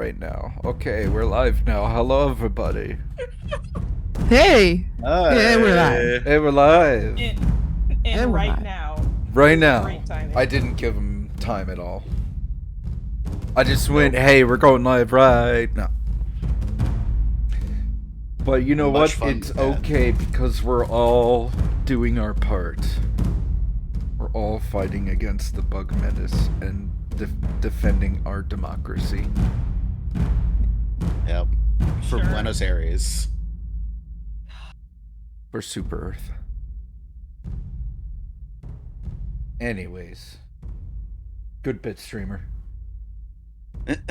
right now. Okay, we're live now. Hello, everybody. Hey! Hi. Yeah, we're live. Hey, we're live. And we're right live. now. Right now. Great timing. I didn't give him time at all. I just went, hey, we're going live right now. But you know Much what? fun It's with that. okay because we're all doing our part. We're all fighting against the bug menace and defending our democracy. Yep. For Sure. Buenos Aires. For Super Earth. Anyways. Good bit, streamer. Thanks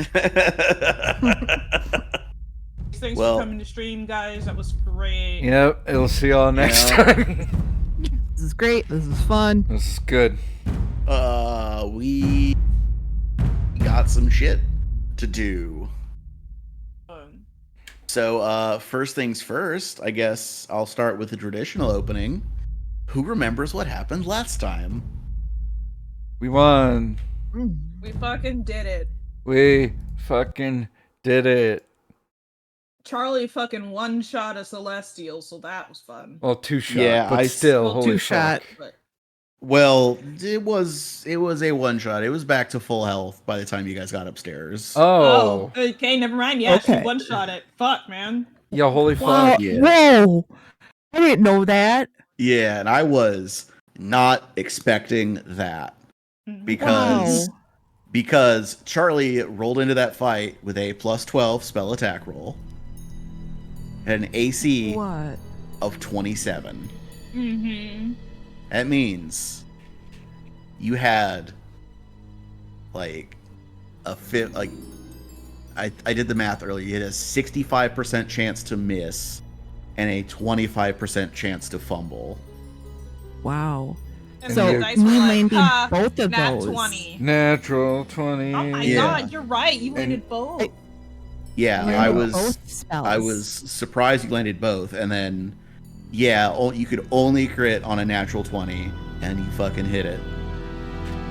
Well- for coming to stream, guys. That was great. Yep, we'll see y'all next time. This is great. This is fun. This is good. We got some shit to do. So, first things first, I guess I'll start with the traditional opening. Who remembers what happened last time? We won. We fucking did it. We fucking did it. Charlie fucking one-shot a Celestial, so that was fun. Well, two shot, Yeah, but I- still, well, holy two shot. fuck. But Well, it was a one shot. It was back to full health by the time you guys got upstairs. Oh, okay, never mind. Yeah, Okay. she one-shot it. Fuck, man. yeah, holy Wow. fuck. Yeah. Whoa! I didn't know that. Yeah, and I was not expecting that. Because Wow. because Charlie rolled into that fight with a plus 12 spell attack roll and an AC What? of 27. Mm-hmm. That means you had like a fit like I did the math earlier. You had a 65% chance to miss and a 25% chance to fumble. Wow. And So, the dice me were like, landing ha, both of nat those. 20. Natural 20. Oh my Yeah. god, you're right. You landed both. Yeah, You I landed was both spells. I was surprised you landed both, and then, yeah, you could only crit on a natural 20, and you fucking hit it.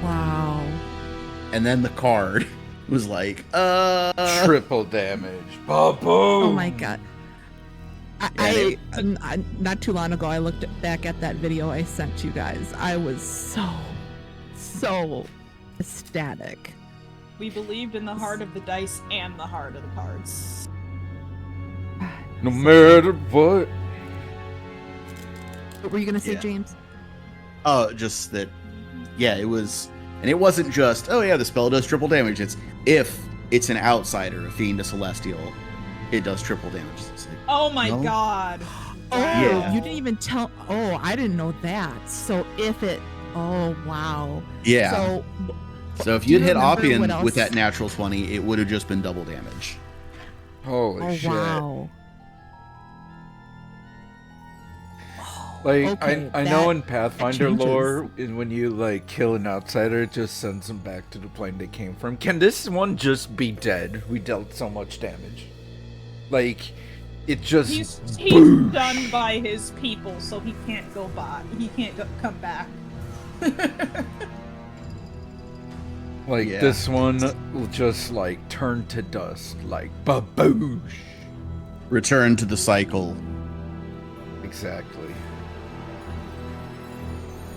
Wow. And then the card was like, Triple damage. Ba-boom. Oh my god. I not too long ago, I looked back at that video I sent you guys. I was so ecstatic. We believed in the heart of the dice and the heart of the cards. No matter what. What were you gonna say, Yeah. James? Oh, just that, yeah, it was, and it wasn't just, oh yeah, the spell does triple damage. It's if it's an outsider, a fiend, a celestial, it does triple damage. It's like, Oh my No. god. Oh, Yeah. you didn't even tell. Oh, I didn't know that. So if it. Oh, wow. yeah. So, So if do you'd you hit remember what Oppian else? with that natural 20, it would have just been double damage. Holy oh, shit. wow. Like, Okay, I know that- in Pathfinder changes. lore, when you, like, kill an outsider, it just sends them back to the plane they came from. Can this one just be dead? We dealt so much damage. Like, it just... He's boosh. done by his people, so he can't go by. He can't come back. Like, Yeah. this one will just, like, turn to dust. Like, baboosh. Return to the cycle. Exactly.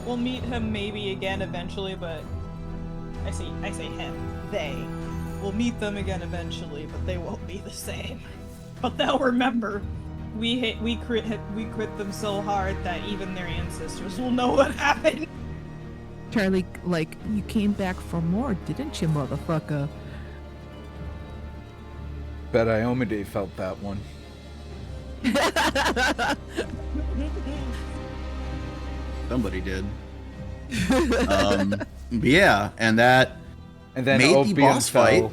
We'll meet him maybe again eventually, but I say him. They. We'll meet them again eventually, but they won't be the same. But they'll remember. We crit them so hard that even their ancestors will know what happened. Charlie, like, you came back for more, didn't you, motherfucker? Bet Iomide felt that one. Somebody did. Yeah, and that And then made the Opium boss fight fell.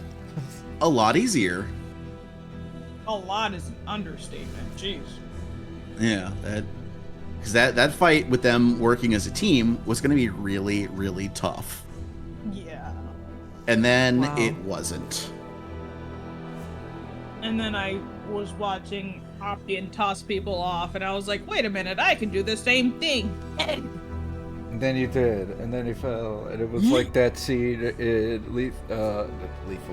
a lot easier. A lot is an understatement. Jeez. Yeah, because that fight with them working as a team was going to be really, really tough. Yeah. And then Wow. it wasn't. And then I was watching Optian toss people off, and I was like, wait a minute, I can do the same thing. And then you did, and then he fell, and it was like that scene in Lethal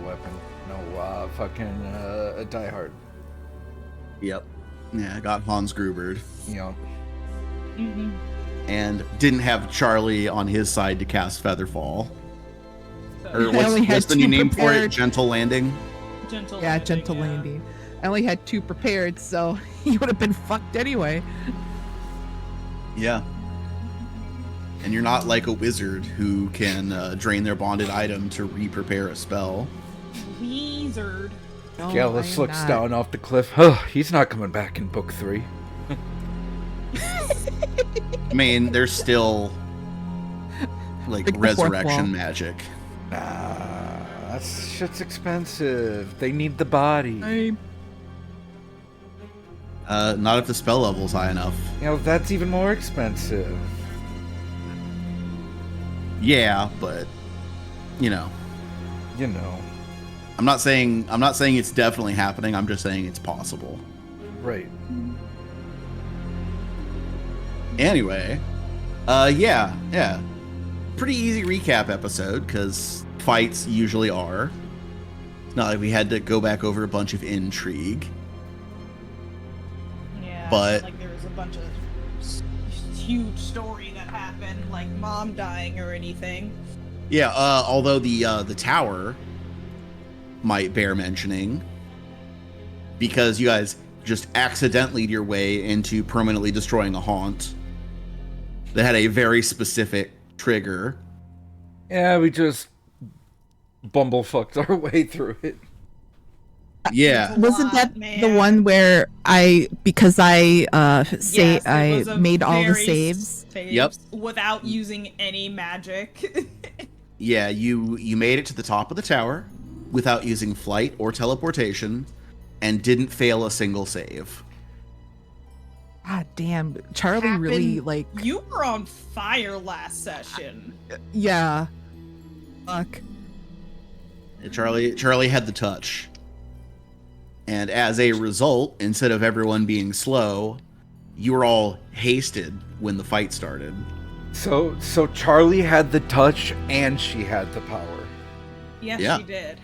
Weapon. No, fucking Die Hard. Yep. Yeah, I got Hans Grubered. You know. Mm-hmm. And didn't have Charlie on his side to cast Featherfall. Or I only had what's the new two name for it? prepared. Gentle Landing? Gentle Yeah, landing, gentle yeah. landing. I only had 2 prepared, so he would have been fucked anyway. Yeah. And you're not like a wizard who can drain their bonded item to re-prepare a spell. Wizard. No, Gallus I am looks not. down off the cliff. Oh, he's not coming back in book 3. I mean, there's still like Break the fourth wall. resurrection magic. Nah, that shit's expensive. They need the body. Not if the spell level's high enough. You know, that's even more expensive. Yeah, but you know, You know. I'm not saying it's definitely happening. I'm just saying it's possible. Right. Anyway, yeah. Pretty easy recap episode because fights usually are. It's not like we had to go back over a bunch of intrigue. Yeah, But- like there was a bunch of huge story that happened, like mom dying or anything. Yeah, although the tower might bear mentioning because you guys just accidentally your way into permanently destroying a haunt that had a very specific trigger. Yeah, we just bumblefucked our way through it. Yeah. Wasn't lot, that man. the one where because I say Yes, it I was a made all the very saves? Yep. Without using any magic. Yeah, you made it to the top of the tower without using flight or teleportation and didn't fail a single save. God damn, Charlie really like You were on fire last session. yeah. Fuck. Charlie had the touch. And as a result, instead of everyone being slow, you were all hasted when the fight started. So Charlie had the touch and she had the power. Yes, Yeah. she did.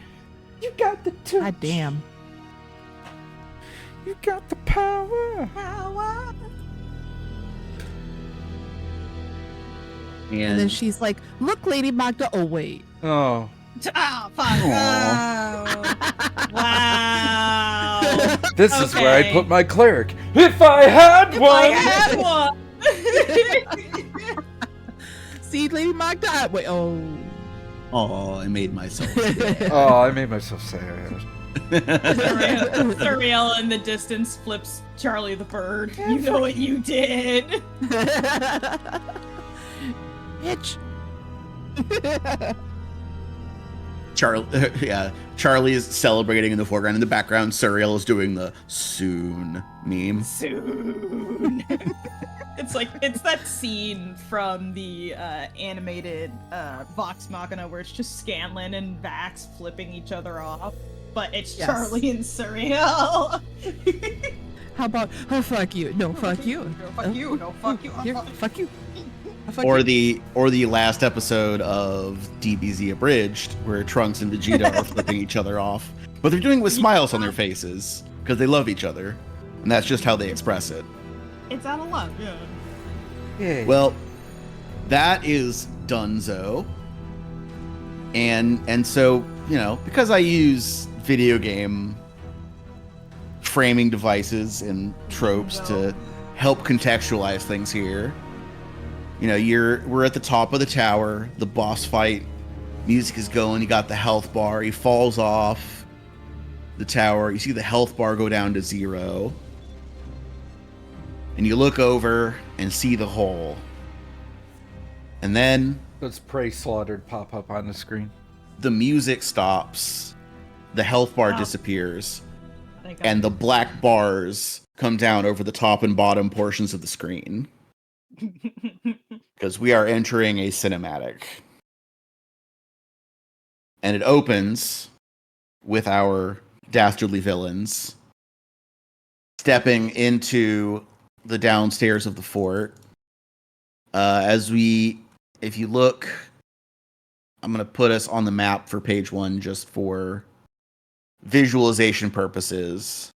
You got the touch. God damn. You got the power. And then she's like, "Look, Lady Magda." Oh wait. Oh. Ah, fuck. Wow. This is where I Okay. put my cleric. If I had If one. I had one. See, Lady Magda. Wait. Oh. Oh, I made myself. Oh, I made myself sad. Suriel in the distance flips Charlie the bird. You know what you did. Bitch. Charlie is celebrating in the foreground. In the background, Suriel is doing the soon meme. Soon. It's that scene from the animated Vox Machina where it's just Scanlan and Vax flipping each other off, but it's Yes. Charlie and Suriel. How about? Oh fuck you. No, fuck you. No, fuck you. No, fuck you. Here, fuck you. Fuck Or you. the last episode of DBZ Abridged, where Trunks and Vegeta are flipping each other off, but they're doing it with smiles on their faces because they love each other, and that's just how they express it. It's out of love. Yeah. Yeah. Well, that is Dunzo, and so because I use video game framing devices and tropes to help contextualize things here. We're at the top of the tower. The boss fight music is going. You got the health bar. He falls off the tower. You see the health bar go down to 0. And you look over and see the hole. And then Let's pray slaughtered pop up on the screen. the music stops. The health bar Oh. disappears. Thank God. And the black bars come down over the top and bottom portions of the screen. Because we are entering a cinematic. And it opens with our dastardly villains stepping into the downstairs of the fort. As we if you look, I'm going to put us on the map for page 1 just for visualization purposes.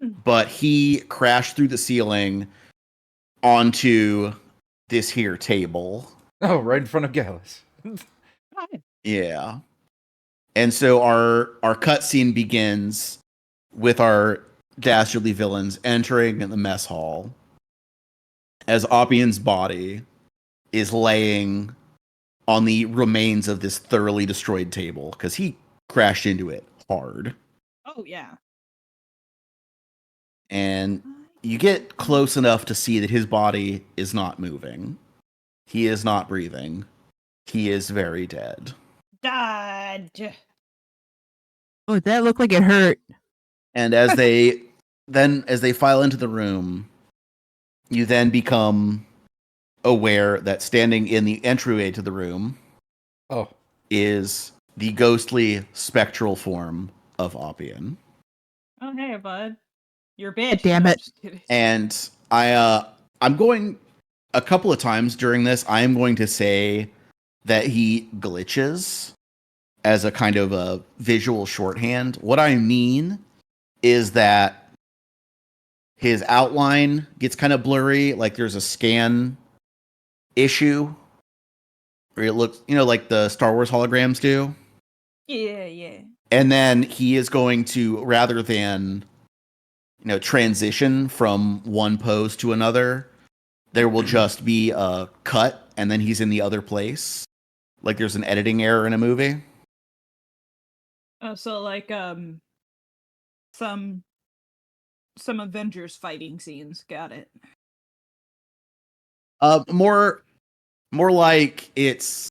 But he crashed through the ceiling onto this here table. Oh, right in front of Gallus. Yeah. And so our cutscene begins with our dastardly villains entering the mess hall as Oppian's body is laying on the remains of this thoroughly destroyed table because he crashed into it hard. Oh yeah. And you get close enough to see that his body is not moving. He is not breathing. He is very dead. Died. Oh, that looked like it hurt. And as they file into the room, you then become aware that standing in the entryway to the room is the ghostly spectral form of Oppian. Oh hey, bud. You're a bitch. Damn No, it. just kidding. And I'm going a couple of times during this, I am going to say that he glitches as a kind of a visual shorthand. What I mean is that his outline gets kind of blurry, like there's a scan issue where it looks, like the Star Wars holograms do. Yeah. And then he is going to, rather than, transition from one pose to another, there will just be a cut and then he's in the other place. Like there's an editing error in a movie. Oh, so like some Avengers fighting scenes. Got it. More like it's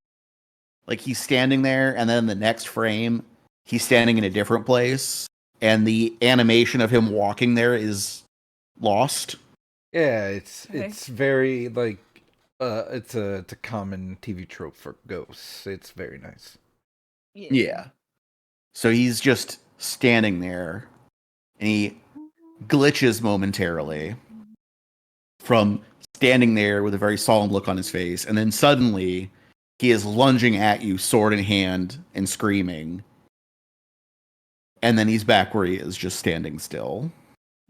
like he's standing there and then the next frame he's standing in a different place and the animation of him walking there is lost. Yeah, it's very like it's a common TV trope for ghosts. It's very nice. Yeah. So he's just standing there and he glitches momentarily from standing there with a very solemn look on his face, and then suddenly he is lunging at you, sword in hand, and screaming. And then he's back where he is, just standing still.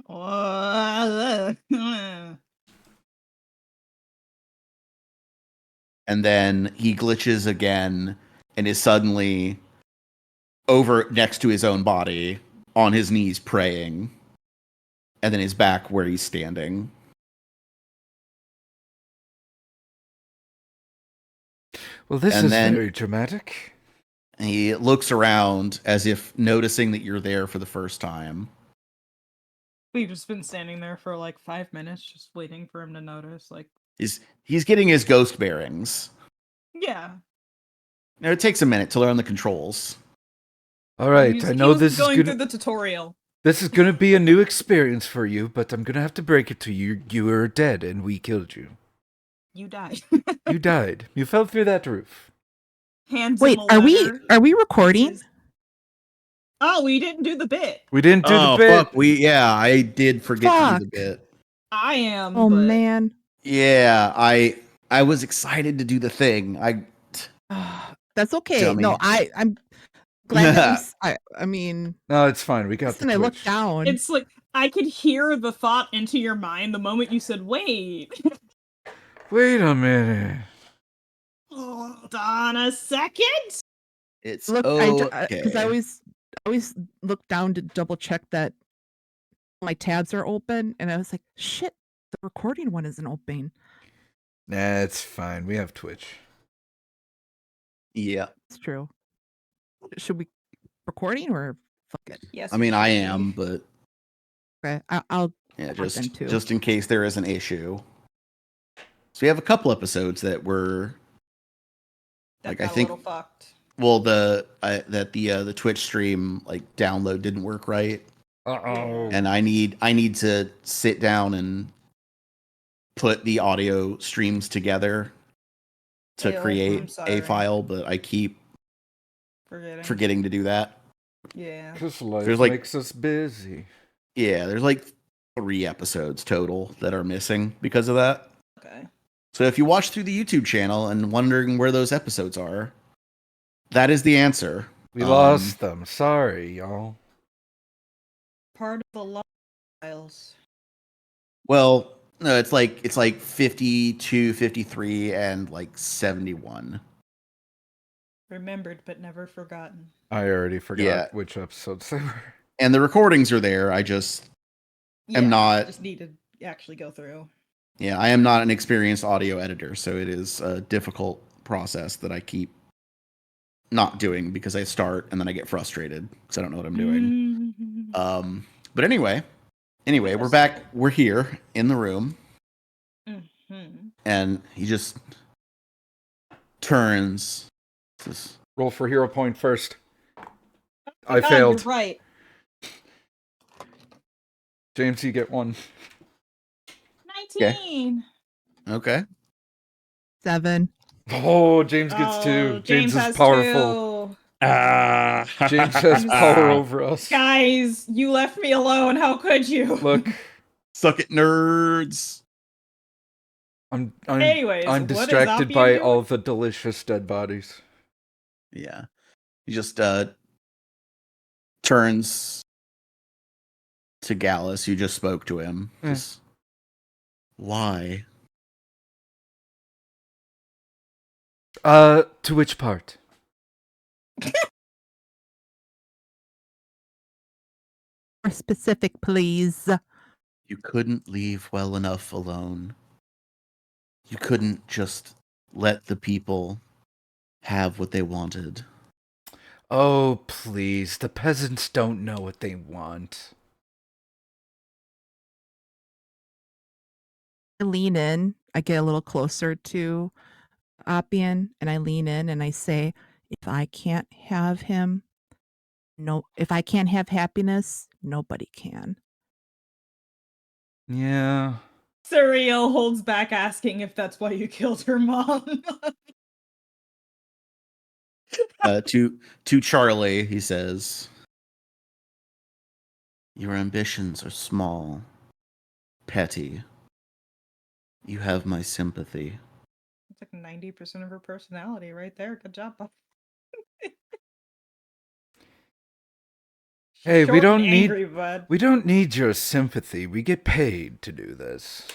And then he glitches again and is suddenly over next to his own body, on his knees praying. And then he's back where he's standing. Well, this is very dramatic. He looks around as if noticing that you're there for the first time. We've just been standing there for like 5 minutes, just waiting for him to notice. Like he's getting his ghost bearings. Yeah. It takes a minute to learn the controls. All right, I know this is going through the tutorial. This is gonna be a new experience for you, but I'm gonna have to break it to you. You are dead, and we killed you. You died. You died. You fell through that roof. Hands. Wait, are we recording? Oh, we didn't do the bit. We didn't do the bit. Fuck, I did forget to do the bit. I am. Oh man. Yeah, I was excited to do the thing. That's okay. Dummy. No, I'm glad that I mean, no, it's fine. We got the I looked down. It's like I could hear the thought into your mind the moment you said, "Wait." Wait a minute. Hold on a second. It's look, okay. Because I always look down to double check that my tabs are open, and I was like, "Shit, the recording one isn't open." Nah, it's fine. We have Twitch. Yeah, it's true. Should we recording or fuck it? Yes. I mean, I am, but okay, I'll just in case there is an issue. So we have a couple episodes that were that I think fucked. Well, the Twitch stream download didn't work right. Uh-oh. And I need to sit down and put the audio streams together to create a file, but I keep forgetting to do that. Yeah. Because life makes us busy. Yeah, there's 3 episodes total that are missing because of that. Okay. So if you watch through the YouTube channel and wondering where those episodes are, that is the answer. We lost them. Sorry, y'all. Part of the log files. Well, no, it's like 52, 53, and like 71. Remembered but never forgotten. I already forgot Yeah. which episodes they were. And the recordings are there. I just am not. Just need to actually go through. Yeah, I am not an experienced audio editor, so it is a difficult process that I keep not doing because I start and then I get frustrated because I don't know what I'm doing. But anyway, we're back. We're here in the room, and he just turns. Says, Roll for hero point first. I failed. You're right. James, you get 1. 19. okay. 7. Oh, James gets 2. James is has powerful. 2. James has power over us. Guys, you left me alone. How could you? Look, Suck it, nerds. Anyways, I'm what is distracted Appian by doing? all the delicious dead bodies. Yeah. He just turns to Gallus, who just spoke to him. Just, why? To which part? More specific, please. You couldn't leave well enough alone. You couldn't just let the people have what they wanted. Oh, please. The peasants don't know what they want. I lean in. I get a little closer to Appian, and I lean in and I say, if I can't have him, if I can't have happiness, nobody can. Yeah. Surreal holds back asking if that's why you killed her mom. To Charlie, he says, your ambitions are small, petty. You have my sympathy. It's like 90% of her personality right there. Good job, Buff. Hey, Short and angry, bud. we don't need your sympathy. We get paid to do this.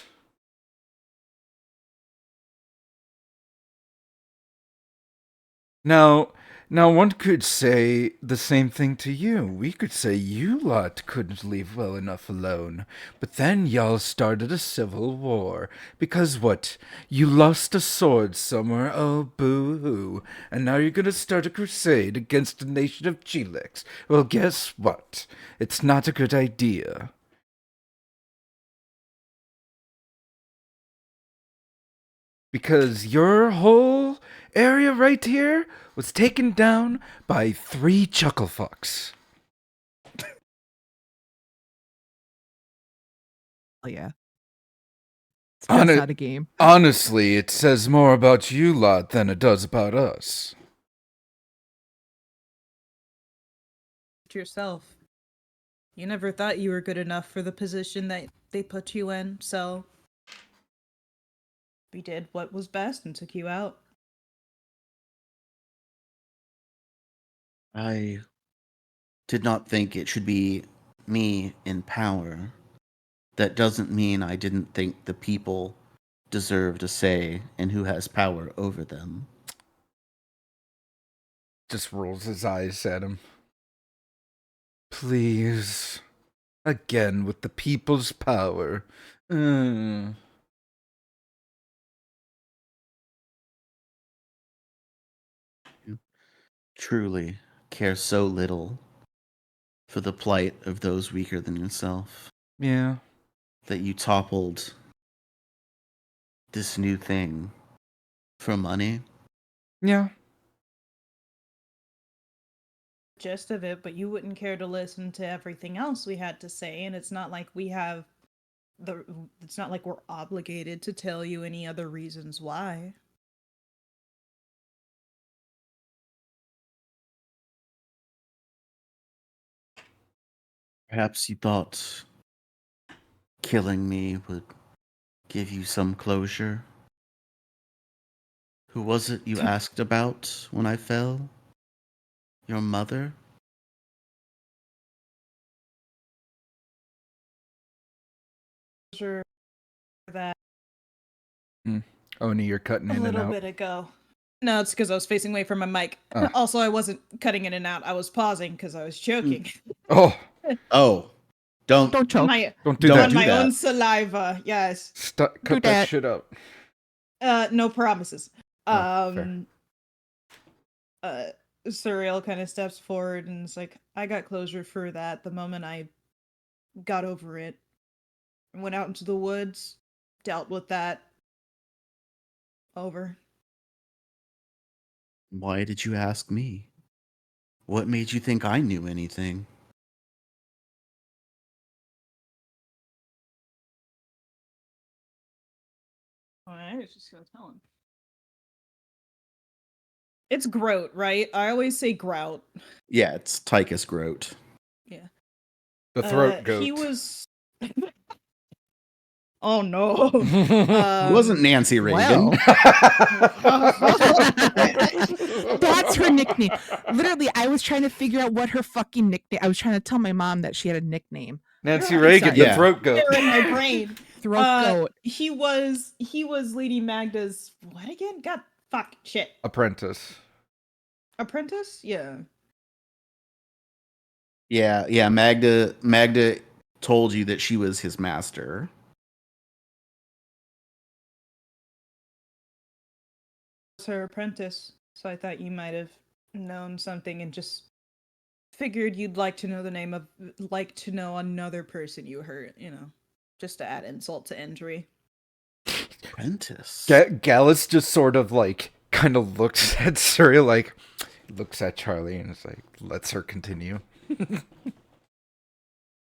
Now one could say the same thing to you. We could say you lot couldn't leave well enough alone. But then y'all started a civil war. Because what? You lost a sword somewhere? Oh, boo-hoo. And now you're gonna start a crusade against the nation of Chilex. Well, guess what? It's not a good idea. Because your whole area right here was taken down by 3 chucklefucks. Oh, yeah. It's just not a game. Honestly, it says more about you lot than it does about us. To yourself. You never thought you were good enough for the position that they put you in, so we did what was best and took you out. I did not think it should be me in power. That doesn't mean I didn't think the people deserved a say in who has power over them. Just rolls his eyes at him. Please. Again with the people's power. You truly care so little for the plight of those weaker than yourself. Yeah. That you toppled this new thing for money. Yeah. Gist of it, but you wouldn't care to listen to everything else we had to say, and it's not like it's not like we're obligated to tell you any other reasons why. Perhaps you thought killing me would give you some closure. Who was it you asked about when I fell? Your mother? Sure that Oni, you're cutting a in and little out. bit ago. No, it's because I was facing away from my mic. Oh. Also, I wasn't cutting in and out. I was pausing because I was choking. Oh, Oh, don't Don't choke. don't do Don't that. On do my that. own saliva. Yes. Cut Do that that. shit out. No promises. Oh, fair. Surreal kind of steps forward and it's like, I got closure for that the moment I got over it. Went out into the woods, dealt with that. Over. Why did you ask me? What made you think I knew anything? I was just gonna tell him. It's grout, right? I always say grout. Yeah, it's Tychus Groat. Yeah. The throat goat. He was. Oh no. It wasn't Nancy Reagan. That's her nickname. Literally, I was trying to figure out what her fucking nickname. I was trying to tell my mom that she had a nickname. Nancy You're right, Reagan, sorry. the Yeah. throat goat. They're in my brain. Throat goat. He was Lady Magda's what again? God fuck shit. Apprentice. Apprentice? Yeah. Yeah. Magda told you that she was his master. Was her apprentice. So I thought you might have known something and just figured you'd like to know another person you hurt, just to add insult to injury. Apprentice. Gallus just sort of like kind of looks at Surya, like looks at Charlie and is like lets her continue.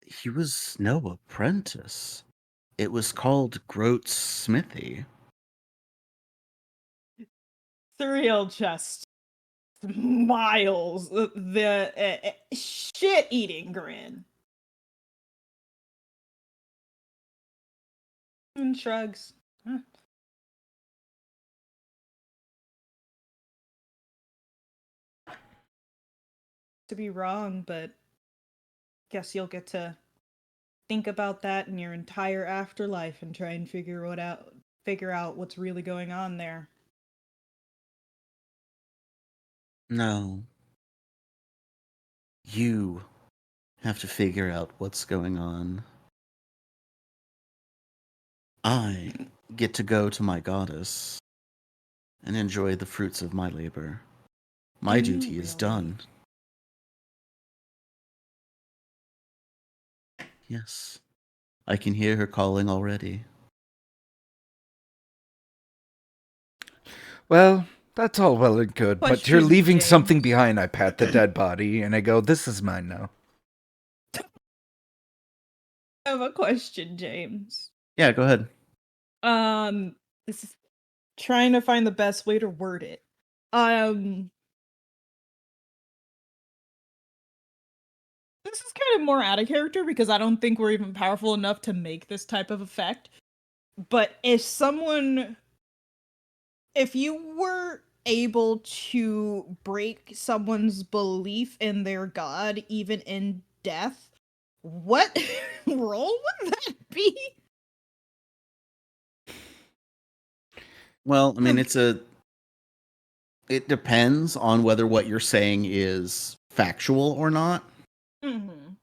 He was no apprentice. It was called Groat's Smithy. Surreal just smiles the shit-eating grin and shrugs. Huh. To be wrong, but guess you'll get to think about that in your entire afterlife and try and figure out what's really going on there. No. You have to figure out what's going on. I get to go to my goddess and enjoy the fruits of my labor. My Do you duty is really? done. Yes. I can hear her calling already. Well, that's all well and good, but you're Question, leaving James. something behind. I pat the dead body and I go, "This is mine now." I have a question, James. Yeah, go ahead. This is trying to find the best way to word it. This is kind of more out of character because I don't think we're even powerful enough to make this type of effect. But if you were able to break someone's belief in their god even in death, what role would that be? Well, I mean, it depends on whether what you're saying is factual or not.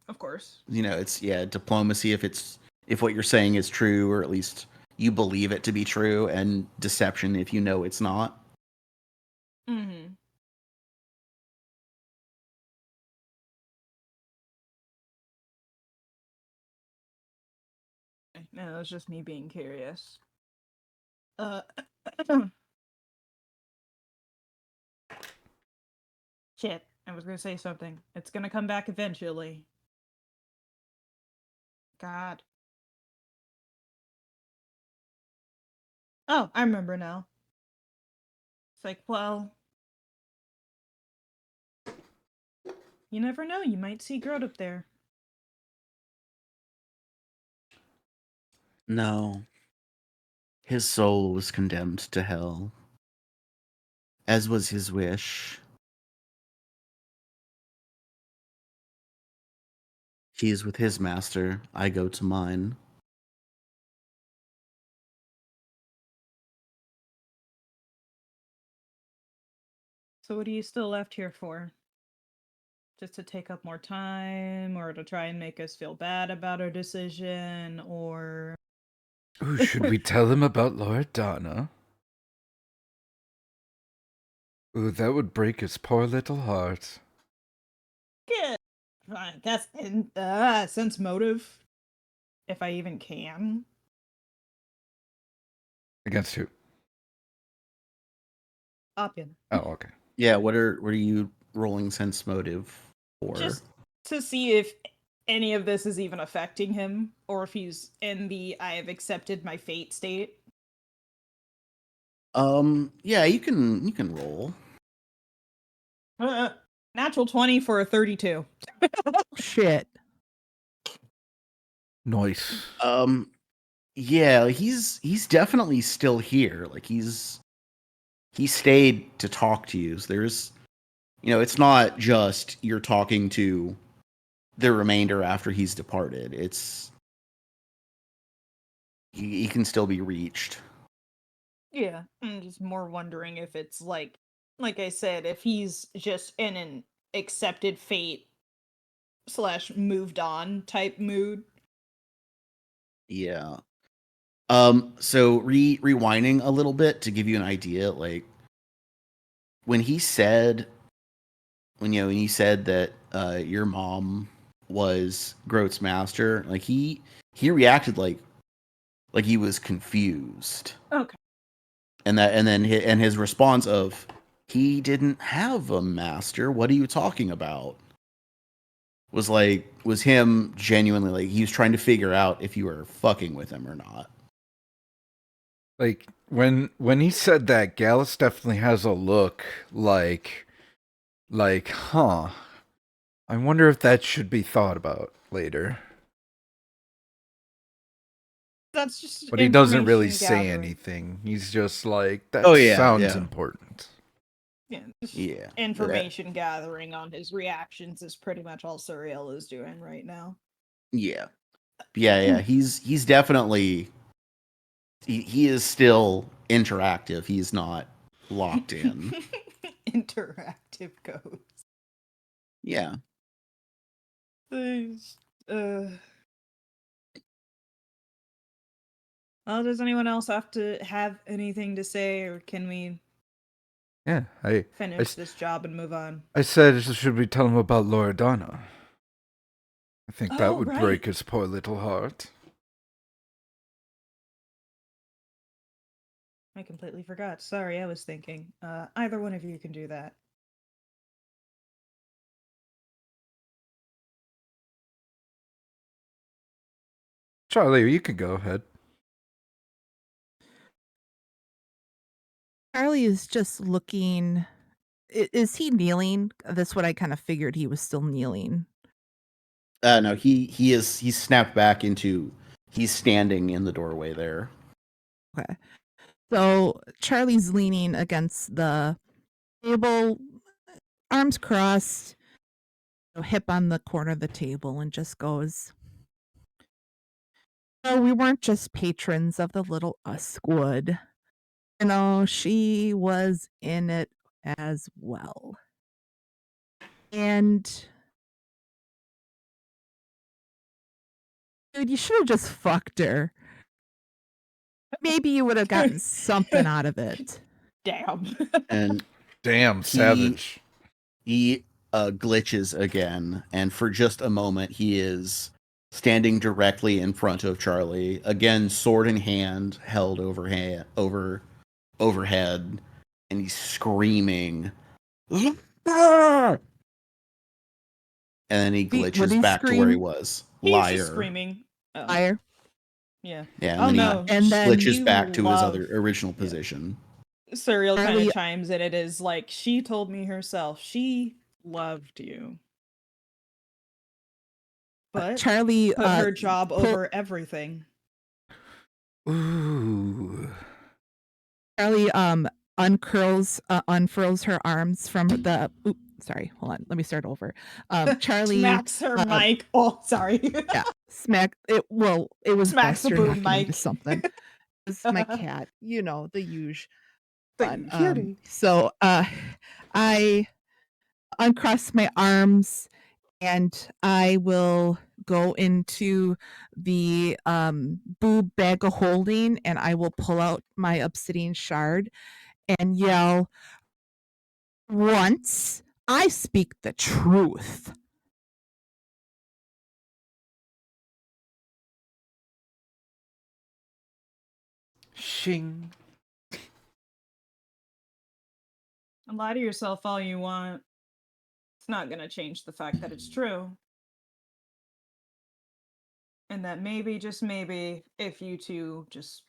Of course. It's diplomacy if what you're saying is true, or at least you believe it to be true, and deception if you know it's not. No, it's just me being curious. Shit, I was gonna say something. It's gonna come back eventually. God. Oh, I remember now. It's like, well, you never know. You might see Groot up there. No. His soul was condemned to hell. As was his wish. He is with his master. I go to mine. So what are you still left here for? Just to take up more time, or to try and make us feel bad about our decision, or... Ooh, should we tell him about Loredana? Ooh, that would break his poor little heart. Yeah, fine. That's in sense motive, if I even can. Against who? Opin. Oh, okay. Yeah, what are you rolling sense motive for? Just to see if any of this is even affecting him, or if he's in the I have accepted my fate state. Yeah, you can roll. Natural 20 for a 32. Shit. Nice. Yeah, he's definitely still here. Like he stayed to talk to you. So there's, it's not just you're talking to the remainder after he's departed. It's he can still be reached. Yeah, I'm just more wondering if it's like I said, if he's just in an accepted fate / moved on type mood. Yeah. So rewinding a little bit to give you an idea, like when he said when he said that your mom was Groat's master, like he reacted like he was confused. Okay. And his response of he didn't have a master. What are you talking about? Was him genuinely like he was trying to figure out if you were fucking with him or not. Like when he said that, Gallus definitely has a look like, huh? I wonder if that should be thought about later. That's just But he doesn't really information say gathering. anything. He's just like, that Oh, yeah, sounds yeah. important. Yeah, just Yeah. information gathering on his reactions is pretty much all Suriel is doing right now. Yeah. Yeah. He's definitely he is still interactive. He's not locked in. Interactive ghost. Yeah. Well, does anyone else have anything to say, or can we Yeah, finish this job and move on? I said, should we tell him about Loredana? I think that Oh, would right. break his poor little heart. I completely forgot. Sorry, I was thinking. Either one of you can do that. Charlie, you can go ahead. Charlie is just looking. Is he kneeling? That's what I kind of figured he was still kneeling. No, he's snapped back into he's standing in the doorway there. Okay. So Charlie's leaning against the table, arms crossed, hip on the corner of the table, and just goes, "Oh, we weren't just patrons of the little Uskwood. She was in it as well. And dude, you should have just fucked her. Maybe you would have gotten something out of it." Damn. And Damn, savage. he glitches again, and for just a moment he is standing directly in front of Charlie, again sword in hand, held overhead, and he's screaming. And then he Would glitches he back to where he scream? was. He's Liar. just screaming. Oh, Fire. yeah. Yeah, Oh and then no. he And then glitches you back to his love- other original position. Suriel kind Charlie- of chimes in. It is like, she told me herself she loved you, but Charlie put her job over everything. Ooh. Charlie unfurls her arms from the. Sorry, hold on. Let me start over. Charlie Smacks her mic. Oh, sorry. yeah, smack it. Well, it was Smacks the Buster boom knocking into mic. something. It's my cat, the huge. The But cutie. so I uncross my arms and I will go into the boob bag of holding and I will pull out my obsidian shard and yell, "Once I speak the truth." Shing. And lie to yourself all you want. It's not gonna change the fact that it's true. And that maybe, just maybe, if you two just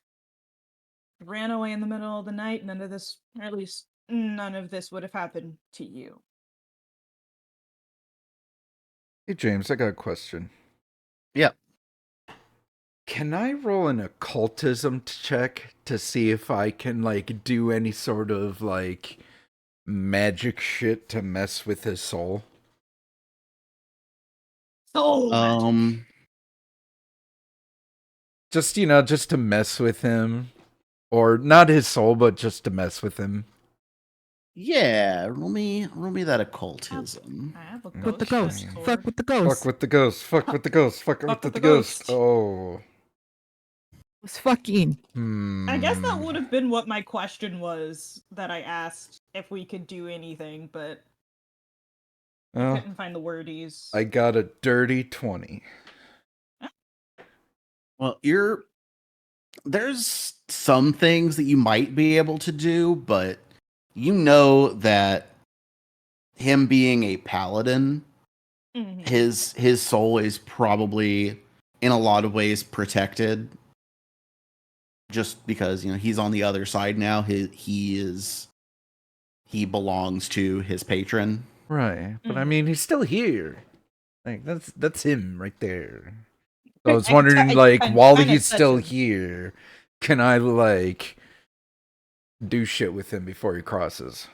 ran away in the middle of the night, none of this, or at least none of this would have happened to you. Hey, James, I got a question. Yep. Can I roll an occultism check to see if I can, like, do any sort of, like, magic shit to mess with his soul? Soul magic. Just, just to mess with him. Or not his soul, but just to mess with him. Yeah, roll me that occultism. I have a With the ghost ghost. sword. Fuck with the Fuck ghost. with the ghost. Fuck with the ghost. Fuck with the ghost. Oh. Was fucking. I guess that would have been what my question was that I asked if we could do anything, but I Well, couldn't find the wordies. I got a dirty 20. Well, there's some things that you might be able to do, but you know that him being a paladin, Mhm. his soul is probably in a lot of ways protected. Just because he's on the other side now, he belongs to his patron. Right. But I Mhm. mean, he's still here. Like, that's him right there. So I was wondering, while he's still here, can I, do shit with him before he crosses?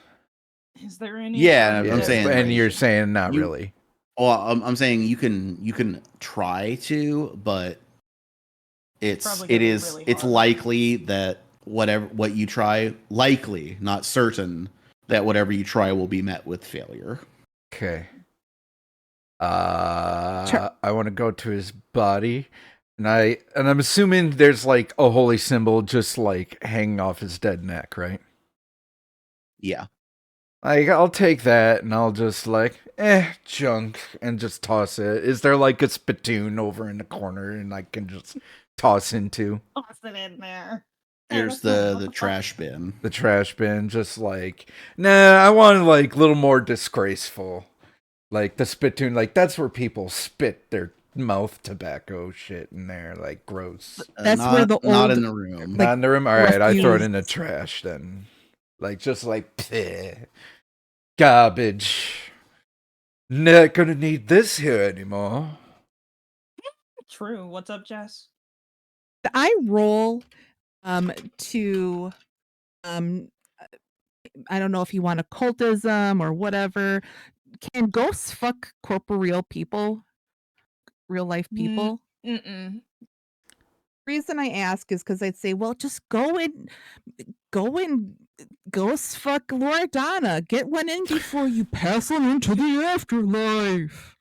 Is there any? Yeah, I'm Yeah, saying, and you're like, saying not you- really. Well, I'm saying you can try to, but it's hard. likely that what you try, likely, not certain, that whatever you try will be met with failure. Okay. I want to go to his body, and I'm assuming there's like a holy symbol just like hanging off his dead neck, right? Yeah. Like, I'll take that and I'll just junk and just toss it. Is there like a spittoon over in the corner and I can just toss into? Toss it in there. Here's the trash bin. The trash bin, just like, nah, I want like a little more disgraceful. Like the spittoon, like that's where people spit their mouth tobacco shit in there, like gross. That's where the not old, in the room. like, Not in the room. All right, I throw it refuse. in the trash then. Like just like peh, garbage. Not gonna need this here anymore. True. What's up, Jess? I roll to I don't know if you want occultism or whatever. Can ghosts fuck corporeal people? Real life people? Mm-mm. Reason I ask is because I'd say, well, just go and ghost fuck Loredana. Get one in before you pass on into the afterlife.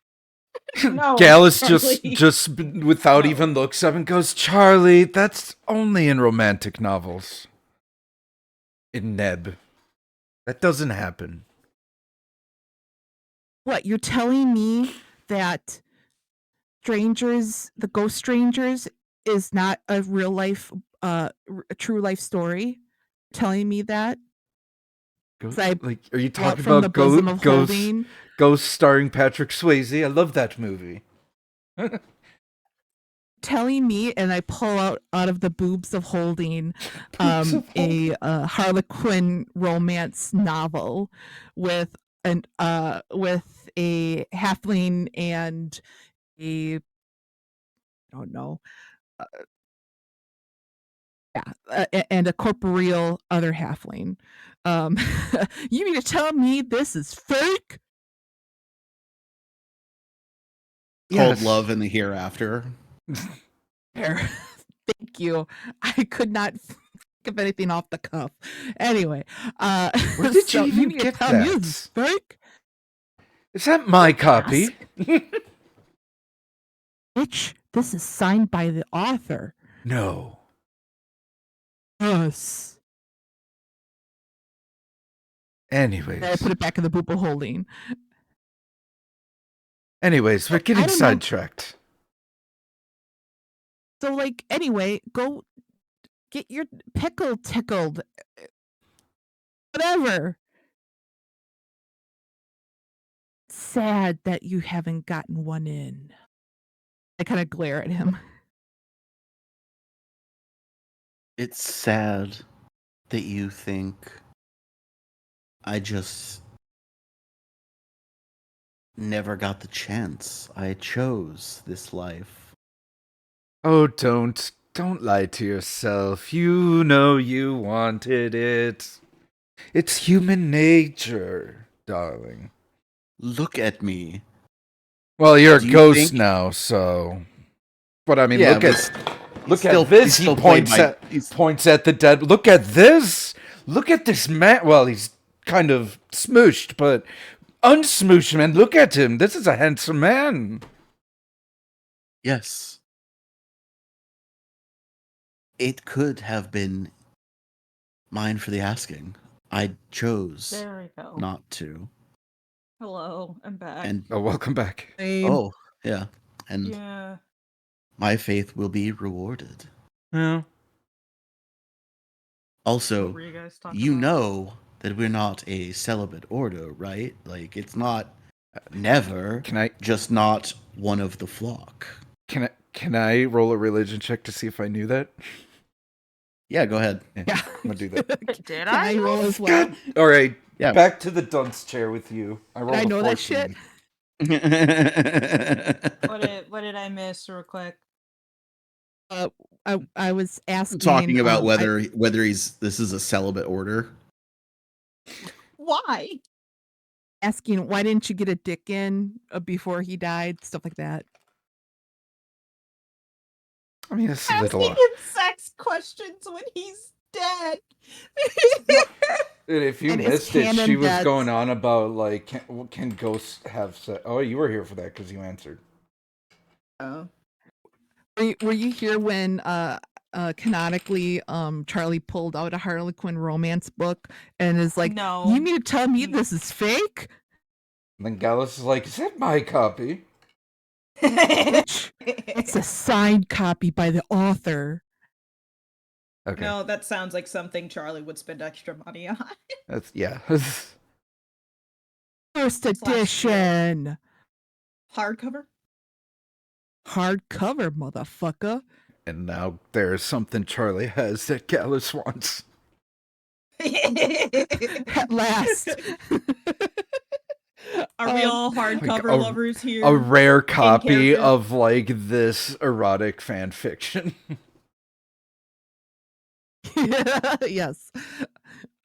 No, Gallus Charlie. just without No. even looks up and goes, Charlie, that's only in romantic novels. In Neb. That doesn't happen. What, you're telling me that the ghost strangers is not a real life a true life story? Telling me that? Like, are you talking from the about bosom of Ghost holding. Ghost starring Patrick Swayze? I love that movie. Telling me, and I pull out of the boobs of holding a Harlequin romance novel with with a halfling and a, I don't know, and a corporeal other halfling. You mean to tell me this is fake? Called Yes. Love in the Hereafter. There. Thank you. I could not think of anything off the cuff. Anyway, Where did so you even mean to get tell me this is that? fake? Is that my copy? Bitch, this is signed by the author. No. Us. And I Anyways. put it back in the Boople holding. Anyways, we're I getting don't know. sidetracked. So, like, anyway, go get your pickle tickled. Whatever. Sad that you haven't gotten one in. I kind of glare at him. It's sad that you think I just never got the chance. I chose this life. Oh, don't lie to yourself. You know you wanted it. It's human nature, darling. Look at me. Well, you're a Do you ghost think- now, so. But I mean, Yeah, look but at still- this. he's He still played points by- he's- points at the dead. Look at this. Look at this man. Well, he's kind of smooshed, but unsmooshed, man. Look at him. This is a handsome man. Yes. It could have been mine for the asking. I chose There we go. not to. Hello, I'm back. And Oh, welcome back. oh, yeah. And yeah. my faith will be rewarded. Yeah. Also, What were you guys talking you about? know that we're not a celibate order, right? Like, it's not never, Can I just not one of the flock. can I roll a religion check to see if I knew that? Yeah, go ahead. Yeah, Yeah. I'm gonna do that. Did Can I roll as well? God. All right. Yeah. Back to the dunce chair with you. I rolled I a know that shit? 14. What did I miss real quick? I was asking. Talking about I- whether this is a celibate order. Why? asking why didn't you get a dick in before he died? Stuff like that. I mean, it's a Asking little. him sex questions when he's dead. If you And it's missed it, she canon was that- going on about like, can ghosts have sex? Oh, you were here for that because you answered. Oh. Were you here when canonically Charlie pulled out a Harlequin romance book and is like, No. you mean to tell me this is fake? And then Gallus is like, "Is that my copy?" Bitch, it's a signed copy by the author. Okay, No, that sounds like something Charlie would spend extra money on. that's yeah. First Slash edition. Hardcover? Hardcover, motherfucker. And now there's something Charlie has that Gallus wants. At last. Are we all hardcover a- lovers here? A rare copy character. of like this erotic fan fiction. Yes.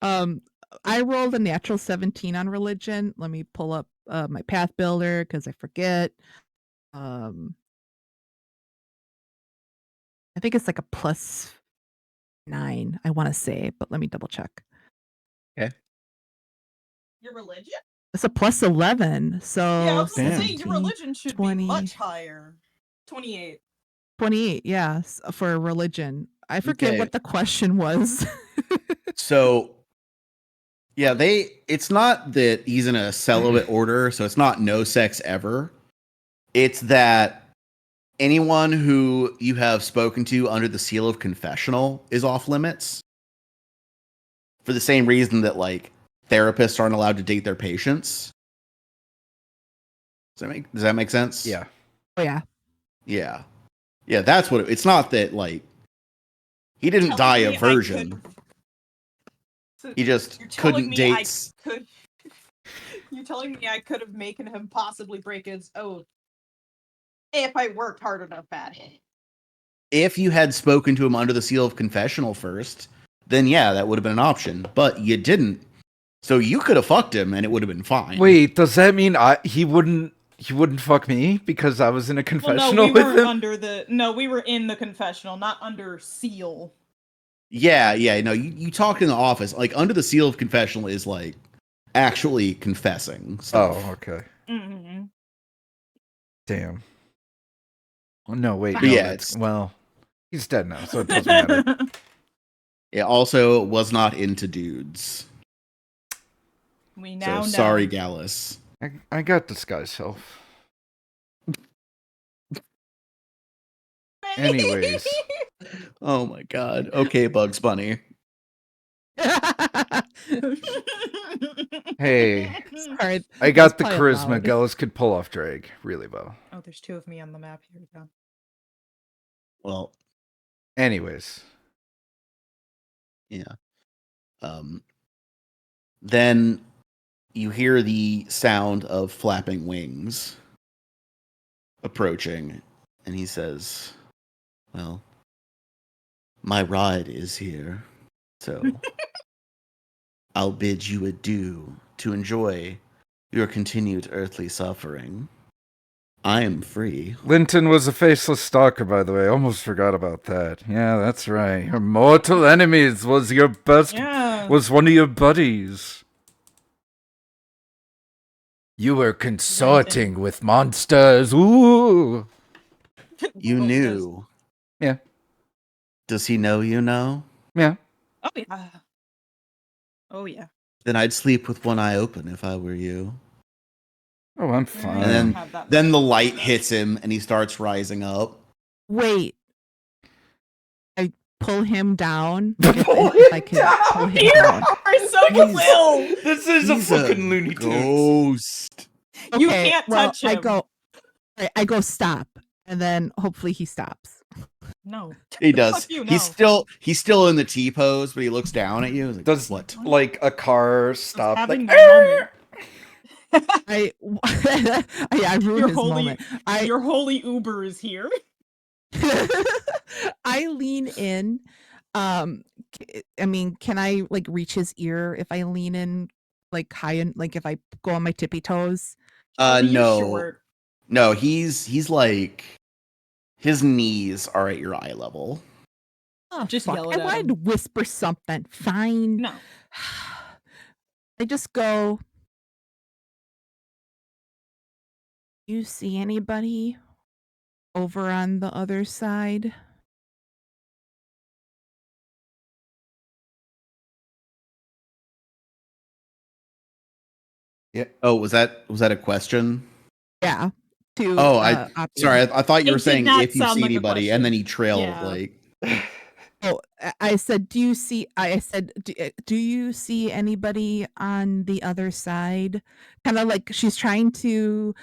I rolled a natural 17 on religion. Let me pull up my path builder because I forget. I think it's like a +9, I want to say, but let me double check. Your religion? It's a +11, so Yeah, I was gonna say your 17, religion should 20. be much higher. 28. 28, yeah, for religion. I forget Okay. what the question was. So, yeah, it's not that he's in a celibate order, so it's not no sex ever. It's that anyone who you have spoken to under the seal of confessional is off limits. For the same reason that, like, therapists aren't allowed to date their patients. Does that make sense? Yeah. Oh, yeah. Yeah. Yeah, that's what it's not that, like, he didn't die a virgin. He just couldn't date. You're telling me I could have made him possibly break his oath if I worked hard enough at it. If you had spoken to him under the seal of confessional first, then yeah, that would have been an option. But you didn't. So you could have fucked him and it would have been fine. Wait, does that mean he wouldn't fuck me because I was in a Well, confessional no, we with weren't him? under the. No, we were in the confessional, not under seal. Yeah, no, you talked in the office. Like, under the seal of confessional is, like, actually confessing stuff. Oh, okay. Mm-hmm. Damn. Oh, no, wait, no, Yeah, that's, it's- well, he's dead now, so it doesn't matter. It also was not into dudes. We now So, know. sorry, Gallus. I got disguise self. Anyways. Oh my god. Okay, Bugs Bunny. Hey, Sorry, I got the that's probably charisma. loud. Gallus could pull off Drake really well. Oh, there's two of me on the map here. Yeah. Well, Anyways. yeah. Then you hear the sound of flapping wings approaching, and he says, well, my ride is here, so I'll bid you adieu to enjoy your continued earthly suffering. I am free. Linton was a faceless stalker, by the way. Almost forgot about that. Yeah, that's right. Your mortal enemies was your best, Yeah. was one of your buddies. You were consorting with monsters. Ooh. You knew. Yeah. Does he know you know? Yeah. Oh yeah. Oh yeah. Then I'd sleep with one eye open if I were you. Oh, I'm fine. And Have that then the much. light hits him and he starts rising up. Wait. I pull him down. Pull if I him can down? pull him You down. are so will. This is He's a ghost. You Okay, can't well, touch him. I go stop, and then hopefully he stops. No. He does. Fuck you, He's no. still in the T pose, but he looks down at you. He's like, Does what? like a car stop? having Like, my moment. I I ruined his holy, moment. I your holy Uber is here. I lean in. I mean, can I like reach his ear if I lean in like high and like if I go on my tippy toes? You're No. short. No, he's like, his knees are at your eye level. Oh, Just fuck. yell I it at wanted him. to whisper something. Fine. No. I just go. You see anybody over on the other side? Oh, was that a question? Yeah. To Oh, I Oppie. sorry, I thought you It were did saying not if you sound see like a anybody, and then question. he trailed Yeah. like. Oh, I said, do you see? I said, do you see anybody on the other side? Kind of like she's trying to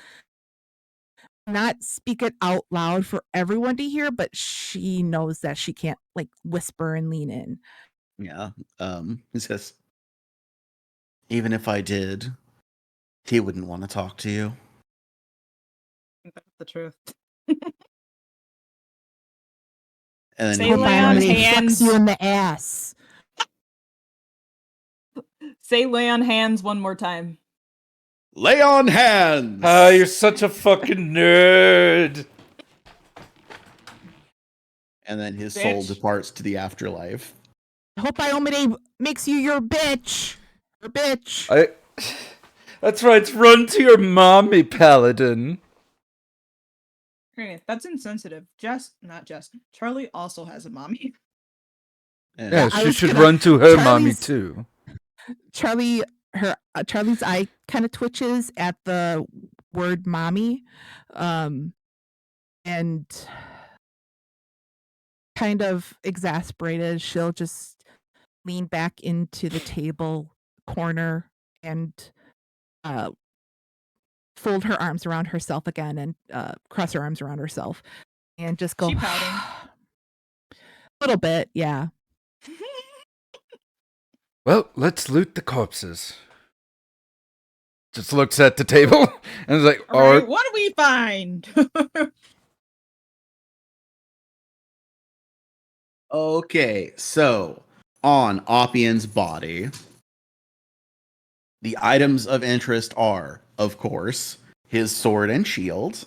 not speak it out loud for everyone to hear, but she knows that she can't like whisper and lean in. Yeah. He says, even if I did, he wouldn't want to talk to you. That's the truth. And then Say he, lay on Somebody hands. fucks you in the ass. Say lay on hands one more time. lay on hands. Ah, you're such a fucking nerd. And then his soul Bitch. departs to the afterlife. I hope Iomade makes you your bitch. Your bitch. That's right. Run to your mommy, Paladin. Granted, that's insensitive. Not Jess. Charlie also has a mommy. And Yeah, I she was should gonna- run to her mommy Charlie's- too. Charlie's eye kind of twitches at the word mommy, and kind of exasperated, she'll just lean back into the table corner and fold her arms around herself again and cross her arms around herself and just go She pouting? a little bit, yeah. Well, let's loot the corpses. Just looks at the table and is like, All right, what do we find? Okay, so on Oppian's body, the items of interest are, of course, his sword and shield,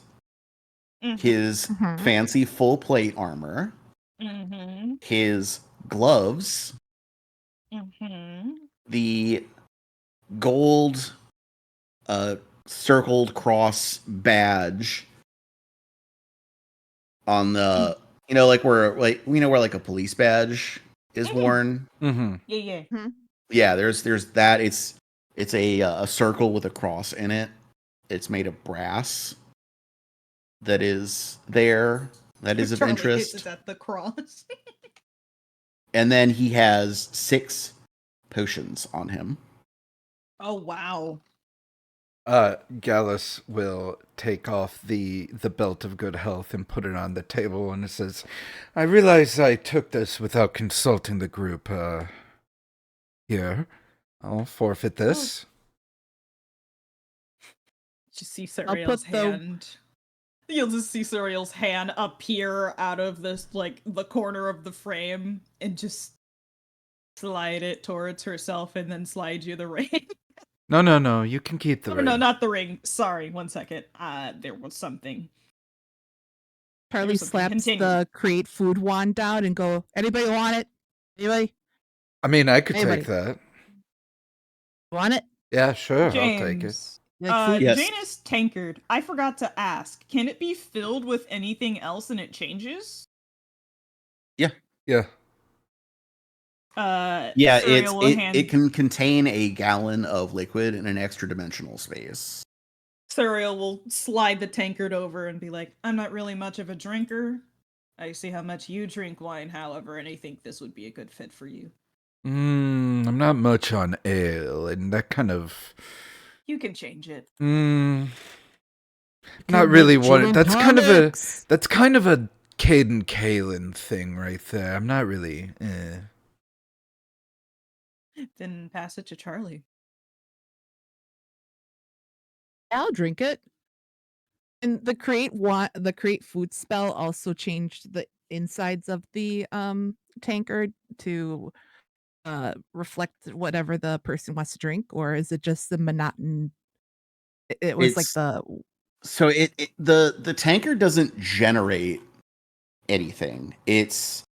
his Mhm. fancy full plate armor, Mm-hmm. his gloves, Mm-hmm. the gold circled cross badge on the like where like a police badge is Mhm. worn. Mm-hmm. Yeah. Yeah, there's that. It's a circle with a cross in it. It's made of brass. That is there. That is of Charlie interest. hisses at the cross. And then he has 6 potions on him. Oh wow. Gallus will take off the belt of good health and put it on the table, and it says, "I realize I took this without consulting the group. Here, I'll forfeit this." Just see I'll Suriel's put the hand. You'll just see Suriel's hand appear out of this, like, the corner of the frame and just slide it towards herself and then slide you the ring. No, you can keep the Oh, ring. no, not the ring. Sorry, one second. There was something. Charlie There's something. slaps Continue. the create food wand down and go, anybody want it? Anybody I mean, I could Anybody. take that. want it? Yeah, sure, I'll take it. James. You like food? Yes. Janus tankard. I forgot to ask. Can it be filled with anything else and it changes? Yeah. Yeah, Suriel will hand it can contain a gallon of liquid in an extra dimensional space. Suriel will slide the tankard over and be like, I'm not really much of a drinker. I see how much you drink wine, however, and I think this would be a good fit for you. I'm not much on ale, and that kind of. You can change it. Not Can really make one. gin That's and kind of a. tonics. That's kind of a Caden Kalen thing right there. I'm not really. Then pass it to Charlie. I'll drink it. And the create food spell also changed the insides of the tankard to reflect whatever the person wants to drink, or is it just the monotonous? It was like It's the so the tanker doesn't generate anything. It's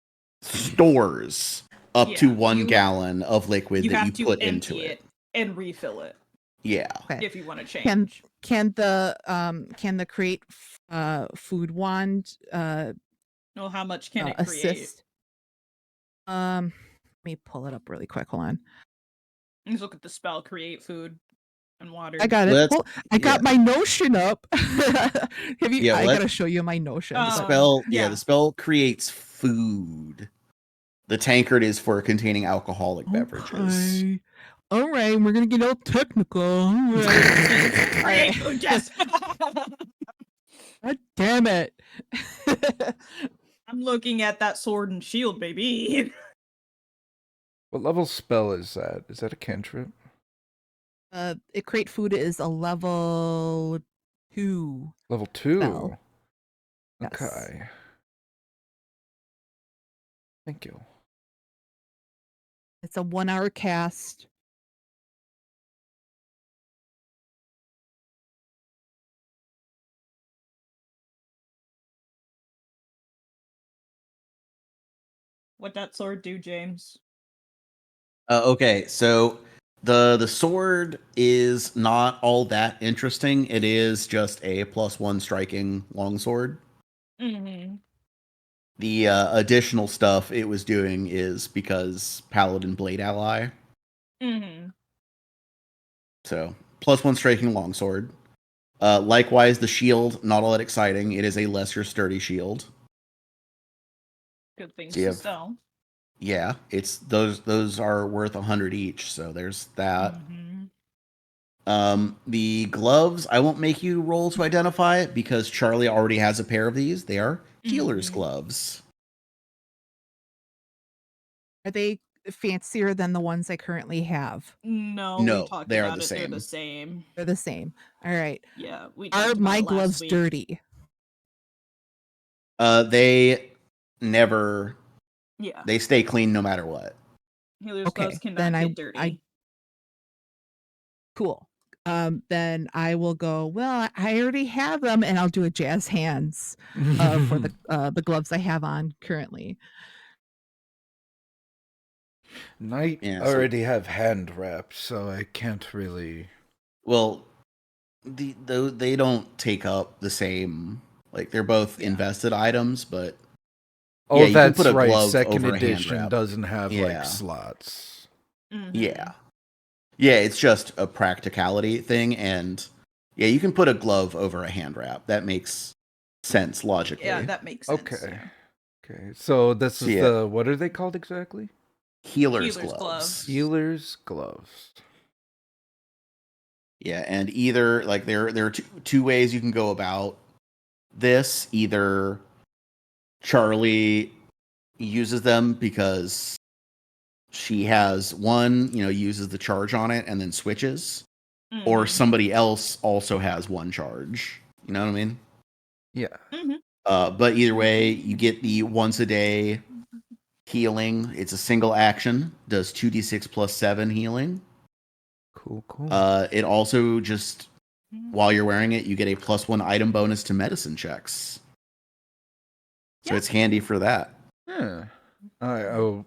stores up to Yeah, 1 you- gallon of liquid You that have you to put empty into it. and refill it Yeah. okay. if you want to Can change. can the create food wand Well, how much can it create? assist? Let me pull it up really quick. Hold on. Let's look at the spell: create food and water. I got it. Let's- I got my Notion up. Have you? Yeah, I let's- gotta show you my Notion. The but- Spell yeah. the spell creates food. The tankard is for containing alcoholic beverages. Okay. All right, we're gonna get all technical. All right. Create food, yes. God damn it. I'm looking at that sword and shield, baby. What level spell is that? Is that a cantrip? It create food is a level 2. Level 2. Spell. Yes. Okay. Thank you. It's a 1-hour cast. What that sword do, James? Okay, so the sword is not all that interesting. It is just a +1 striking longsword. Mm-hmm. The additional stuff it was doing is because Paladin Blade Ally. Mm-hmm. So +1 striking longsword. Likewise, the shield, not all that exciting. It is a lesser sturdy shield. Good things Do you to have- sell. Yeah, it's those are worth 100 each, so there's that. Mm-hmm. The gloves, I won't make you roll to identify it because Charlie already has a pair of these. They are healer's Mhm. gloves. Are they fancier than the ones I currently have? No, No, we talked they are about the it. They're same. the same. They're the same. All right. Yeah, we Are talked about my it last gloves week. dirty? They never Yeah. They stay clean no matter what. Healer's Okay, gloves cannot then get dirty. Cool. Then I will go, well, I already have them, and I'll do a jazz hands for the gloves I have on currently. Knight Yeah, so- already have hand wraps, so I can't really. Well, they don't take up the same. Like they're both invested items, but Oh, yeah, you can that's put a right. glove Second over a hand edition wrap. doesn't have Yeah. like slots. Mhm. Yeah. Yeah, it's just a practicality thing, and yeah, you can put a glove over a hand wrap. That makes sense logically. Yeah, that makes sense. Okay. Yeah. Okay. So this is yeah. the what are they called exactly? Healer's Healer's gloves. gloves. Healer's gloves. Yeah, and either like there are two ways you can go about this. Either Charlie uses them because she has one, uses the charge on it and then switches, or Mhm. somebody else also has one charge. You know what I mean? Yeah. Mhm. But either way, you get the once a day healing. It's a single action, does 2d6 plus 7 healing. Cool. Cool. It also just, while you're wearing it, you get a +1 item bonus to medicine checks. So Yeah. it's handy for that. Yeah.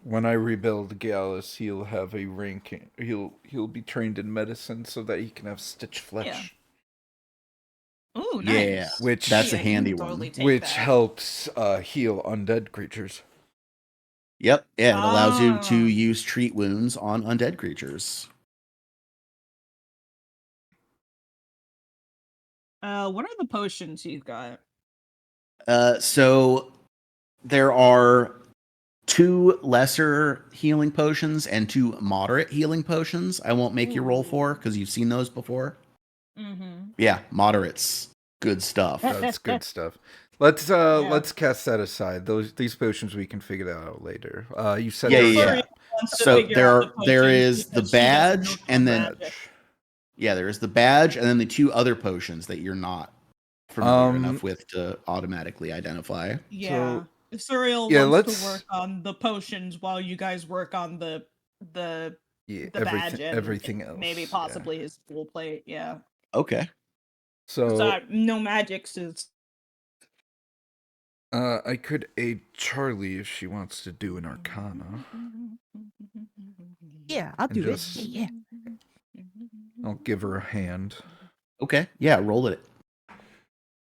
When I rebuild Gallus, he'll have a ranking. He'll be trained in medicine so that he can have stitch flesh, Ooh, Yeah, nice. which that's a Yeah, you can handy totally one. take which that. helps heal undead creatures. Yep, yeah, it allows you to Ah. use treat wounds on undead creatures. What are the potions you've got? So there are 2 lesser healing potions and 2 moderate healing potions. I won't make you roll for because you've seen those before. Mm-hmm. Yeah, moderates, good stuff. That's good stuff. Let's Yeah. let's cast that aside. These potions we can figure that out later. You said Yeah, there's yeah, a yeah. Wants to So figure out the there potions is the because she doesn't know badge, about and then magic. yeah, there is the badge, and then the 2 other potions that you're not familiar enough with to automatically identify. Yeah. Suriel yeah, wants let's- to work on the potions while you guys work on the yeah, badge and everything else. maybe yeah. possibly his full plate. Yeah. Okay. So No magics is. I could aid Charlie if she wants to do an Arcana. Yeah, I'll And do just- it. Yeah. I'll give her a hand. Okay. Yeah, roll it.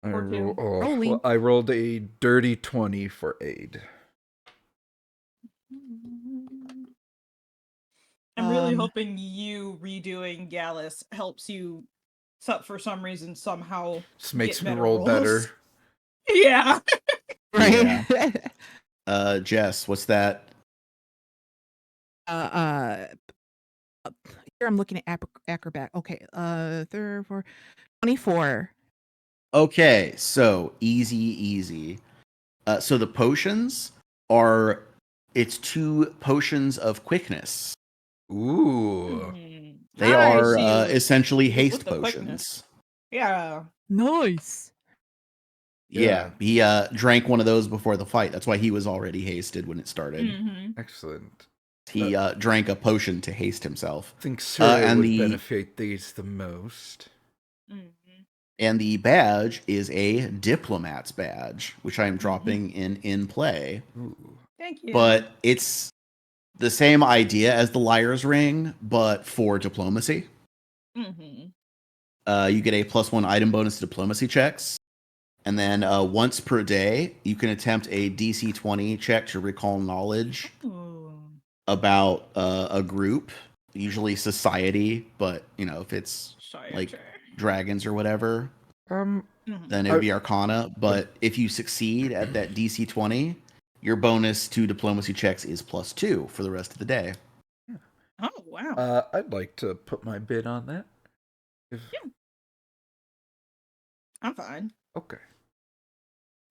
Or two. Rolling. I rolled a dirty 20 for aid. I'm really Um, hoping you redoing Gallus helps you, for some reason, somehow Just makes get me better roll rolls. better. Yeah. right. Jess, what's that? Here I'm looking at acrobat. Okay. 24. Okay, so easy. So the potions are it's 2 potions of quickness. Ooh. Mhm. They Nice, are you- essentially with haste the potions. quickness. Yeah. Nice. Yeah, he drank one of those before the fight. That's why he was already hasted when it started. Mm-hmm. Excellent. He drank a potion to haste himself. I think Surya and would the- benefit these the most. Mm-hmm. And the badge is a diplomat's badge, which I am dropping in play. Ooh. Thank you. But it's the same idea as the liar's ring, but for diplomacy. Mm-hmm. You get a +1 item bonus to diplomacy checks. And then once per day, you can attempt a DC 20 check to recall knowledge Ooh. about a group, usually society, but if it's Sorry, like sure. dragons or whatever, Mhm. then it would be Arcana. But if you succeed at that DC 20, your bonus to diplomacy checks is +2 for the rest of the day. Oh wow. I'd like to put my bid on that. I'm fine. Okay.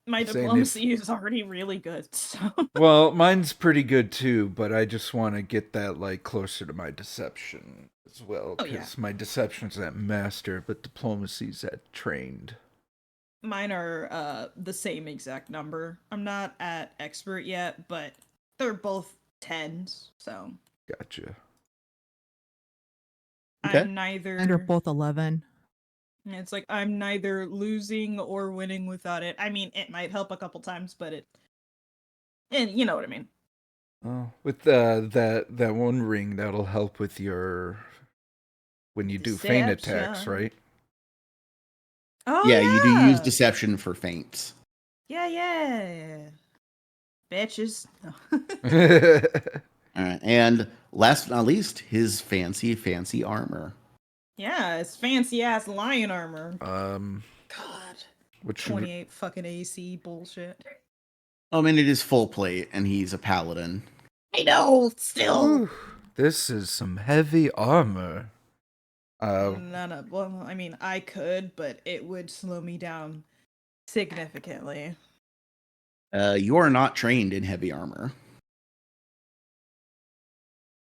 My Saying if- diplomacy is already really good, so. Well, mine's pretty good too, but I just want to get that like closer to my deception as well, Oh, yeah. because my deception's at master, but diplomacy's at trained. Mine are the same exact number. I'm not at expert yet, but they're both 10s, so Gotcha. Okay. I'm neither. And they're both 11. It's like I'm neither losing or winning without it. I mean, it might help a couple times, but and you know what I mean. Oh, with that one ring, that'll help with your when you do feint attacks, Deception. right? Oh Yeah, you do use deception for feints. Yeah. Bitches. No. All right, and last but not least, his fancy armor. Yeah, it's fancy ass lion armor. um, God. what should we, 28 fucking AC bullshit. I mean, it is full plate, and he's a paladin. I know, still. Ooh, this is some heavy armor. Well, I mean, I could, but it would slow me down significantly. You are not trained in heavy armor.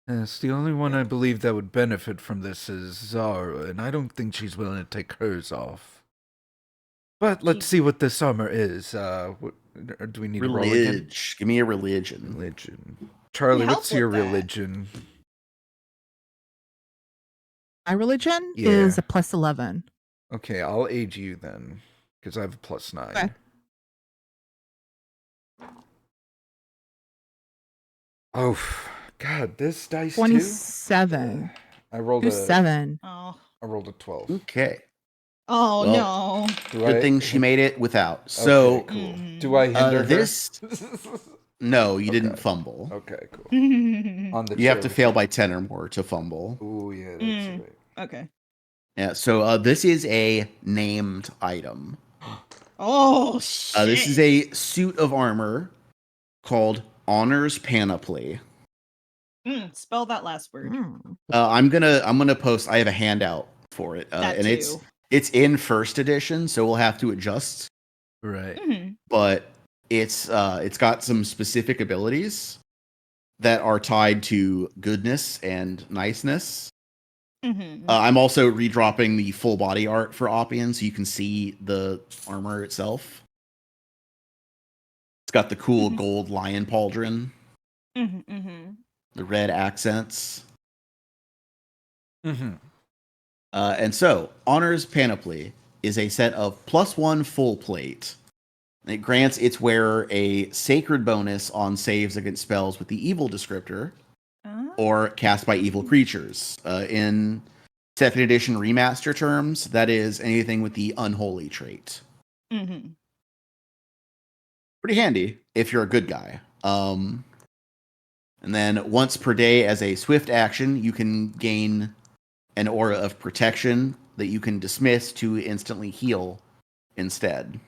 Yes, the only one I believe that would benefit from this is Zara, and I don't think she's willing to take hers off. But let's see what this armor is. Do we need to roll again? Give me a religion. Religion. Charlie, help what's your with that. religion? My religion Yeah. is a plus 11. Okay, I'll aid you then, because I have a +9. Okay. Oh, God, this dice 27. too? I rolled Two a 7. Oh. I rolled a 12. Okay. Oh Well, no. Good thing she made it without. So, Okay, cool. Mm. Do I hinder this- no, you didn't Okay. fumble. Okay, cool. okay. On the You have to cherry. fail by 10 or more to fumble. Ooh, yeah, that's right. Yeah, so this is a named item. Oh shit. This is a suit of armor called Honor's Panoply. Spell that last word. I'm gonna post. I have a handout for it, That and too. it's in first edition, so we'll have to adjust. Right. But it's got some specific abilities that are tied to goodness and niceness. I'm also redropping the full body art for Oppian, so you can see the armor itself. It's got the cool gold lion pauldron, the red accents. And so, Honor's Panoply is a set of +1 full plate. It grants its wearer a sacred bonus on saves against spells with the evil descriptor or cast by evil creatures. In 2nd edition remaster terms, that is anything with the unholy trait. Pretty handy if you're a good guy. And then once per day as a swift action, you can gain an aura of protection that you can dismiss to instantly heal instead.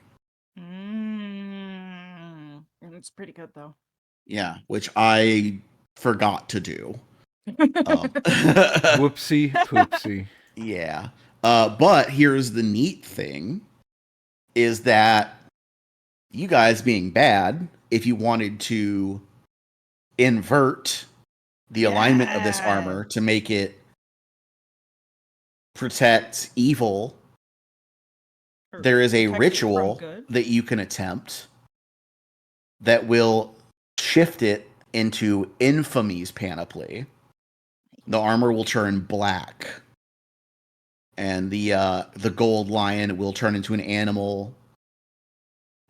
It's pretty good though. Yeah, which I forgot to do. Whoopsie poopsie. Yeah. But here's the neat thing is that you guys being bad, if you wanted to invert the alignment of this armor to make it protect evil, there is a ritual that you can attempt that will shift it into Infamy's Panoply. The armor will turn black, and the gold lion will turn into an animal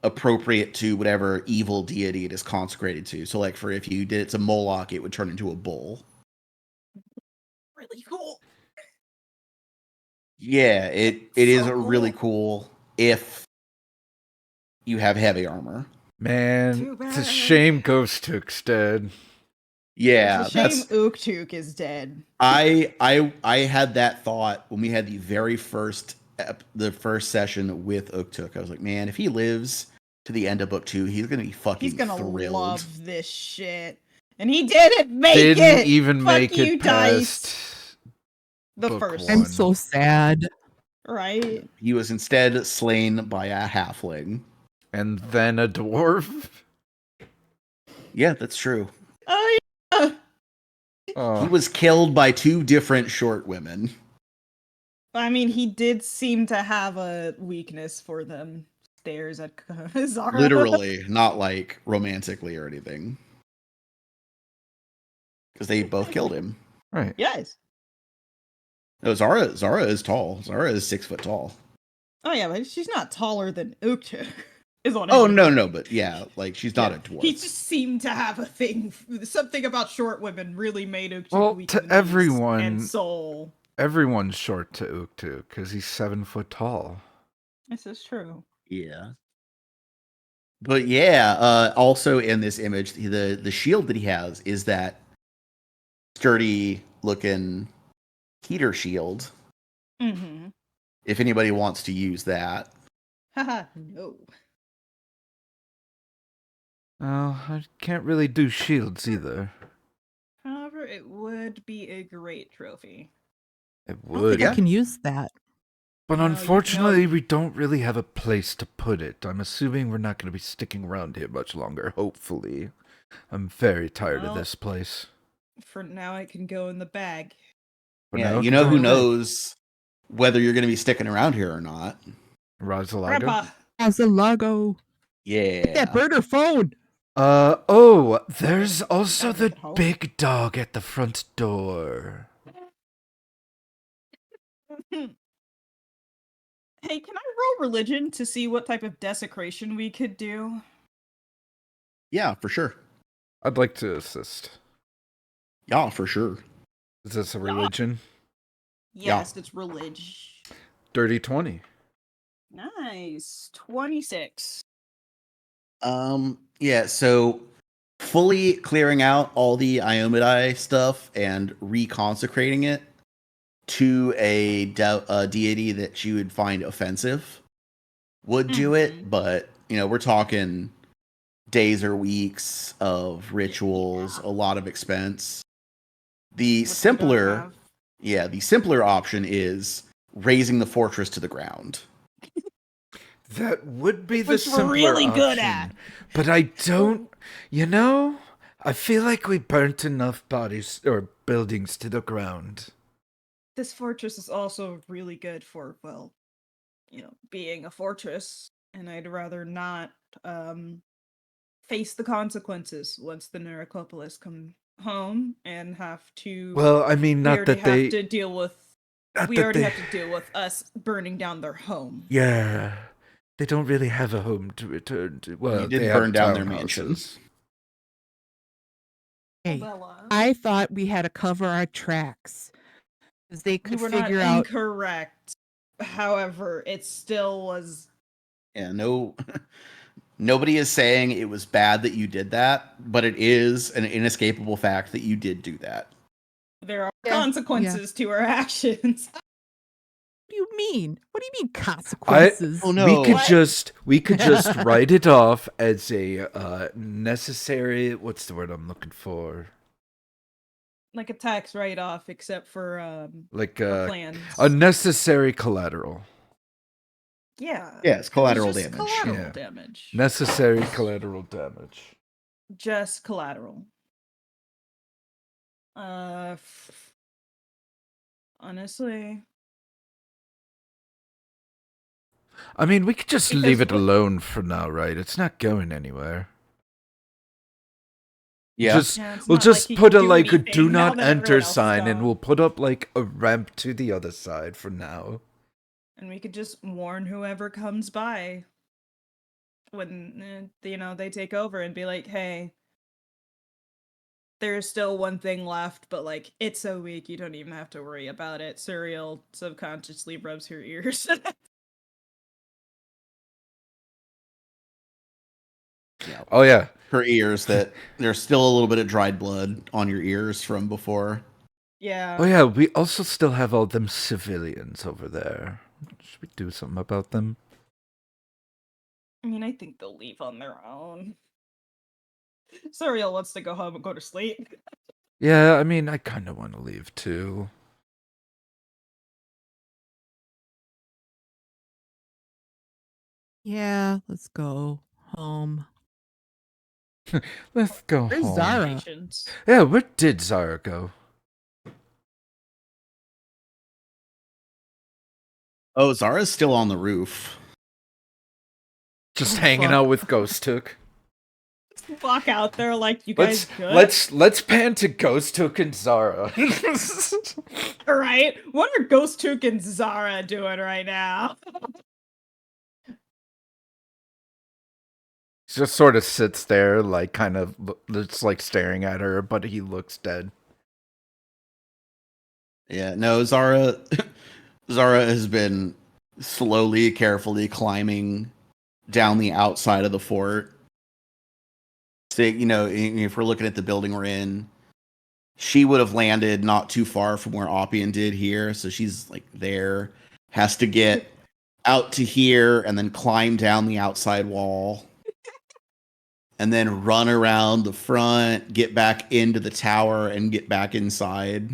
appropriate to whatever evil deity it is consecrated to. So, like, for if you did it to Moloch, it would turn into a bull. Really cool. Yeah, it is So really cool if you have heavy armor. Man, it's a shame Ghost Took's dead. Yeah, it's a shame Uktuk is dead. I had that thought when we had the very first session with Uktuk. I was like, man, if he lives to the end of book 2, he's gonna be fucking thrilled. Love this shit. And he didn't make it. Didn't even make you, it past the book first. I'm one. so sad. Right. He was instead slain by a halfling. And then a dwarf. Yeah, that's true. Oh yeah. Oh. He was killed by 2 different short women. I mean, he did seem to have a weakness for them. Stares at Zara. Literally, not like romantically or anything. because they both killed him. Right. Yes. No, Zara is tall. Zara is 6 foot tall. Oh yeah, but she's not taller than Uktuk. Is what Oh I mean. no, but yeah, like she's not a dwarf. He just seemed to have a thing. Something about short women really made Uktuk Well, weak to in the knees everyone- and soul. Everyone's short to Uktu because he's 7 foot tall. This is true. Yeah. But yeah, also in this image, the shield that he has is that sturdy looking heater shield. Mm-hmm. If anybody wants to use that. Haha, no. Oh, I can't really do shields either. However, it would be a great trophy. It I don't think would. I can use that. But No, unfortunately, we don't really have a place to put it. I'm assuming we're not going to be sticking around here much longer, hopefully. I'm very tired of Well- this place. For now, it can go in the bag. But Yeah, now you it know can who go knows whether you're going to be sticking around here or not. away. Rosalago? Grandpa! As a logo. Yeah. That burner phone. Oh, there's also Never the get home. big dog at the front door. Hey, can I roll religion to see what type of desecration we could do? Yeah, for sure. I'd like to assist. Yeah, for sure. Is this a religion? Yes, it's religion. Dirty 20. Nice. 26. Yeah, so fully clearing out all the Iomidae stuff and reconsecrating it to a deity that you would find offensive would do it, but we're talking days or weeks of rituals, a lot of expense. The Which we don't simpler have. the simpler option is raising the fortress to the ground. That would be the Which we're simpler really good option. at. But I don't, I feel like we burnt enough bodies or buildings to the ground. This fortress is also really good for, being a fortress, and I'd rather not face the consequences once the Neurocopolis come home and have to. Well, I mean, we not already that they. have to deal with. Not We that already they. have to deal with us burning down their home. Yeah. They don't really have a home to return to. Well, You did they burn have down their townhouses. mansions. Hey, Bella, I thought we had to cover our tracks. 'Cause they you could were not figure out. incorrect. However, it still was. Yeah, no nobody is saying it was bad that you did that, but it is an inescapable fact that you did do that. There are Yeah, consequences to our actions. What do you mean? What do you mean consequences? Oh, no. We could What? just write it off as a necessary. What's the word I'm looking for? Like a tax write-off, except for Like for plans. a necessary collateral. Yeah. Yeah, it's collateral It was just damage. Collateral Yeah. damage. Necessary collateral damage. Just collateral. Honestly, I mean, we could just Because leave it what- alone for now, right? It's not going anywhere. Yeah. Just yeah, it's we'll not just like he put can a do like a anything do now not that everyone enter else is sign, and gone. we'll put up like a ramp to the other side for now. And we could just warn whoever comes by when they take over and be like, "Hey, there's still one thing left, but like it's so weak you don't even have to worry about it." Surreal subconsciously rubs her ears. Yeah. Oh, Oh yeah, her ears that there's still a little bit of dried blood on your ears from before. Yeah. oh yeah. We also still have all them civilians over there. Should we do something about them? I mean, I think they'll leave on their own. Surreal wants to go home and go to sleep. Yeah, I mean, I kind of want to leave too. Yeah, let's go home. Let's go Where's home. Zara? Patience. Yeah, where did Zara go? Oh, Zara's still on the roof. Just Oh, hanging fuck. out with Ghost Took. Walk out there like, you guys good? Let's pan to Ghost Took and Zara. All right. What are Ghost Took and Zara doing right now? Just sort of sits there, like kind of just like staring at her, but he looks dead. Yeah, no, Zara Zara has been slowly, carefully climbing down the outside of the fort. So, you know, if we're looking at the building we're in, she would have landed not too far from where Oppian did here. So she's like there, has to get out to here and then climb down the outside wall. And then run around the front, get back into the tower, and get back inside.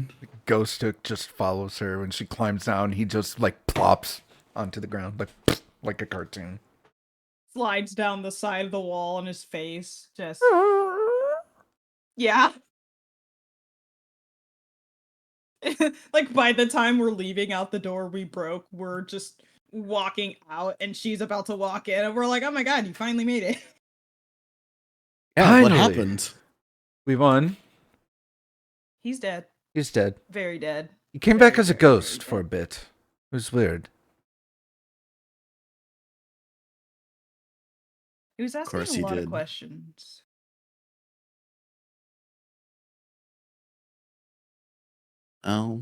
Ghost Took just follows her when she climbs down. He just like plops onto the ground, like a cartoon. Slides down the side of the wall on his face. Just. Yeah. Like, by the time we're leaving out the door we broke, we're just walking out, and she's about to walk in, and we're like, oh my god, you finally made it. Yeah, what Finally. happened? We won. He's dead. He's dead. Very dead. He came back as a ghost for a bit. It was weird. He was asking course a he lot of did. questions. Oh.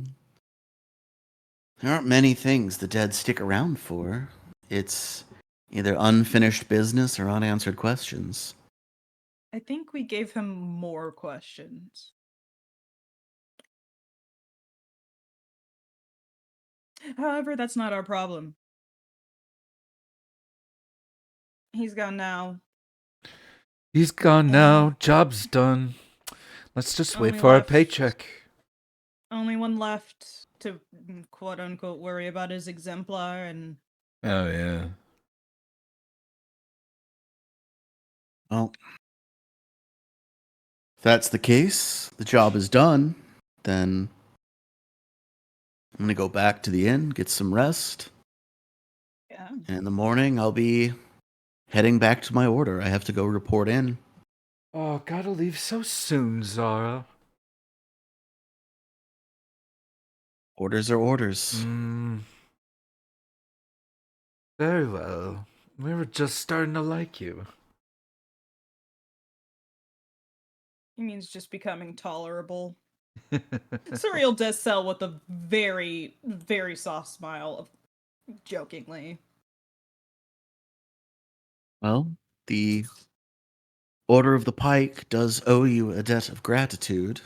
There aren't many things the dead stick around for. It's either unfinished business or unanswered questions. I think we gave him more questions. However, that's not our problem. He's gone now. He's gone now. Job's done. Let's just wait Only for our left- paycheck. Only one left to quote unquote worry about his exemplar, and Oh yeah. Well, if that's the case, the job is done, then I'm going to go back to the inn, get some rest. yeah. And in the morning, I'll be heading back to my order. I have to go report in. Oh, gotta leave so soon, Zara. Orders are orders. Very well. We were just starting to like you. He means just becoming tolerable. Surreal does sell with a very, very soft smile, jokingly. Well, the Order of the Pike does owe you a debt of gratitude.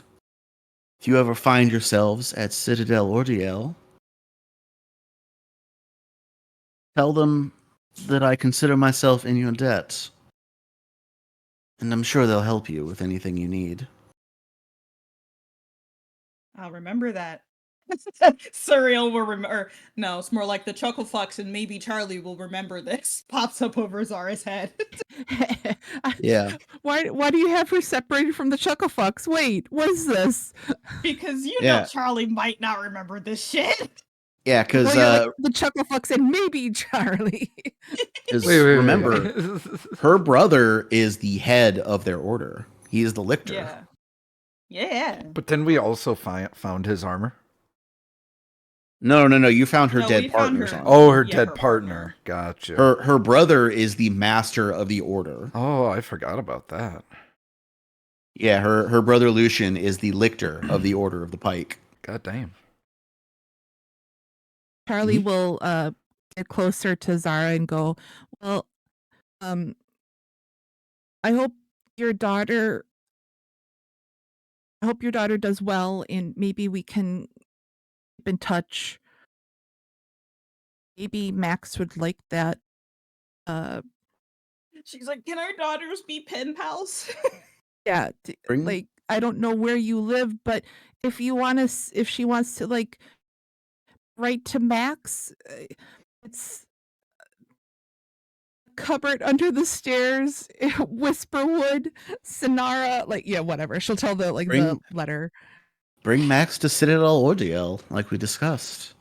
If you ever find yourselves at Citadel Ordiel, tell them that I consider myself in your debt. And I'm sure they'll help you with anything you need. I'll remember that. Surreal will remember. No, it's more like the Chuckle Fox and maybe Charlie will remember this. Pops up over Zara's head. Yeah. Why do you have her separated from the Chuckle Fox? Wait, what is this? Because you Yeah. know Charlie might not remember this shit. Yeah, because Well, you're like the Chuckle Fox and maybe Charlie. remember, her brother is the head of their order. He is the lictor. Yeah. Yeah. But then we also found his armor. No. You found her No, dead we found partner's her- armor. Oh, her Yeah, dead her partner. Gotcha. Her brother is the master of the order. Oh, I forgot about that. Yeah, her brother Lucian is the lictor of the Order of the Pike. God damn. Charlie will get closer to Zara and go, well, I hope your daughter does well, and maybe we can keep in touch. Maybe Max would like that. She's like, can our daughters be pen pals? Yeah, Bring- like I don't know where you live, but if she wants to like write to Max, it's cupboard under the stairs, Whisperwood, Sonara, like yeah, whatever. She'll tell the Bring- letter. Bring Max to Citadel Ordeal, like we discussed.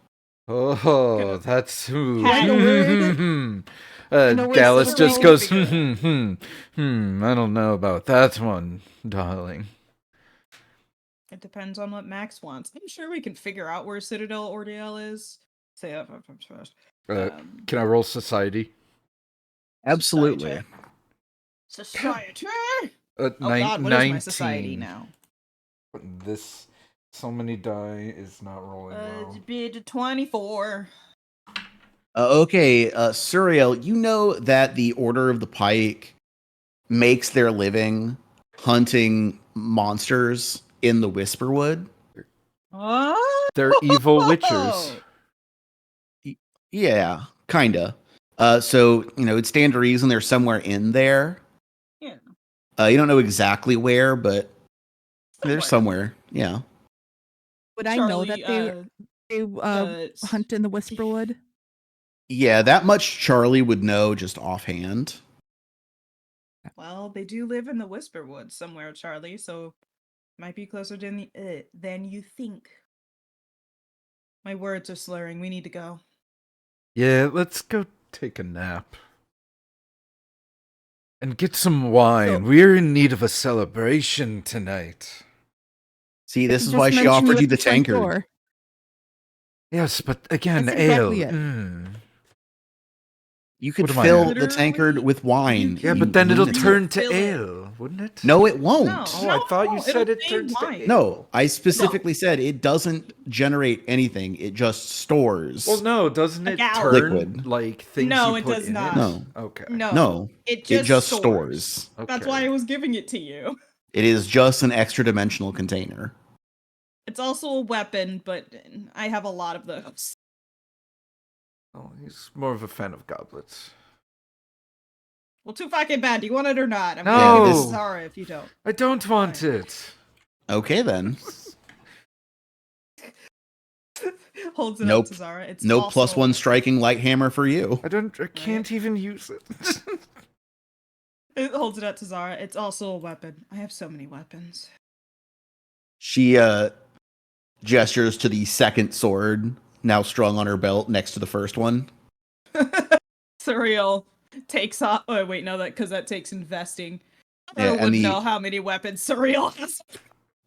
Oh, that's who. Haggled. know where Gallus Citadel just goes, figure I don't know about that one, darling. It depends on what Max wants. I'm sure we can figure out where Citadel Ordeal is. Say that first. Can I roll society? Absolutely. Society. Oh God, what 19. is my society now? This, so many die is not rolling well. Bid 24. Okay, Suriel, you know that the Order of the Pike makes their living hunting monsters in the Whisperwood. Oh, They're evil witchers. Yeah, kinda. So it'd stand to reason they're somewhere in there. Yeah. You don't know exactly where, but they're somewhere. Yeah. Would I know Charlie, that they hunt in the Whisperwood? Yeah, that much Charlie would know just offhand. Well, they do live in the Whisperwoods somewhere, Charlie, so might be closer than you think. My words are slurring. We need to go. Yeah, let's go take a nap. And get some wine. We're in need of a celebration tonight. See, this is Just why she mentioned offered at you the the front tankard. door. Yes, but again, That's ale. exactly it. You could What am I fill at? the tankard with wine. Yeah, you but then it'll lunatic. turn to Fill it. ale, wouldn't it? No, it won't. No. Oh, I thought you said it'll it say turns to wine. ale. No, I specifically said it doesn't generate anything. It just stores. Well, no, doesn't it Like turn liquid. like things No, you it put does in not. it? No. Okay. No, It it just, just stores. stores. Okay. That's why I was giving it to you. It is just an extra dimensional container. It's also a weapon, but I have a lot of those. Oh, he's more of a fan of goblets. Well, too fucking bad. Do you want it or not? I'm No. gonna give this- it to Zara if you don't. I don't want it. Okay then. Holds it Nope. up to Zara. It's No also +1 striking light hammer for you. I can't even use it. It holds it up to Zara. It's also a weapon. I have so many weapons. She gestures to the second sword now strung on her belt next to the first one. Surreal takes off. Oh wait, no, because that takes investing. I Yeah, wouldn't know how many weapons Surreal has.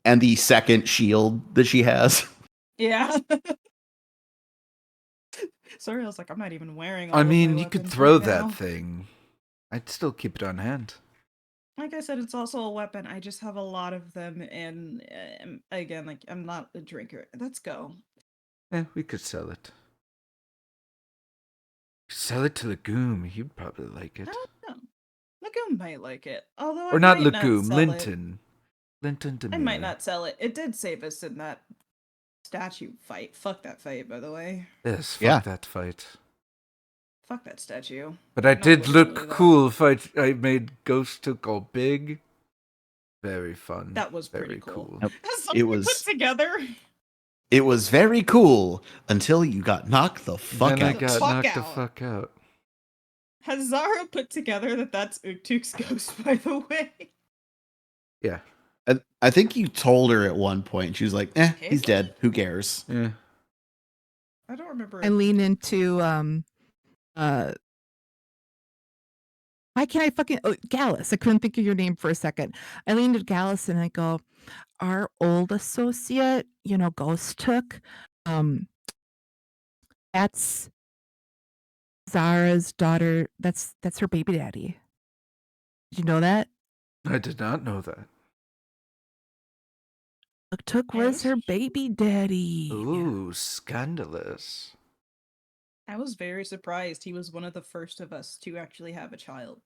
And the second shield that she has. Yeah. Surreal's like, I'm not even wearing all I of my mean, you could weapons throw right now. that thing. I'd still keep it on hand. Like I said, it's also a weapon. I just have a lot of them, and again, like I'm not a drinker. Let's go. We could sell it. Sell it to Legume. He'd probably like it. I don't know. Legume might like it, although Or I not might Legume, sell it. Linton. Linton I Demir. might not sell it. It did save us in that statue fight. Fuck that fight, by the way. Yes, fuck Yeah. that fight. Fuck that statue. But I Not did literally, look though. cool if I made Ghost took all big. Very fun. That was very pretty cool. Nope. Has It something was- put together. It was very cool until you got knocked the fuck then I out. got Fuck knocked the out. fuck out. Has Zara put together that that's Uktuk's ghost, by the way? Yeah. I think you told her at one point. She was like, he's Okay. dead. Who cares? Yeah. I don't remember. I lean into why can't I fucking Gallus? I couldn't think of your name for a second. I leaned at Gallus and I go, our old associate, Ghost took, that's Zara's daughter. That's her baby daddy. Did you know that? I did not know that. Took was her baby daddy. Ooh, scandalous. I was very surprised he was one of the first of us to actually have a child.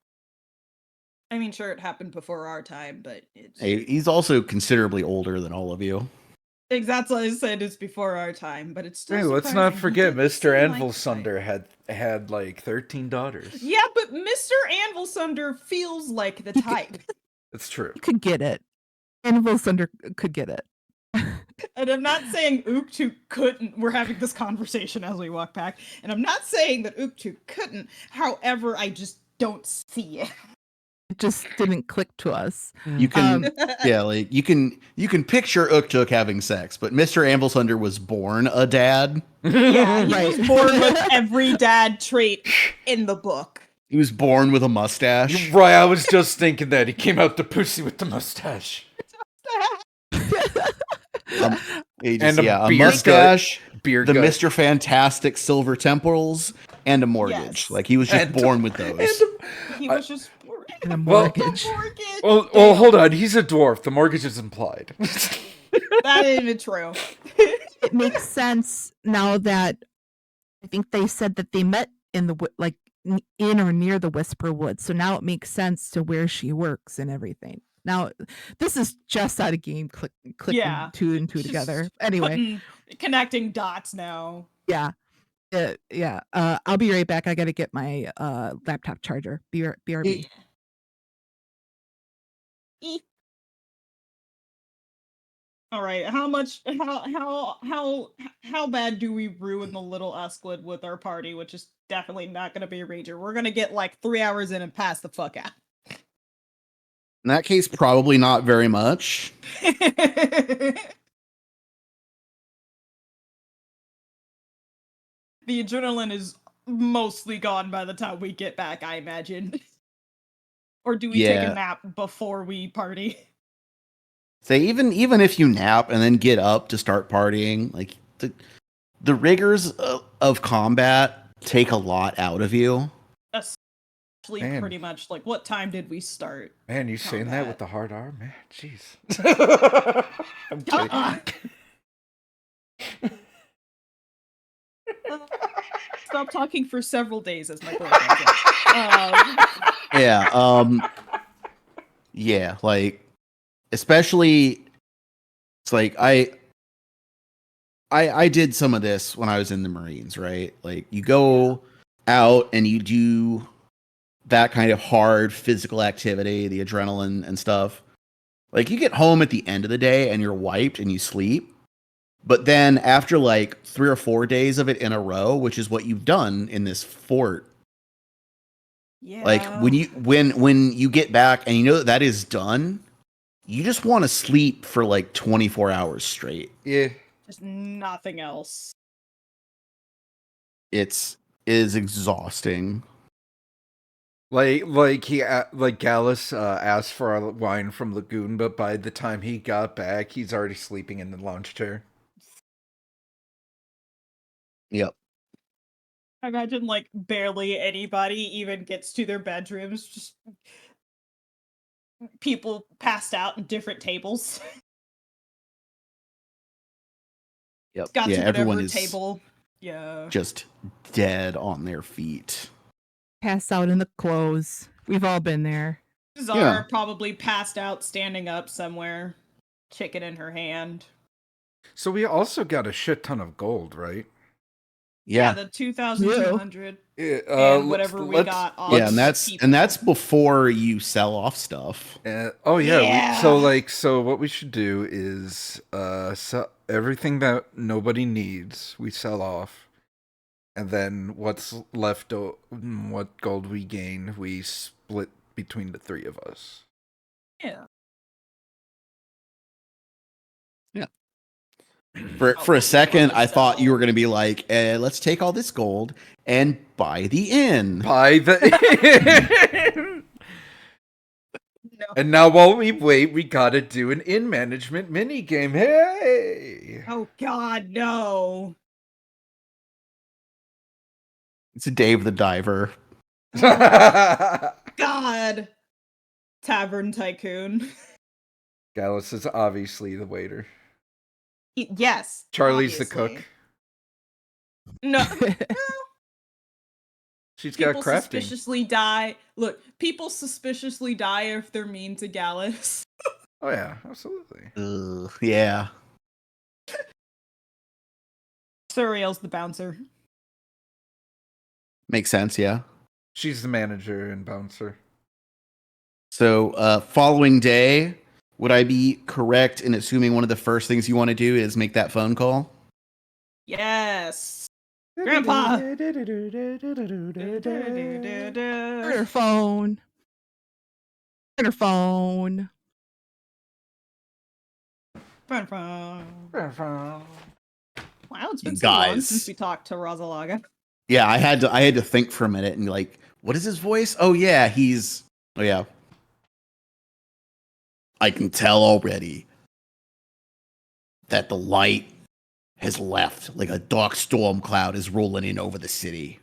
I mean, sure, it happened before our time, but it's... Hey, he's also considerably older than all of you. That's what I said, it's before our time, but it's still Hey, let's not surprising. He forget didn't Mr. seem like Anvilsunder had like 13 daughters. Yeah, but Mr. Anvilsunder feels like the type. It's true. You could get it. Anvil Sunder could get it. And I'm not saying Uktuk couldn't. We're having this conversation as we walk back. And I'm not saying that Uktuk couldn't. However, I just don't see it. It just didn't click to us. You can like you can picture Uktuk having sex, but Mr. Anvilsunder was born a dad. Yeah, he Right. was born with every dad trait in the book. He was born with a mustache. Right, I was just thinking that. He came out the pussy with the mustache. He just, And a a beard mustache, Beard the gut. Mr. Fantastic silver temples, and a mortgage. Yes. Like he was just And- born with those. He was just And a Well- mortgage. Well, Damn. hold on. He's a dwarf. The mortgage is implied. That ain't even true. It makes sense now that I think they said that they met in the in or near the Whisper Woods. So now it makes sense to where she works and everything. Now, this is just out of game clicking Yeah. two and two Just together. Anyway, Connecting dots now. yeah. I'll be right back. I got to get my laptop charger. BRB. All right, how bad do we ruin the little Esclid with our party, which is definitely not going to be a ranger. We're going to get like 3 hours in and pass the fuck out. In that case, probably not very much. The adrenaline is mostly gone by the time we get back, I imagine. Or do we take Yeah. a nap before we party? Say even if you nap and then get up to start partying, like the rigors of combat take a lot out of you. Actually, Man. pretty much like what time did we start? Man, you saying that Combat. with the hard R? Man, jeez. I'm kidding. Stop talking for several days, as my boyfriend said. Yeah, like especially it's like I did some of this when I was in the Marines, right? Like you go out and you do that kind of hard physical activity, the adrenaline and stuff. Like you get home at the end of the day and you're wiped and you sleep. But then after like 3 or 4 days of it in a row, which is what you've done in this fort, Yeah. like when you get back and you know that is done, you just want to sleep for like 24 hours straight. Yeah. Just nothing else. It is exhausting. Like Gallus asked for a wine from Lagoon, but by the time he got back, he's already sleeping in the lounge chair. Yep. I imagine like barely anybody even gets to their bedrooms. Just people passed out in different tables. Yep. Got yeah, to everyone whatever is table. Yeah. just dead on their feet. Pass out in the clothes. We've all been there. Zara Yeah. probably passed out standing up somewhere, chicken in her hand. So we also got a shit ton of gold, right? Yeah. The 2,200 Yeah, and whatever we got off. Yeah, people. and that's before you sell off stuff. oh yeah. Yeah. So what we should do is sell everything that nobody needs. We sell off, and then what's left, what gold we gain, we split between the three of us. Yeah. For a second, I thought you were going to be like, let's take all this gold and buy the inn. Buy the No. And now while we wait, we gotta do an inn management mini game. Hey! Oh God, no. It's Dave the Diver. God. Tavern Tycoon. Gallus is obviously the waiter. Yes. Charlie's the obviously. cook. No. She's got People crafting. suspiciously die. Look, people suspiciously die if they're mean to Gallus. Oh yeah, absolutely. Yeah. Suriel's the bouncer. Makes sense, yeah. She's the manager and bouncer. So, following day, would I be correct in assuming one of the first things you want to do is make that phone call? Yes. Grandpa. Her phone. Her phone. Wow, it's been You so long guys. since we talked to Razalaga. Yeah, I had to think for a minute and like, what is his voice? Oh yeah, oh yeah. I can tell already that the light has left, like a dark storm cloud is rolling in over the city.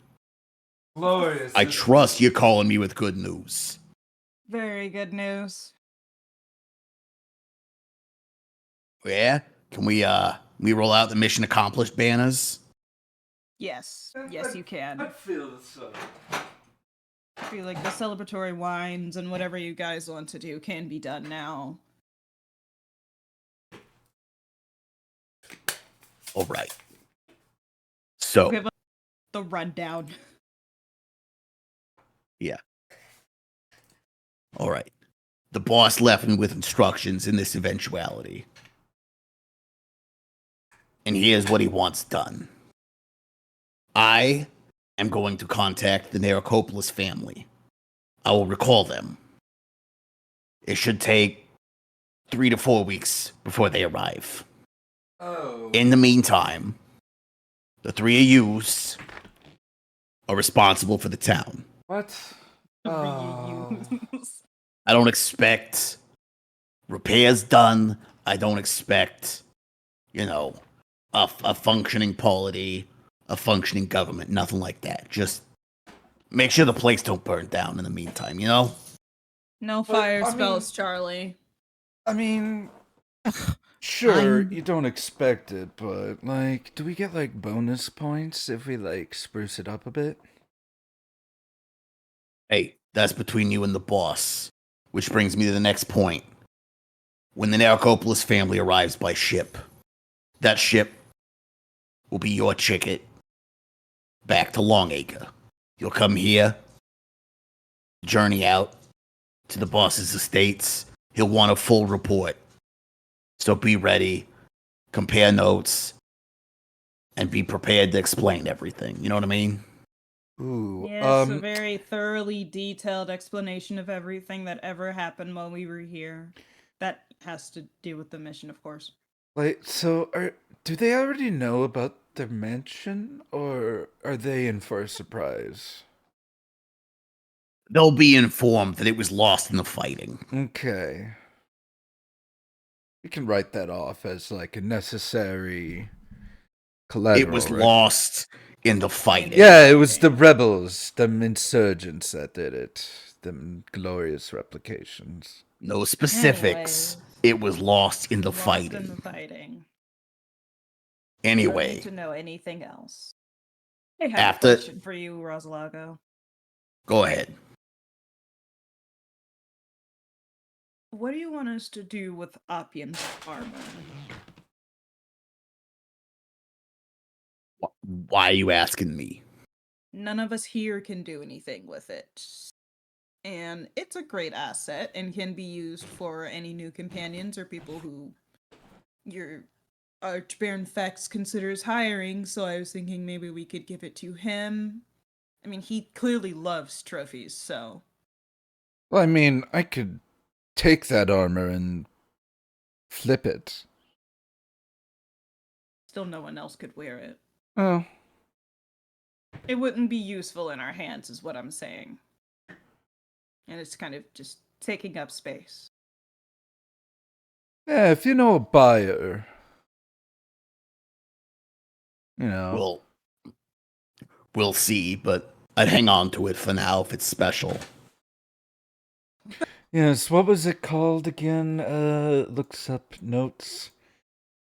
Glorious. I trust you're calling me with good news. Very good news. Yeah? Can we roll out the mission accomplished banners? Yes. Yes, you can. I feel so. I feel like the celebratory wines and whatever you guys want to do can be done now. All right. So, Give us the rundown. yeah. All right. The boss left me with instructions in this eventuality. And here's what he wants done. I am going to contact the Narcopolis family. I will recall them. It should take 3 to 4 weeks before they arrive. Oh. In the meantime, the 3 of yous are responsible for the town. What? Oh. I don't expect repairs done. I don't expect, a functioning polity, a functioning government, nothing like that. Just make sure the place don't burn down in the meantime, No But, fire I mean- spells, Charlie. I mean, sure, I'm- you don't expect it, but, like, do we get, like, bonus points if we, like, spruce it up a bit? Hey, that's between you and the boss. Which brings me to the next point. When the Narcopolis family arrives by ship, that ship will be your ticket back to Longacre. You'll come here, journey out to the boss's estates. He'll want a full report. So be ready, compare notes, and be prepared to explain everything. You know what I mean? Ooh, Yes, a very thoroughly detailed explanation of everything that ever happened while we were here. That has to do with the mission, of course. like, so, do they already know about the mansion, or are they in for a surprise? They'll be informed that it was lost in the fighting. Okay. We can write that off as, like, a necessary collateral, It was right? lost in the fighting. Yeah, it was the rebels, them insurgents that did it. Them glorious replications. No specifics. It was lost in the Lost fighting. in the fighting. Don't Anyway, need to know anything else. I have After- a question for you, Rosalago. go ahead. What do you want us to do with Opion's armor? Why are you asking me? None of us here can do anything with it. And it's a great asset and can be used for any new companions or people who your Archbaron Fex considers hiring, so I was thinking maybe we could give it to him. I mean, he clearly loves trophies, so. Well, I mean, I could take that armor and flip it. Still, no one else could wear it. Oh, It wouldn't be useful in our hands, is what I'm saying. And it's kind of just taking up space. yeah, if you know a buyer. You know. We'll see, but I'd hang on to it for now if it's special. Yes, what was it called again? Looks up notes.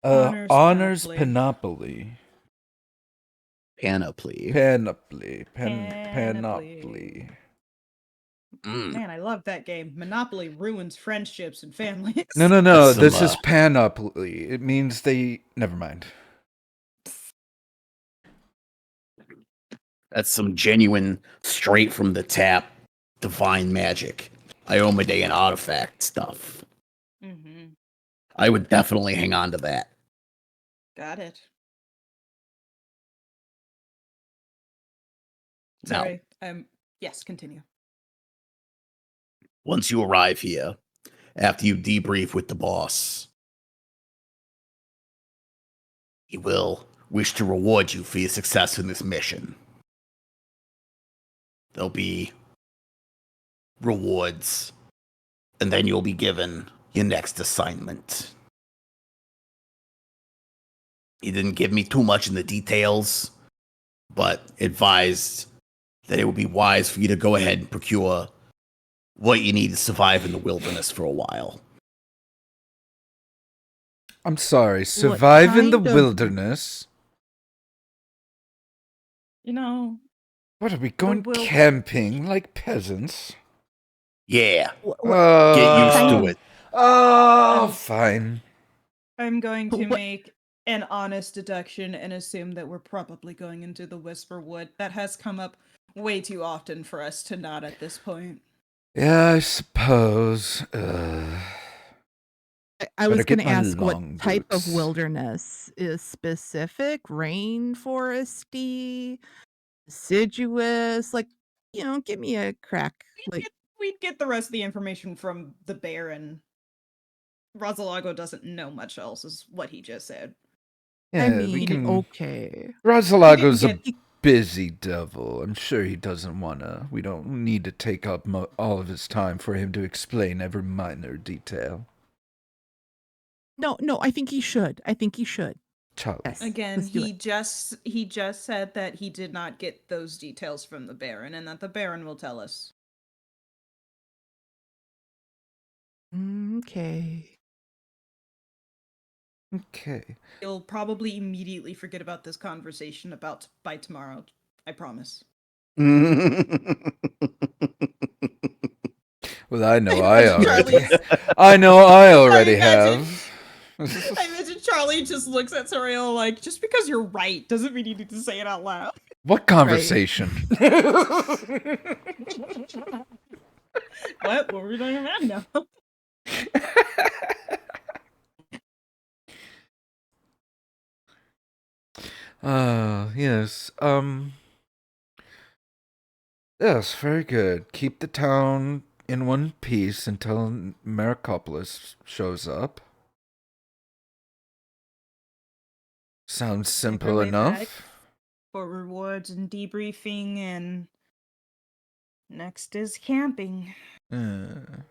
Honors Honors Panoply. Panoply. Panoply. Panoply. Man, I love that game. Monopoly ruins friendships and families. No, That's some, this is panoply. It means they... Never mind. That's some genuine, straight from the tap, divine magic. Iomedean artifact stuff. Mm-hmm. I would definitely hang on to that. Got it. Now, Sorry. Yes, continue. once you arrive here, after you debrief with the boss, he will wish to reward you for your success in this mission. there'll be rewards, and then you'll be given your next assignment. He didn't give me too much in the details, but advised that it would be wise for you to go ahead and procure what you need to survive in the wilderness for a while. I'm sorry, survive in the kind of- wilderness? You know, What, are we going wil- camping like peasants? Yeah, What get used kind to of- it. Oh, fine. I'm going to What- make an honest deduction and assume that we're probably going into the Whisperwood. That has come up way too often for us to not at this point. Yeah, I suppose. I was Better get going to my ask what long type of boots. wilderness is specific, rainforesty, deciduous, like, give me a crack. Like, We'd get the rest of the information from the Baron. Rosalago doesn't know much else, is what he just said. Yeah, I we mean, can. okay. Rosalago's We a didn't busy devil. I'm sure he doesn't wanna. We don't need to take up all of his time for him to explain every minor detail. No, I think he should. Charlie. Yes. Again, let's do he it. just said that he did not get those details from the Baron, and that the Baron will tell us. Okay. Okay. He'll probably immediately forget about this conversation by tomorrow. I promise. Well, I know I I imagine already. Charlie's- I know I already imagine- have. I imagine Charlie just looks at Suriel like, just because you're right doesn't mean you need to say it out loud. What conversation? What were we talking about now? Yes. Yes, very good. Keep the town in one piece until Maricopolis shows up. Sounds simple way enough. back. For rewards and debriefing, and next is camping. We're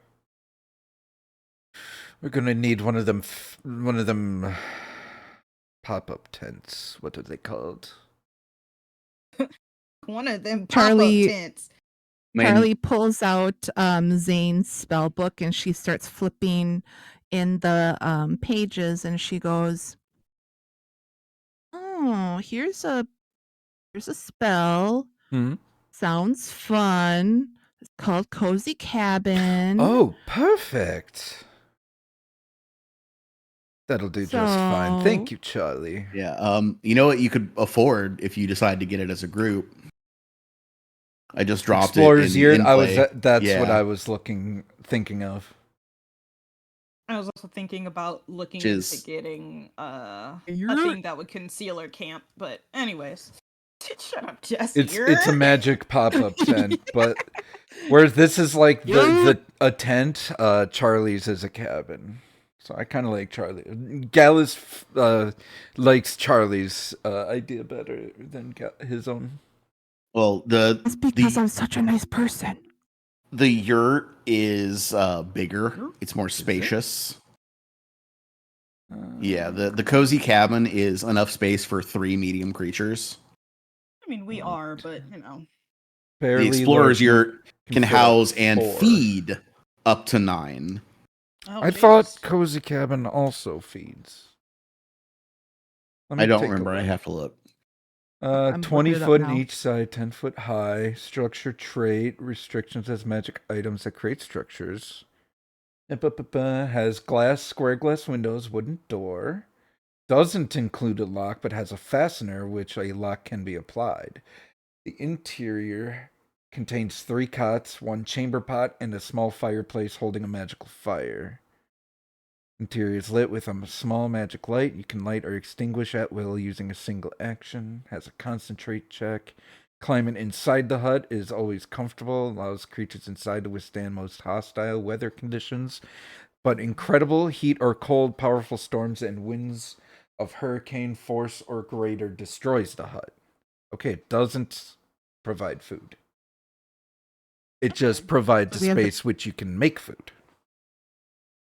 gonna need one of them pop-up tents. What are they called? One of them Charlie- pop-up tents. Charlie pulls out Zane's spell book and she starts flipping in the pages and she goes, "Oh, here's a spell. Hmm? Sounds fun. It's called Cozy Cabin." Oh, perfect. That'll do just fine. Thank So- you, Charlie. Yeah, you know what you could afford if you decide to get it as a group? I just dropped Explorer's it Year. in play. That's what Yeah. I was thinking of. I was also thinking about looking Which is- into getting a You're- thing that would conceal our camp, but anyways. Shut up, Jesse. It's a magic pop-up tent, but whereas this is like a tent, Charlie's is a cabin. So I kind of like Charlie. Gallus likes Charlie's idea better than his own. Well, It's because the I'm such a nice person. the yurt is bigger. It's more spacious. Yeah, the cozy cabin is enough space for 3 medium creatures. I mean, we are, but Barely The explorer's large yurt can fit house and 4. feed up to 9. Oh, I thought jeez. Cozy Cabin also feeds. Let me I don't take a remember. I look. have to look. I'm 20 looking it up foot in now. each side, 10 foot high. Structure trait restrictions as magic items that create structures. Has square glass windows, wooden door. Doesn't include a lock, but has a fastener, which a lock can be applied. The interior contains 3 cots, 1 chamber pot, and a small fireplace holding a magical fire. Interior is lit with a small magic light. You can light or extinguish at will using a single action. Has a concentrate check. Climate inside the hut is always comfortable. Allows creatures inside to withstand most hostile weather conditions. But incredible heat or cold, powerful storms, and winds of hurricane force or greater destroys the hut. Okay, it doesn't provide food. It just provides a We have the- space which you can make food.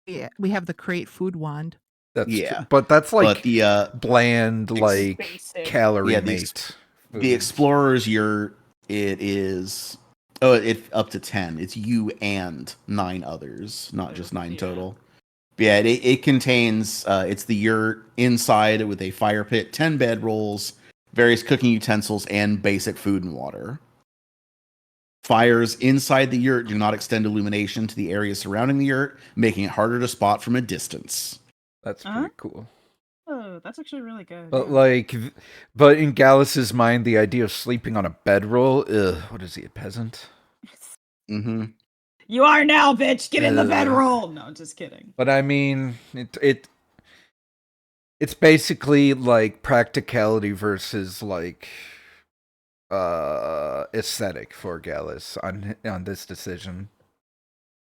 Yeah, we have the create food wand. That's Yeah. true. But that's like But the bland, like basic. calorie Yeah, mate. the explorers, it's up to 10. It's you and 9 others, not just 9 Yeah. total. But yeah, it contains it's the yurt inside with a fire pit, 10 bedrolls, various cooking utensils, and basic food and water. Fires inside the yurt do not extend illumination to the area surrounding the yurt, making it harder to spot from a distance. That's Huh? pretty cool. Oh, that's actually really good. But yeah. but in Gallus's mind, the idea of sleeping on a bedroll, what is he, a peasant? Mm-hmm. You are now, bitch. Get in the Ugh. bedroll. No, just kidding. But I mean, it's basically like practicality versus like aesthetic for Gallus on this decision.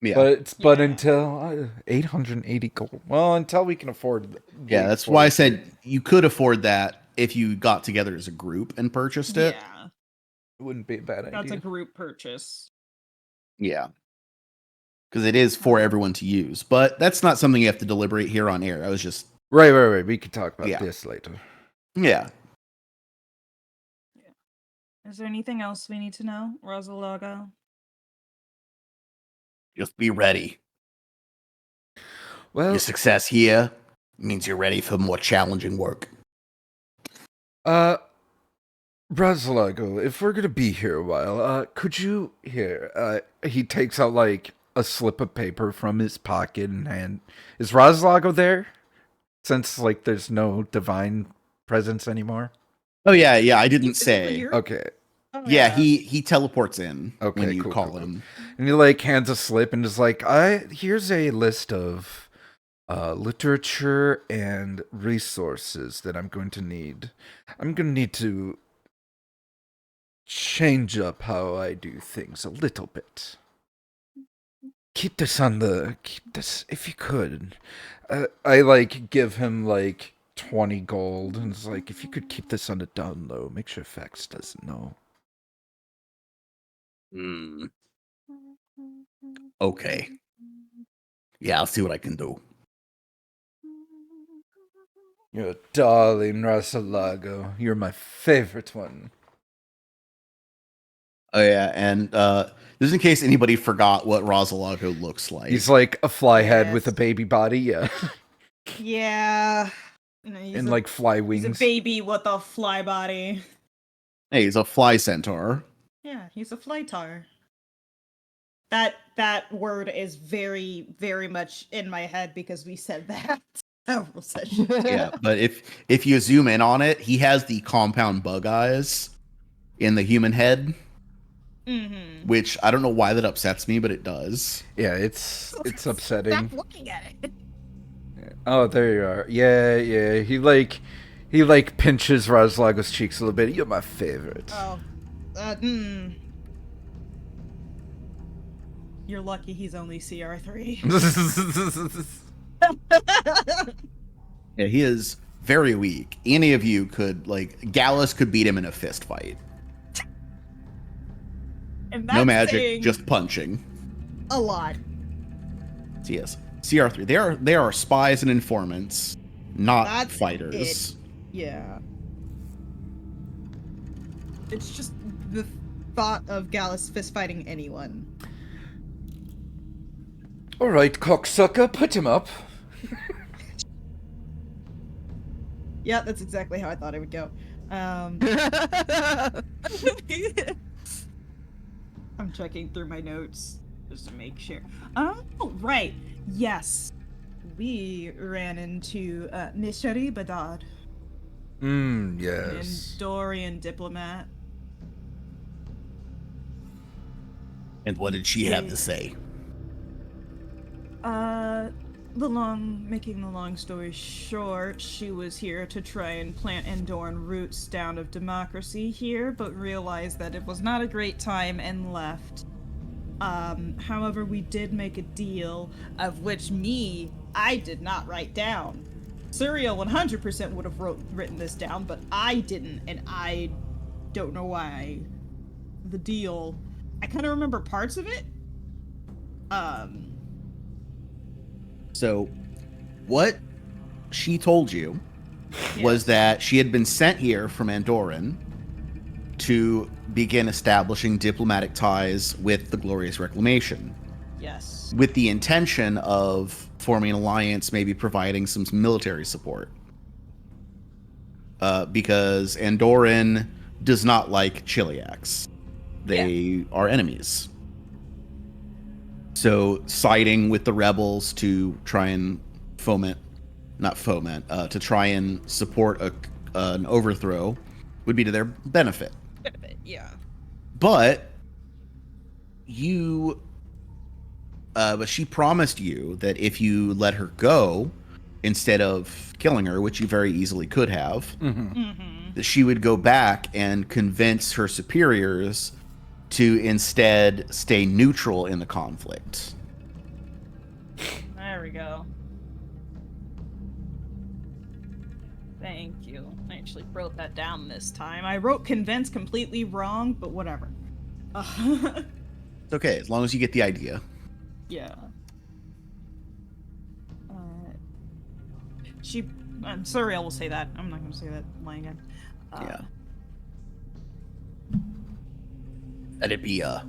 Yeah. But Yeah. until 880 gold. Well, until we can afford. Yeah, that's why I said you could afford that if you got together as a group and purchased it. Yeah, it wouldn't be a bad that's a idea. group purchase. Yeah. Because it is for everyone to use. But that's not something you have to deliberate here on air. I was just, Right. We can talk about Yeah. this later. yeah. Is there anything else we need to know, Rosalago? Just be ready. Well, Your success here means you're ready for more challenging work. Braslago, if we're gonna be here a while, could you he takes out like a slip of paper from his pocket and is Braslago there? Since like there's no divine presence anymore. Oh, yeah, I didn't Is it say. here? Okay. Oh, Yeah, he teleports in Okay, when you cool, call cool. him. And he like hands a slip and is like, here's a list of literature and resources that I'm going to need. I'm gonna need to change up how I do things a little bit. Keep this if you could. I like give him like 20 gold and it's like, if you could keep this on the down low, make sure Fax doesn't know. Okay. Yeah, I'll see what I can do. You're a darling, Rasalago. You're my favorite one. Oh, yeah, and just in case anybody forgot what Rosalago looks like. He's like a fly head with a Yes. baby body, yeah. Yeah. No, And like fly he's wings. a baby with a fly body. Hey, he's a fly centaur. Yeah, he's a flytar. That word is very, very much in my head because we said that several sessions. Yeah, but if you zoom in on it, he has the compound bug eyes in the human head, Mm-hmm. which I don't know why that upsets me, but it does. Yeah, it's upsetting. Stop looking at it. Oh, there you are. Yeah. He like pinches Raslago's cheeks a little bit. You're my favorite. Oh. You're lucky he's only CR3. Yeah, he is very weak. Any of you could, like, Gallus could beat him in a fist fight. And No that's magic, saying just punching. a lot. Yes. CR3. They are spies and informants, not That's fighters. it. Yeah. It's just the thought of Gallus fist fighting anyone. All right, cocksucker, put him up. Yeah, that's exactly how I thought it would go. I'm checking through my notes just to make sure. Oh, right. Yes. We ran into Mishari Badad, an Yes. Dorian diplomat. And what did she have to say? Making the long story short, she was here to try and plant Endoran roots down of democracy here, but realized that it was not a great time and left. However, we did make a deal, of which I did not write down. Serial 100% would have written this down, but I didn't, and I don't know why. The deal I kind of remember parts of it. So, what she told you was Yes. that she had been sent here from Andoran to begin establishing diplomatic ties with the Glorious Reclamation, Yes. with the intention of forming an alliance, maybe providing some military support. Because Andoran does not like Chiliacs. They are enemies. So siding with the rebels to try and to try and support an overthrow would be to their benefit. Yeah. But she promised you that if you let her go, instead of killing her, which you very easily could have, that she would go back and convince her superiors to instead stay neutral in the conflict. There we go. Thank you. I actually wrote that down this time. I wrote convince completely wrong, but whatever. It's okay, as long as you get the idea. Yeah. I'm sorry, I will say that. I'm not going to say that line again. Yeah. That'd be a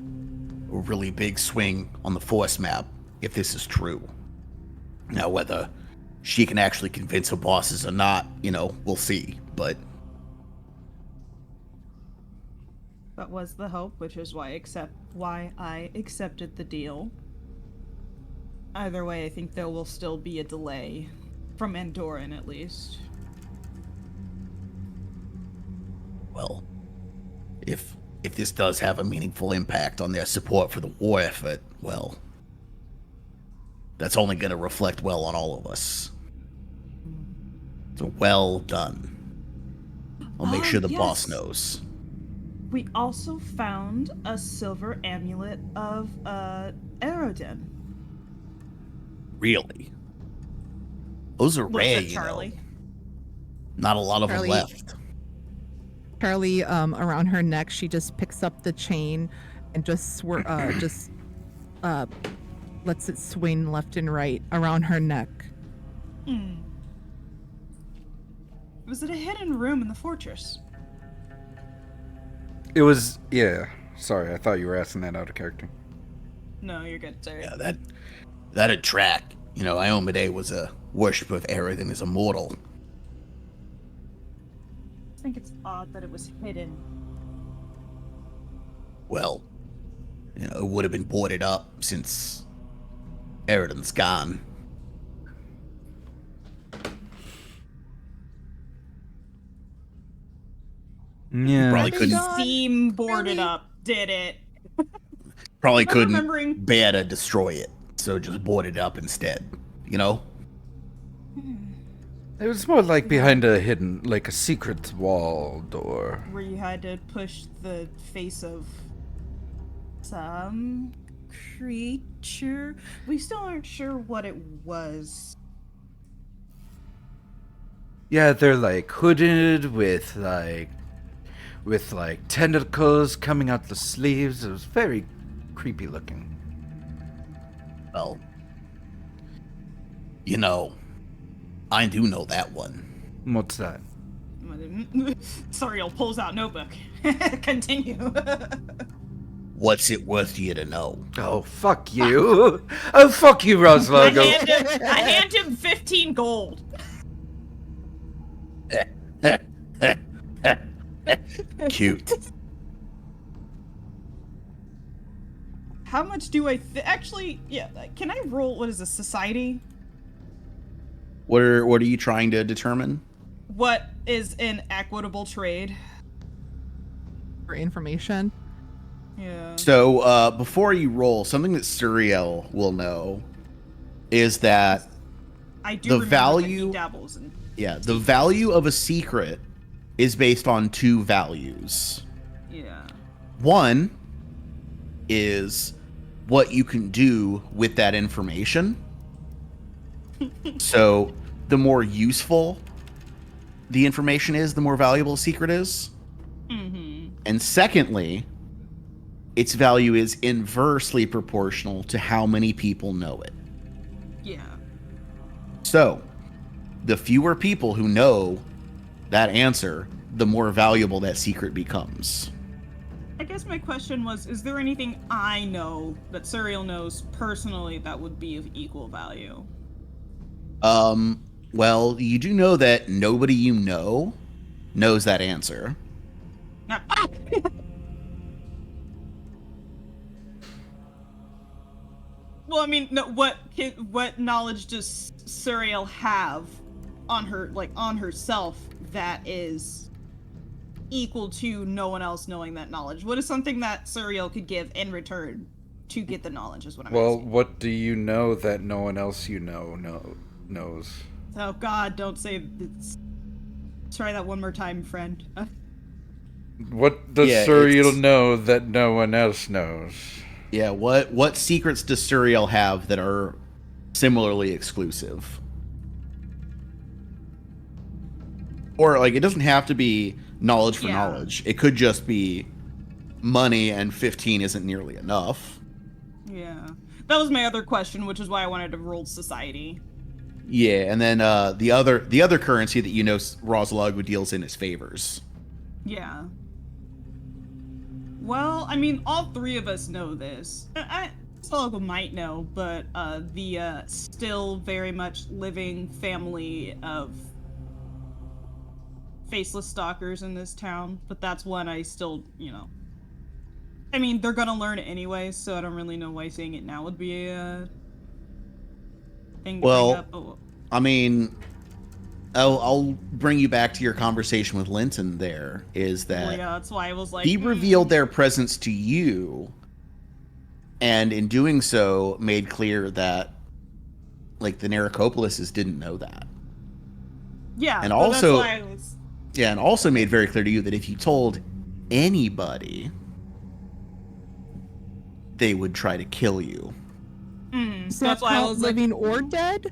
really big swing on the force map if this is true. Now, whether she can actually convince her bosses or not, we'll see. But That was the hope, which is why I accepted the deal. Either way, I think there will still be a delay. From Andoran, at least. well, if this does have a meaningful impact on their support for the war effort, well, that's only going to reflect well on all of us. So well done. I'll make sure the boss knows. We also found a silver amulet of Aerodin. Really? Those are Looks rare, at Charlie. Not a lot of Charlie- them left. Charlie, around her neck, she just picks up the chain and just lets it swing left and right around her neck. Was it a hidden room in the fortress? It was, yeah. Sorry, I thought you were asking that out of character. No, you're good, sorry. Yeah, that'd track. Iomade was a worshiper of Aerodin as a mortal. I think it's odd that it was hidden. Well, it would have been boarded up since Aerodin's gone. Yeah. Probably Didn't couldn't- seem boarded up, did it? Probably I'm couldn't remembering- bear to destroy it, so just boarded up instead. It was more like behind a hidden, like a secret wall door. Where you had to push the face of some creature. We still aren't sure what it was. Yeah, they're like hooded with tentacles coming out the sleeves. It was very creepy looking. Well, I do know that one. What's that? Sorry, I'll pulls out notebook. Continue. What's it worth to you to know? Oh, fuck you. Oh, fuck you, Rosvago. I hand him 15 gold. Cute. How much do I actually? Yeah. Can I roll? What is this? Society? What are you trying to determine? What is an equitable trade? For information. Yeah. So, before you roll, something that Suriel will know is that I do the remember that value- he dabbles in. the value of a secret is based on two values. Yeah. One is what you can do with that information. So, the more useful the information is, the more valuable a secret is. Mm-hmm. And secondly, its value is inversely proportional to how many people know it. Yeah. So, the fewer people who know that answer, the more valuable that secret becomes. I guess my question was, is there anything I know that Suriel knows personally that would be of equal value? Well, you do know that nobody you know knows that answer. Now, well, I mean, no, what knowledge does Suriel have on herself that is equal to no one else knowing that knowledge? What is something that Suriel could give in return to get the knowledge? Is what I'm Well, asking. what do you know that no one else you know knows? Oh God, don't say it's. Try that one more time, friend. What does Yeah, Suriel it's- know that no one else knows? Yeah, what secrets does Suriel have that are similarly exclusive? Or, like, it doesn't have to be knowledge for Yeah. knowledge. It could just be money, and 15 isn't nearly enough. Yeah, that was my other question, which is why I wanted to roll society. Yeah, and then the other currency that you know Rosalog deals in is favors. Yeah. Well, I mean, all three of us know this. Sologo might know, but the still very much living family of faceless stalkers in this town. But that's one I still, I mean, they're gonna learn it anyway, so I don't really know why saying it now would be a thing to bring Well, up. Oh, I mean, I'll bring you back to your conversation with Linton. There is well, that yeah, that's why I was like, he revealed their presence to you, and in doing so, made clear that, like, the Narcopolises didn't know that. yeah, and but also- that's why I was. Yeah, and also made very clear to you that if you told anybody, they would try to kill you. Does that That's why I count was like, living or dead?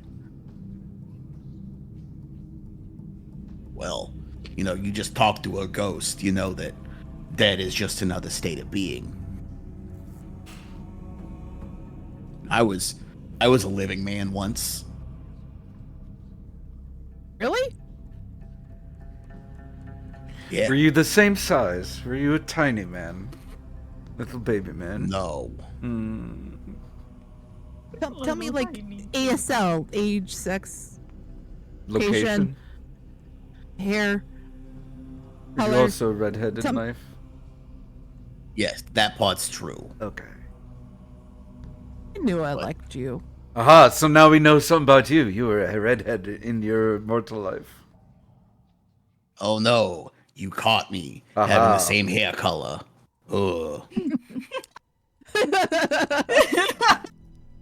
Well, you just talk to a ghost, you know that dead is just another state of being. I was a living man once. Really? Yeah. Were you the same size? Were you a tiny man? Little baby man? No. Tell me, like, ASL, age, sex, Location? hair, Were you color. also redheaded in life? Yes, that part's true. Okay. I knew I What? liked you. Aha, so now we know something about you. You were a redhead in your mortal life. Oh no, you caught me Aha. having the same hair color. Ugh.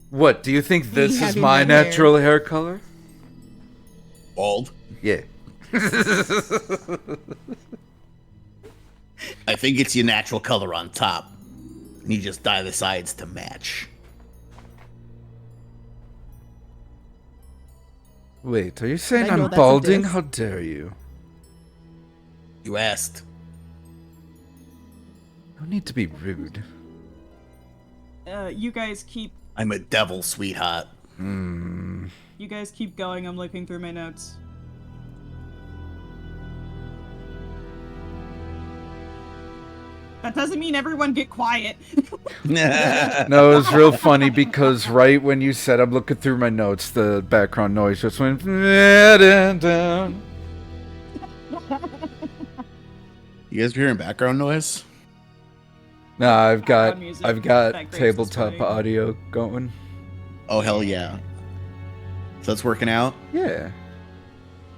What, do you think this is having my red hair. natural hair color? Bald? Yeah. I think it's your natural color on top. And you just dye the sides to match. Wait, are you saying I know I'm that's a balding? diss. How dare you? You asked. No need to be rude. You guys keep I'm a devil, sweetheart. You guys keep going. I'm looking through my notes. That doesn't mean everyone get quiet. No, it was real funny because right when you said I'm looking through my notes, the background noise just went down. You guys hearing background noise? No, I've got Background music, I've got that graves tabletop the story. audio going. Oh hell yeah. So it's working out? Yeah.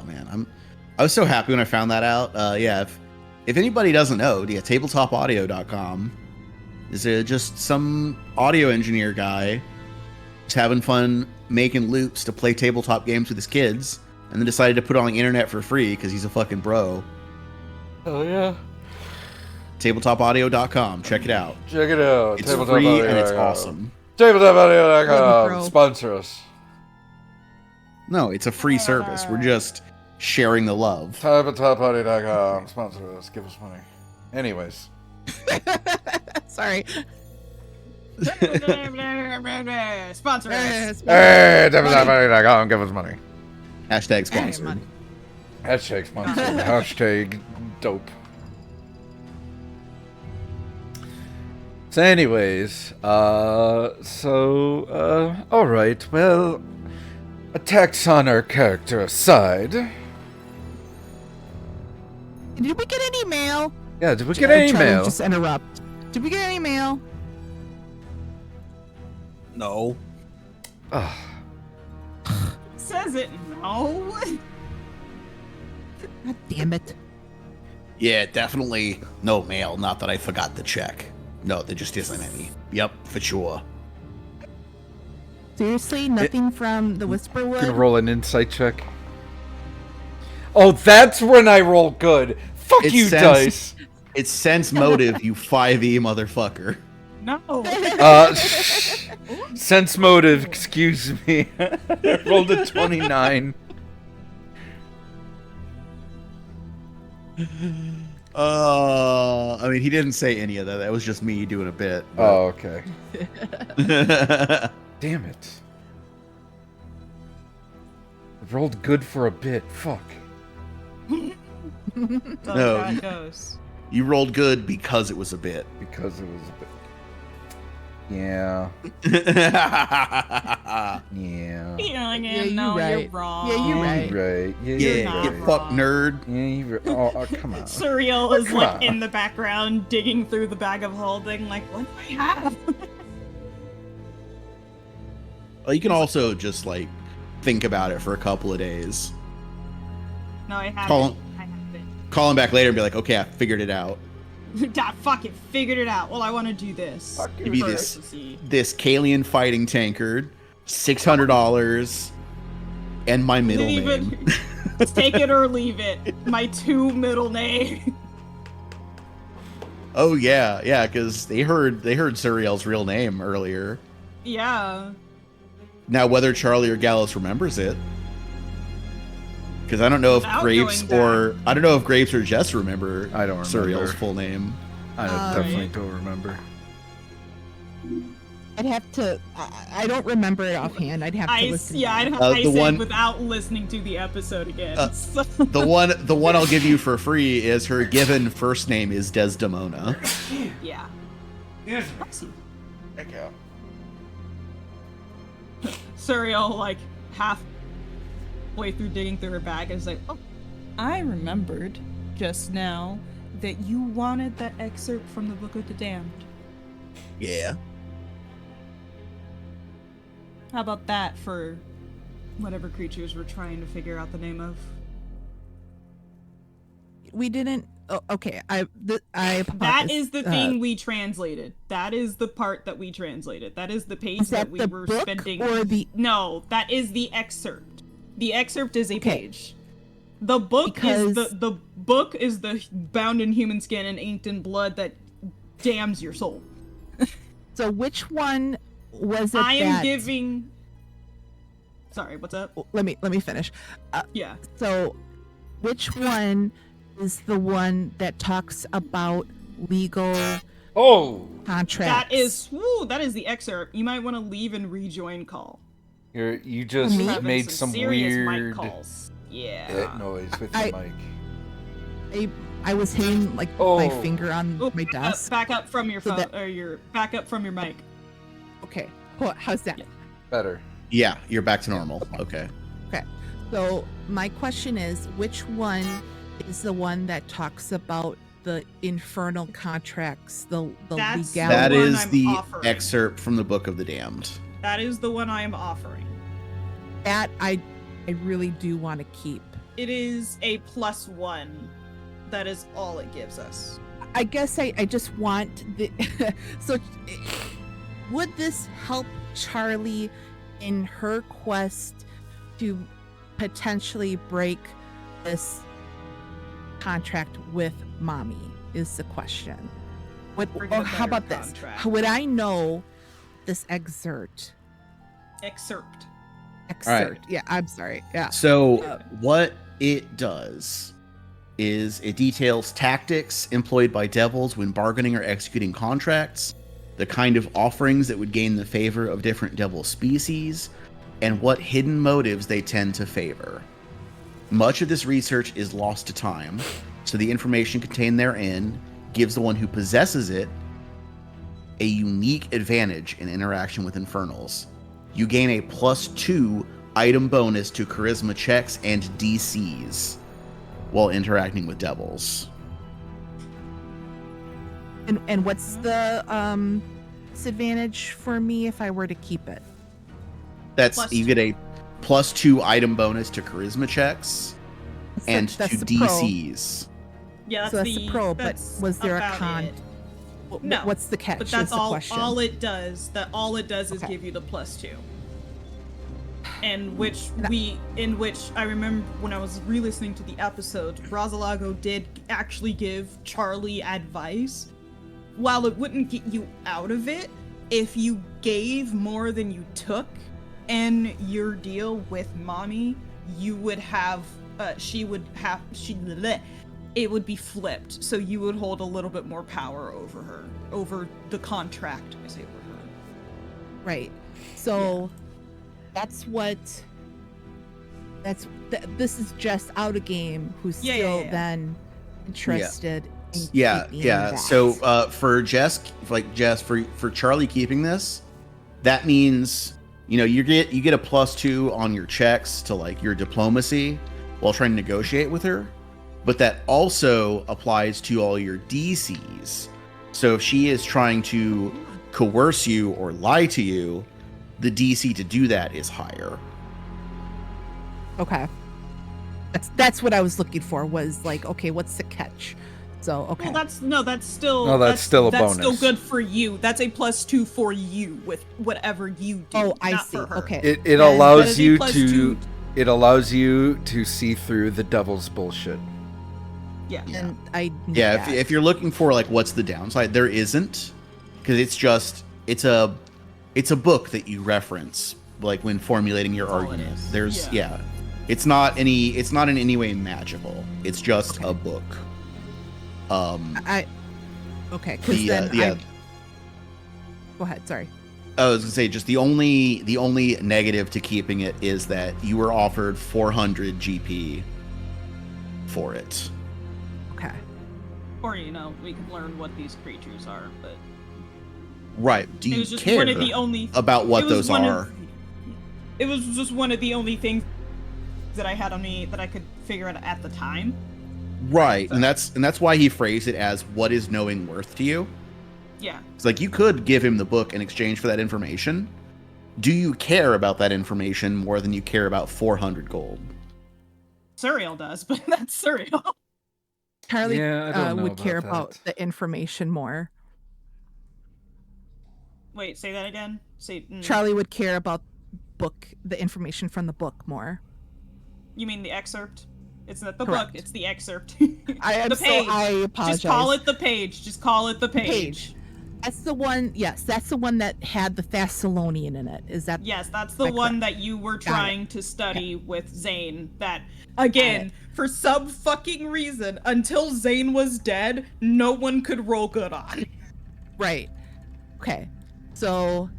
Oh man, I was so happy when I found that out. Yeah, if anybody doesn't know, yeah, tabletopaudio.com is just some audio engineer guy just having fun making loops to play tabletop games with his kids, and then decided to put it on the internet for free because he's a fucking bro. Oh yeah. Tabletopaudio.com, check it out. Check it out. It's free and it's awesome. Tabletopaudio.com. Bro. Sponsor us. No, it's a free service. We're just sharing the love. Tabletopaudio.com. Sponsor us. Give us money. Anyways. Sorry. Sponsor us. Hey, don't give us money. Hashtag sponsored. money. Hashtag sponsored. Hashtag dope. So anyways, all right, well, attacks on our character aside. Did we get any mail? Yeah, did we get any Charlie, mail? Just interrupt. Did we get any mail? No. Says it no. God damn it. Yeah, definitely no mail. Not that I forgot to check. No, there just isn't any. Yep, for sure. Seriously? Nothing from the Whisperwood? Gonna roll an insight check. Oh, that's when I roll good. Fuck It's you, sense- dice. It's sense motive, you 5e motherfucker. No. Sense motive, excuse me. I rolled a 29. I mean, he didn't say any of that. That was just me doing a bit. Oh, okay. Damn it. I rolled good for a bit. Fuck. That's No, how you- it goes. You rolled good because it was a bit. Because it was a bit. Yeah. yeah, Yeah. Yeah, Yeah, you no, right. you're wrong. Yeah, you You're right. right. Yeah, you're get right. fucked, nerd. Yeah, you're right. Oh, come on. Surreal is Come like on. in the background digging through the bag of holding, like, what do I have? Well, you can also just like think about it for a couple of days. No, I haven't. Call- I haven't. Call him back later and be like, okay, I figured it out. Dad, fuck it, figured it out. Well, I want to do this. Fuck you. Give me first this to see. this Kalian fighting tankard, $600, and my middle Leave name. it. Take it or leave it. My 2 middle names. Oh yeah, because they heard Suriel's real name earlier. Yeah. Now whether Charlie or Gallus remembers it, because I don't know if Without Grapes going or Grapes or Jess remember. I don't Suriel's remember. full name. I Right. definitely don't remember. I'd have to. I don't remember it offhand. I'd have to listen. I The said one- without listening to the episode again. So- The one I'll give you for free is her given first name is Desdemona. yeah. Surreal, like, halfway through digging through her bag, is like, oh, I remembered just now that you wanted that excerpt from the Book of the Damned. Yeah. How about that for whatever creatures we're trying to figure out the name of? We didn't. Oh, okay. I apologize. That is the thing we translated. That is the part that we translated. That is the page Is that we the were book spending. or the? No, that is the excerpt. The excerpt is a Okay. page. The book is Because- the book is the bound in human skin and inked in blood that damns your soul. So which one was it? I am that, giving. Sorry, what's up? Let me finish. Yeah. So, which one is the one that talks about legal Oh, contracts? That is the excerpt. You might want to leave and rejoin call. you just Me? Having made some serious mic weird calls. Yeah. noise with I- your mic. I was hitting like Oh. my finger on Oh, my desk. back up from your So phone that- or your back up from your mic. Okay, how's that? Better. Yeah, you're back to normal. Okay. So my question is, which one is the one that talks about the infernal contracts, the That's legality? That one is I'm the offering. excerpt from the Book of the Damned. That is the one I am offering. That I really do want to keep. It is a +1. That is all it gives us. I guess I just want the. So, would this help Charlie in her quest to potentially break this contract with mommy? Is the question. Bring in a How better about this? contract. How would I know this excerpt? right. Yeah, I'm sorry. Yeah. So what it does is it details tactics employed by devils when bargaining or executing contracts, the kind of offerings that would gain the favor of different devil species, and what hidden motives they tend to favor. Much of this research is lost to time, so the information contained therein gives the one who possesses it a unique advantage in interaction with infernals. You gain a +2 item bonus to charisma checks and DCs while interacting with devils. And what's the disadvantage for me if I were to keep it? That's Plus you get a +2 item bonus to charisma checks and That's to the pro. DCs. Yeah, that's So that's the pro, but that's was there a about con? it. No, What's the catch? But that's is the all. question. All it does. All it does is Okay. give you the +2. In which I remember when I was re-listening to the episode, Rosalago did actually give Charlie advice. While it wouldn't get you out of it, if you gave more than you took in your deal with Mommy, you would have, it would be flipped. So you would hold a little bit more power over her, over the contract, I say over her. Right. So this is just out of game who's Yeah, still yeah. then interested in Yeah, keeping yeah. that. So for Jess, for Charlie keeping this, that means you get a +2 on your checks to like your diplomacy while trying to negotiate with her, but that also applies to all your DCs. So if she is trying to coerce you or lie to you, the DC to do that is higher. Okay. That's what I was looking for, was like, okay, what's the catch? So okay. Well, that's still that's still a that's bonus. still good for you. That's a +2 for you with whatever you do. Oh, I not see. for her. Okay. It Then that allows is a you +2. it allows you to see through the devil's bullshit. Yeah. And I need Yeah, that. if you're looking for like what's the downside, there isn't, because it's a book that you reference like when formulating your That's all it argument. is. There's Yeah. it's not in any way magical. It's just Okay. a book. okay, because then go ahead. Sorry. I was gonna say just the only negative to keeping it is that you were offered 400 GP for it. Okay. Or we could learn what these creatures are, but Right? Do it you was just care one of the only about what it was those one are? of- it was just one of the only things that I had on me that I could figure out at the time. Right, and that's why he phrased it as "What is knowing worth to you?" Yeah. It's like you could give him the book in exchange for that information. Do you care about that information more than you care about 400 gold? Suriel does, but that's Suriel. Charlie Yeah, I don't know would care about about that. the information more. Wait, say that again. Charlie would care about the information from the book more. You mean the excerpt? It's not the Correct. book, it's the excerpt. I the page. I apologize. Just call it the page. Just call it the page. Page. That's the one. Yes, that's the one that had the Thessalonian in it. Is that? Yes, that's the Correct. one that you were it. trying to study with Zane. That, again, for some fucking reason, until Zane was dead, no one could roll good on. Right. Okay. So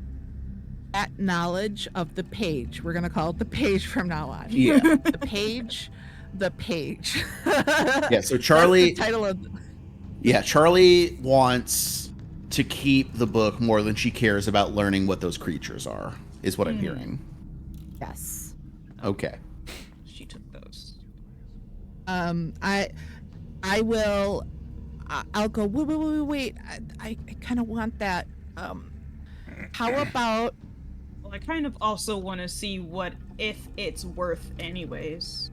that knowledge of the page, we're gonna call it the page from now on. Yeah. The page. The page. Yeah, so Charlie That's the title of. Yeah, Charlie wants to keep the book more than she cares about learning what those creatures are, is what I'm hearing. Yes. Okay. She took those. I will. I'll go. Wait. I kind of want that. How about? Well, I kind of also want to see what if it's worth anyways.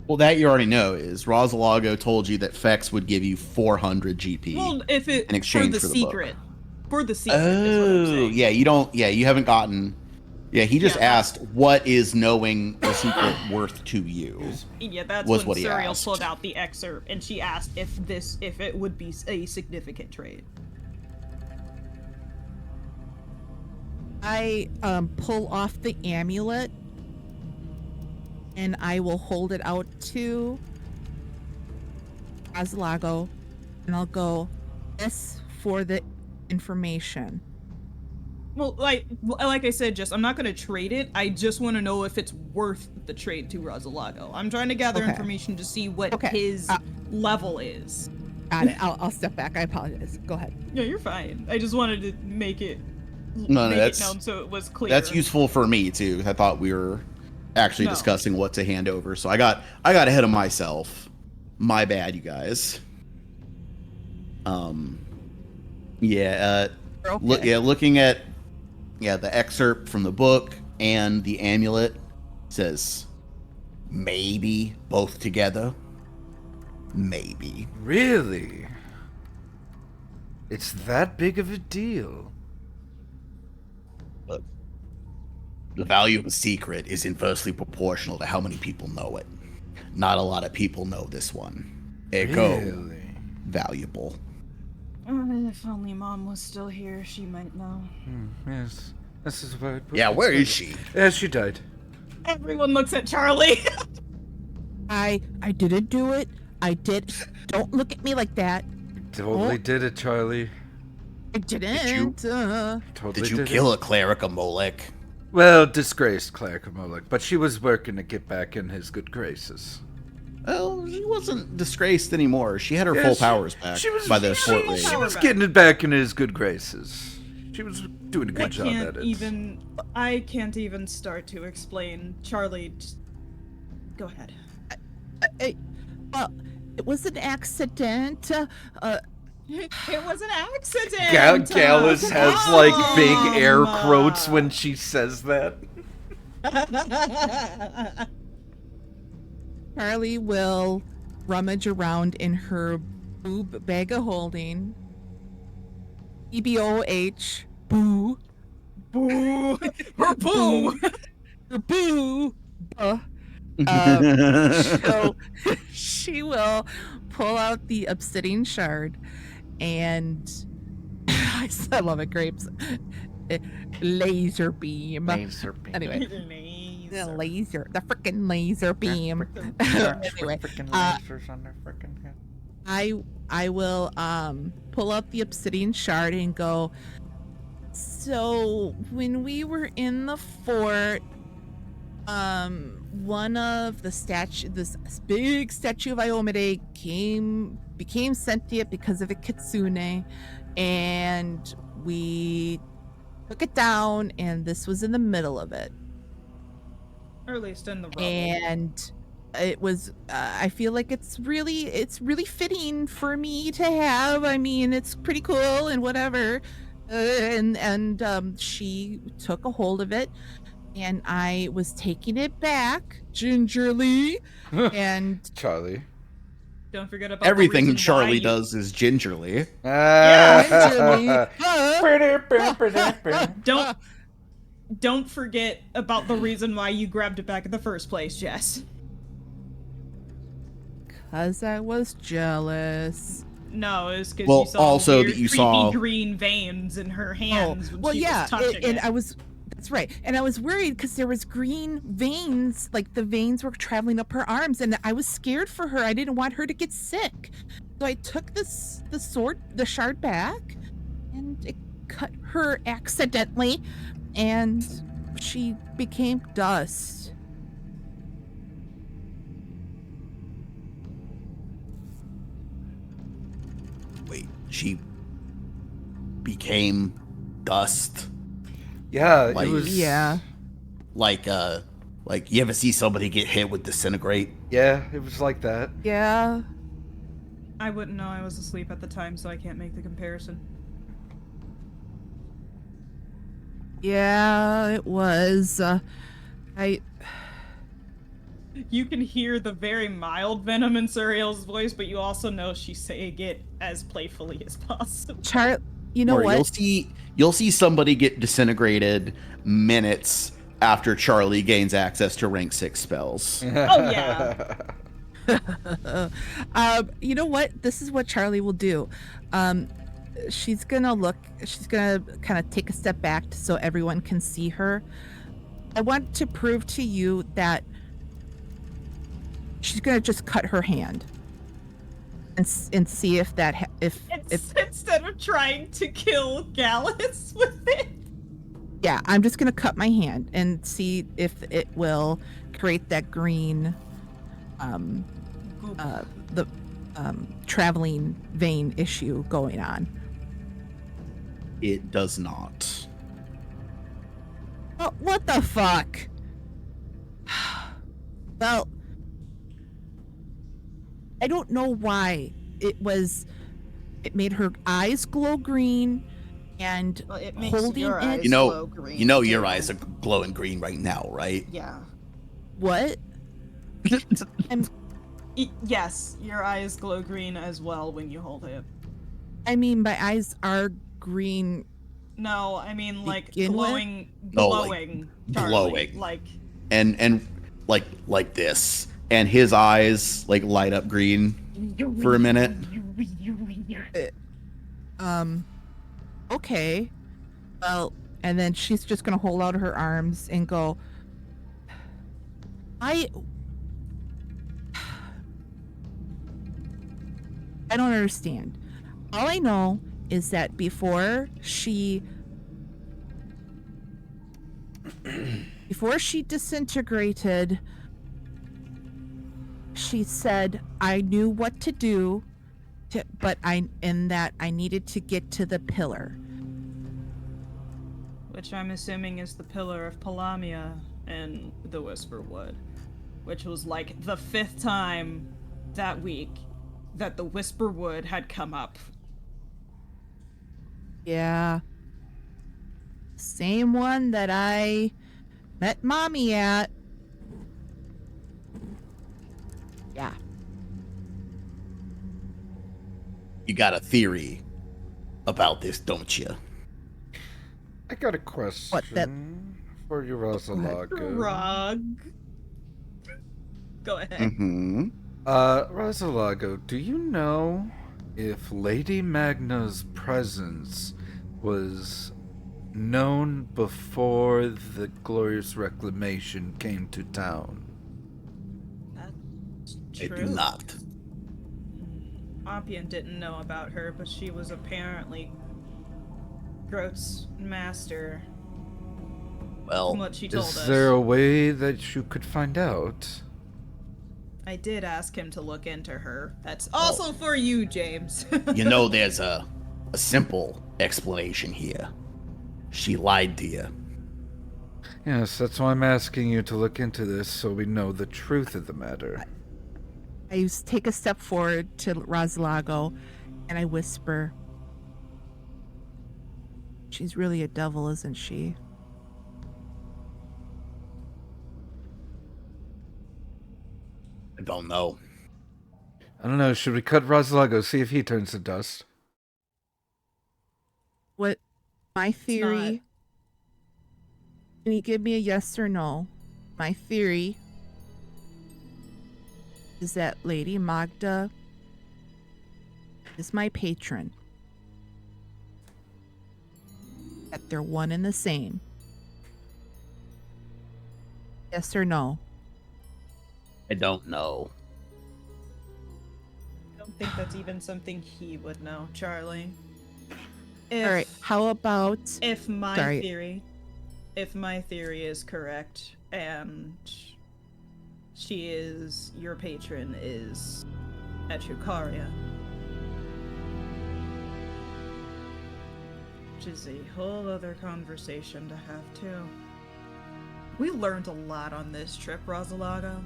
Well, that you already know is Rosalago told you that Fex would give you 400 GP. Well, if it in exchange for the for the book. secret. For the secret is what I'm saying. Yeah, you haven't gotten. Yeah, he just Yeah, asked, what is knowing the secret worth to you? Yeah, that's was when what he Suriel asked. pulled out the excerpt, and she asked if it would be a significant trade. I pull off the amulet, and I will hold it out to Azlago, and I'll go, "This for the information." Well, like I said, just I'm not gonna trade it. I just want to know if it's worth the trade to Razalago. I'm trying to gather Okay. information to see what Okay, his level is. Got it. I'll step back. I apologize. Go ahead. Yeah, you're fine. I just wanted to make it No, that's known so it was clear. that's useful for me too. I thought we were actually No. discussing what to hand over, so I got ahead of myself. My bad, you guys. Yeah. Okay. Looking at the excerpt from the book and the amulet says maybe both together. Maybe. Really? It's that big of a deal. But the value of a secret is inversely proportional to how many people know it. Not a lot of people know this one. Ergo, Really? valuable. If only Mom was still here, she might know. Yes. This is what. Yeah, where is she? Yeah, she died. Everyone looks at Charlie. I didn't do it. I did. Don't look at me like that. Totally Oh. did it, Charlie. I didn't. Totally Did you did kill it. a cleric of Molech? Well, disgraced Claire Kamolek, but she was working to get back in his good graces. Well, she wasn't disgraced anymore. She had her Yeah, full she- powers back she was- by the she- fort she raid. Power was back. getting it back in his good graces. She was doing a I good job can't at it. I can't even start to explain. Charlie, just go ahead. Well, it was an accident. It was an accident. Gallus has like big air Mom. quotes when she says that. Charlie will rummage around in her boob bag of holding. EBOH. Boo. Boo. Her boo. Her boo. So she will pull out the obsidian shard and I love it, grapes. Laser beam. Anyway, the freaking laser beam. Anyway, I will pull out the obsidian shard and go. So when we were in the fort, one of the this big statue of Iomade became sentient because of a kitsune, and we took it down, and this was in the middle of it. Or at least in the rubble. And it was I feel like it's really fitting for me to have. I mean, it's pretty cool and whatever. And she took a hold of it, and I was taking it back gingerly, and Charlie. Don't forget about Everything the reason why Charlie you- does is gingerly. Don't forget about the reason why you grabbed it back in the first place, Jess. because I was jealous. No, it's because Well, you saw also weird, that you creepy saw- green veins in her hands when Well, she yeah, was touching and it. I was. That's right, and I was worried because there was green veins, like the veins were traveling up her arms, and I was scared for her. I didn't want her to get sick, so I took the shard back, and it cut her accidentally, and she became dust. Wait, she became dust? Yeah, Like- it was. Yeah. Like you ever see somebody get hit with disintegrate? Yeah, it was like that. Yeah. I wouldn't know. I was asleep at the time, so I can't make the comparison. Yeah, it was. You can hear the very mild venom in Suriel's voice, but you also know she's saying it as playfully as possible. You know or what? you'll see somebody get disintegrated minutes after Charlie gains access to rank 6 spells. Oh, yeah. You know what? This is what Charlie will do. She's gonna kind of take a step back so everyone can see her. I want to prove to you that she's gonna just cut her hand. and see if that if Instead of trying to kill Gallus with it. yeah, I'm just gonna cut my hand and see if it will create that green, Goop. the traveling vein issue going on. It does not. Oh, what the fuck? Well, I don't know why it made her eyes glow green and Well, it makes holding your it. eyes You know, glow green. you know your too. eyes are glowing green right now, right? Yeah. What? Yes, your eyes glow green as well when you hold it. I mean, my eyes are green. No, I mean like Begin with? glowing, No, like, glowing, Charlie. glowing. Like And like this, and his eyes like light up green for a minute. Okay. Well, and then she's just gonna hold out her arms and go, I don't understand. All I know is that before she disintegrated, she said I knew what to do, but I needed to get to the pillar. which I'm assuming is the Pillar of Palamia and the Whisperwood, which was like the 5th time that week that the Whisperwood had come up. Yeah. Same one that I met Mommy at. Yeah. You got a theory about this, don't you? I got a question for you, Rosalaga. Rug. Go ahead. Mm-hmm. Rosalago, do you know if Lady Magna's presence was known before the Glorious Reclamation came to town? That's I true. do not. Oppian didn't know about her, but she was apparently Groat's master. Well, From what she told Is us. there a way that you could find out? I did ask him to look into her. That's also for you, James. you know there's a simple explanation here. She lied to you. Yes, that's why I'm asking you to look into this so we know the truth of the matter. I take a step forward to Rosalago and I whisper, she's really a devil, isn't she? I don't know. I don't know, should we cut Rosalago, see if he turns to dust? What my theory, not. can you give me a yes or no? My theory is that Lady Magda is my patron. That they're one and the same. Yes or no? I don't know. I don't think that's even something he would know, Charlie. All right. How about If my Sorry. theory is correct, and your patron is Etrucaria, which is a whole other conversation to have too. We learned a lot on this trip, Rosalago.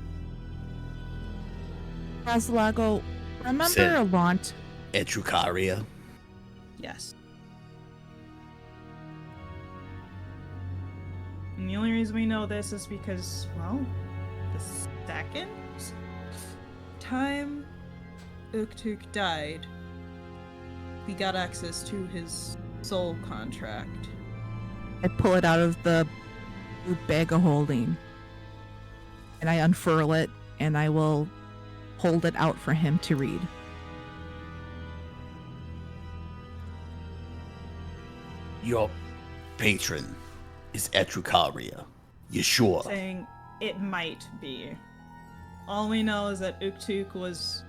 Rosalago? Remember Sid. Alaunt? Etrucaria. Yes. And the only reason we know this is because, well, the second time Uktuk died, we got access to his soul contract. I pull it out of the blue bag of holding, and I unfurl it, and I will hold it out for him to read. Your patron is Etrucaria. You sure? Saying it might be. All we know is that Uktuk was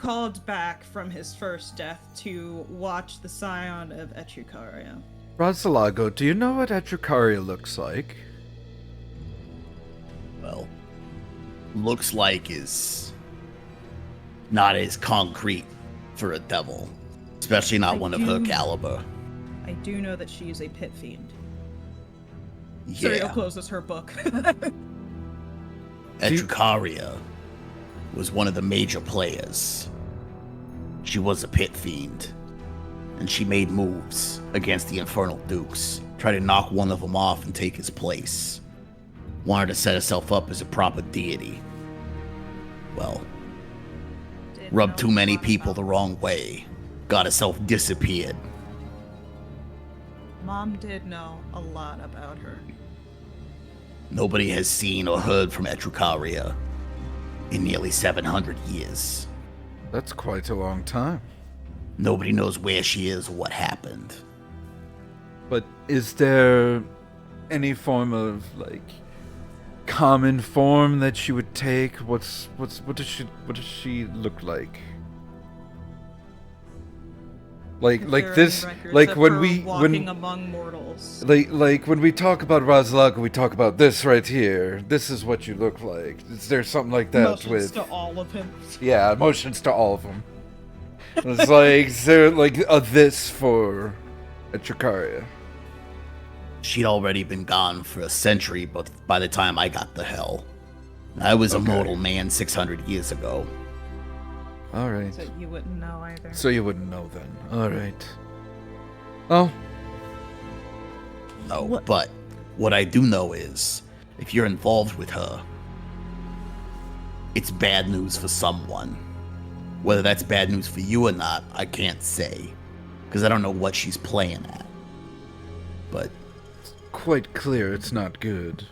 called back from his first death to watch the scion of Etrucaria. Rosalago, do you know what Etrucaria looks like? Well, looks like is not as concrete for a devil, especially not one of her caliber. I do know that she is a pit fiend. Yeah. Suriel closes her book. Etrucaria was one of the major players. She was a pit fiend, and she made moves against the Infernal Dukes, tried to knock one of them off and take his place. Wanted to set herself up as a proper deity. Well, rubbed too many people the wrong way, got herself disappeared. Mom did know a lot about her. Nobody has seen or heard from Etrucaria in nearly 700 years. That's quite a long time. Nobody knows where she is or what happened. But is there any form of, like, common form that she would take? What does she look like? Like There are this, any records like of when her we walking among mortals. like when we talk about Rosalago, we talk about this right here. This is what you look like. Is there something like that Motions with? to all of him. Yeah, motions to all of them. It's like, is there like a this for Etrucaria? She'd already been gone for a century, but by the time I got the hell, I was a mortal man 600 years ago. All right. So you wouldn't know either. So you wouldn't know then. All right. Oh, No, but what I do know is, if you're involved with her, it's bad news for someone. Whether that's bad news for you or not, I can't say, because I don't know what she's playing at. But quite clear it's not good.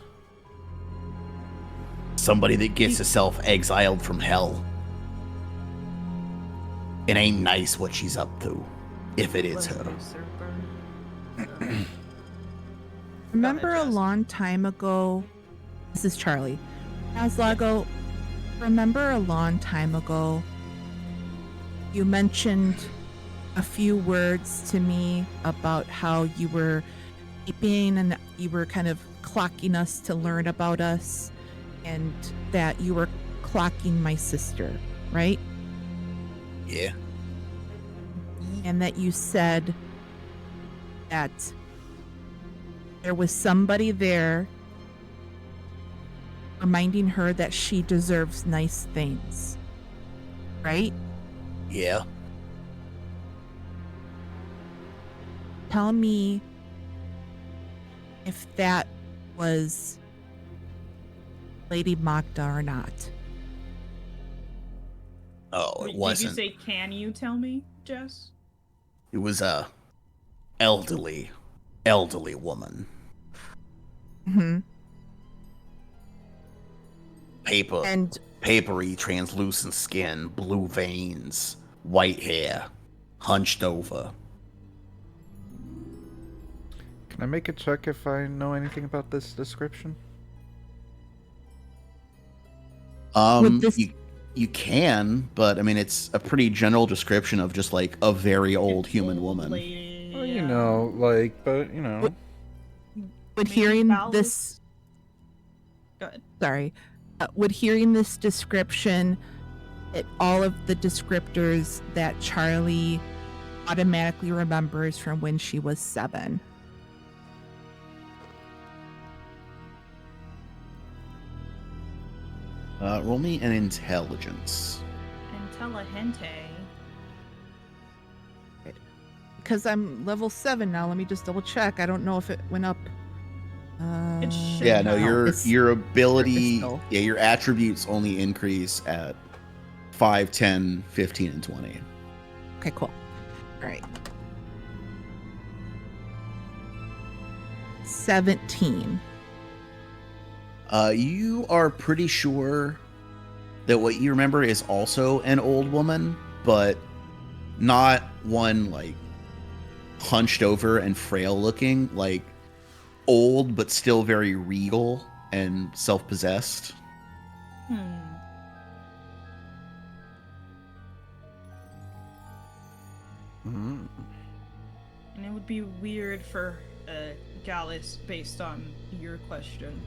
somebody that gets herself exiled from hell, it ain't nice what she's up to, if it is her. Remember a Jess. long time ago, this is Charlie. Aslago, remember a long time ago, you mentioned a few words to me about how you were keeping and you were kind of clocking us to learn about us, and that you were clocking my sister, right? Yeah. And that you said that there was somebody there reminding her that she deserves nice things, right? Yeah. Tell me if that was Lady Magda or not. Oh, Wait, it wasn't. Did you say, can you tell me, Jess? It was a elderly woman. Mm-hmm. And Papery, translucent skin, blue veins, white hair, hunched over. Can I make a check if I know anything about this description? Would this- You can, but I mean, it's a pretty general description of just like a very old human woman. Lady, Well, you know, like, but you know. would Maybe hearing Val this, Go ahead. sorry, would hearing this description, all of the descriptors that Charlie automatically remembers from when she was 7. Roll me an intelligence. Intelligente. Because I'm level 7 now. Let me just double check. I don't know if it went up. It should. Yeah, no, it's- your ability, still- yeah, your attributes only increase at 5, 10, 15, and 20. Okay, cool. All right. 17. You are pretty sure that what you remember is also an old woman, but not one like hunched over and frail looking, like old but still very regal and self-possessed. And it would be weird for Gallus, based on your question,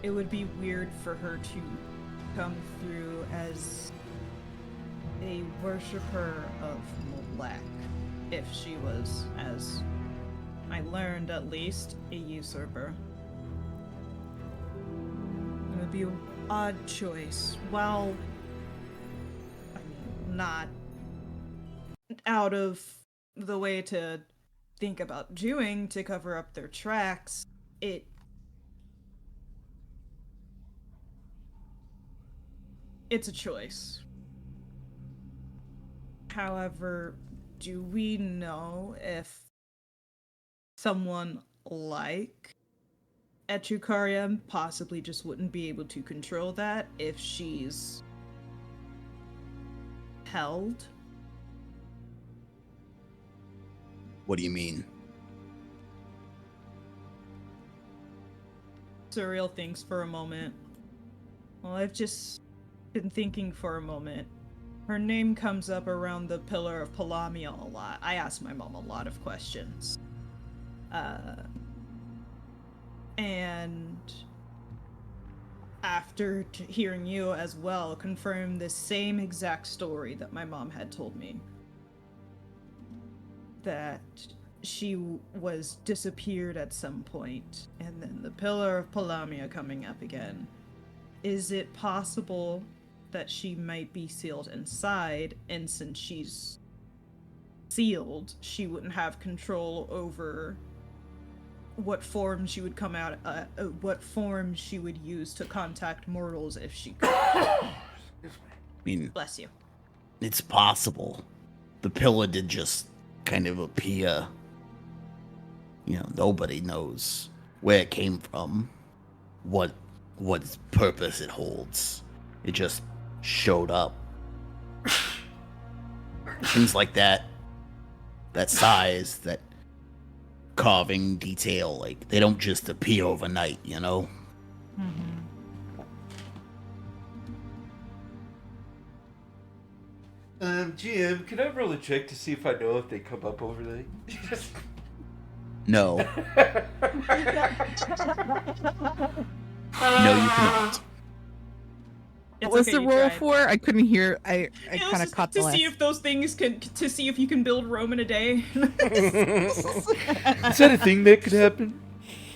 it would be weird for her to come through as a worshipper of Molech if she was, as I learned at least, a usurper. It would be an odd choice. Well, I mean, not out of the way to think about doing to cover up their tracks, it's a choice. However, do we know if someone like Echukaria possibly just wouldn't be able to control that if she's held? What do you mean? Surreal thinks for a moment. Well, I've just been thinking for a moment. Her name comes up around the Pillar of Palamia a lot. I ask my mom a lot of questions. And after hearing you as well, confirm the same exact story that my mom had told me. That she was disappeared at some point, and then the Pillar of Palamia coming up again. Is it possible that she might be sealed inside, and since she's sealed, she wouldn't have control over what form she would come out, what form she would use to contact mortals if she could? I mean, Bless you. it's possible. The pillar did just kind of appear. You know, nobody knows where it came from, what purpose it holds. It just showed up. Things like that size, that carving detail, like, they don't just appear overnight, you know? GM, can I roll a check to see if I know if they come up overnight? No. No, you cannot. What was the roll for? I couldn't hear. I kind of caught the to last. see if those things to see if you can build Rome in a day. Is that a thing that could happen?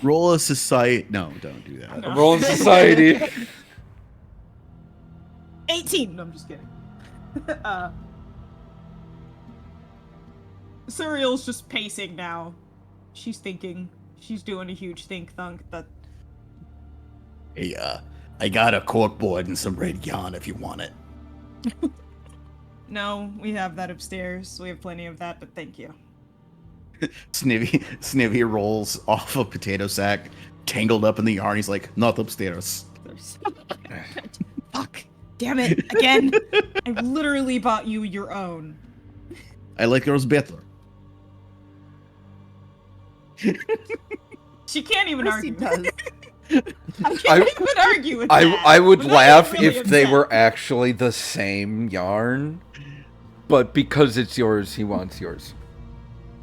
Roll a society. No, don't do that. No. Roll in society. 18. No, I'm just kidding. Surreal's just pacing now. She's thinking. She's doing a huge think-thunk that... Hey, I got a corkboard and some red yarn if you want it. No, we have that upstairs. We have plenty of that, but thank you. Snivy rolls off a potato sack, tangled up in the yarn. He's like, not upstairs. Fuck. Damn it. Again. I literally bought you your own. I like yours better. She can't even Of course he argue. does. I can't even argue with that. I would without laugh getting really if they upset. were actually the same yarn, but because it's yours, he wants yours.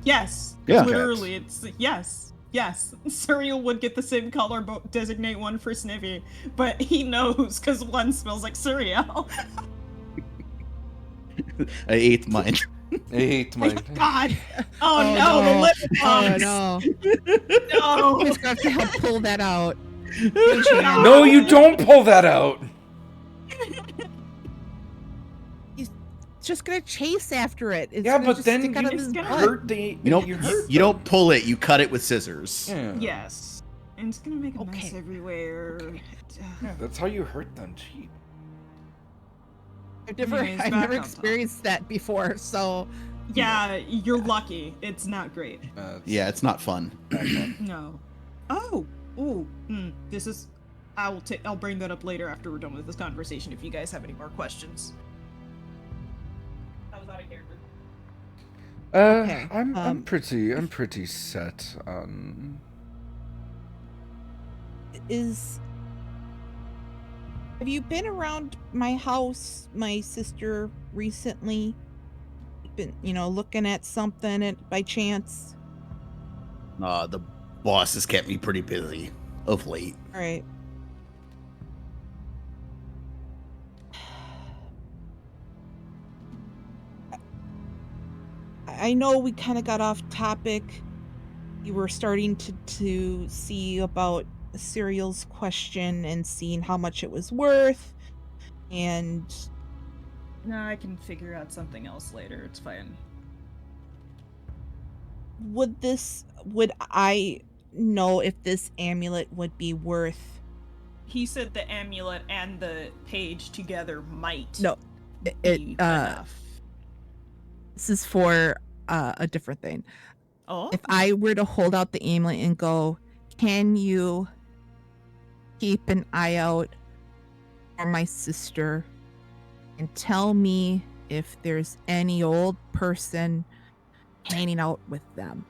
Yes. Yeah. Literally, it's yes. Yes. Surreal would get the same color, but designate one for Snivy. But he knows because one smells like Surreal. I ate mine. I hate mine. God. Oh, no, the lip Oh balms. no! No. Who's gonna have to help pull that out? No, you don't pull that out. He's just gonna chase after it. It's Yeah, gonna but just then stick out of you his butt. hurt the. You don't pull it. You cut it with scissors. Yeah. Yes. And it's gonna make a mess Okay. everywhere. Yeah, that's how you hurt them. Gee. I've never, Anyways, I've back never on top. experienced that before, so Yeah, you're lucky. It's not great. Yeah, it's not fun. No. Oh. Ooh. This is. I'll bring that up later after we're done with this conversation. If you guys have any more questions. That was out of character. Okay, I'm pretty set on. Have you been around my house, my sister, recently? been, looking at something by chance? The boss has kept me pretty busy of late. All right. I know we kind of got off topic. You were starting to see about Serial's question and seeing how much it was worth. And No, I can figure out something else later. It's fine. would I know if this amulet would be worth? He said the amulet and the page together might No, be enough. this is for a different thing. Oh? If I were to hold out the amulet and go, can you keep an eye out for my sister and tell me if there's any old person hanging out with them?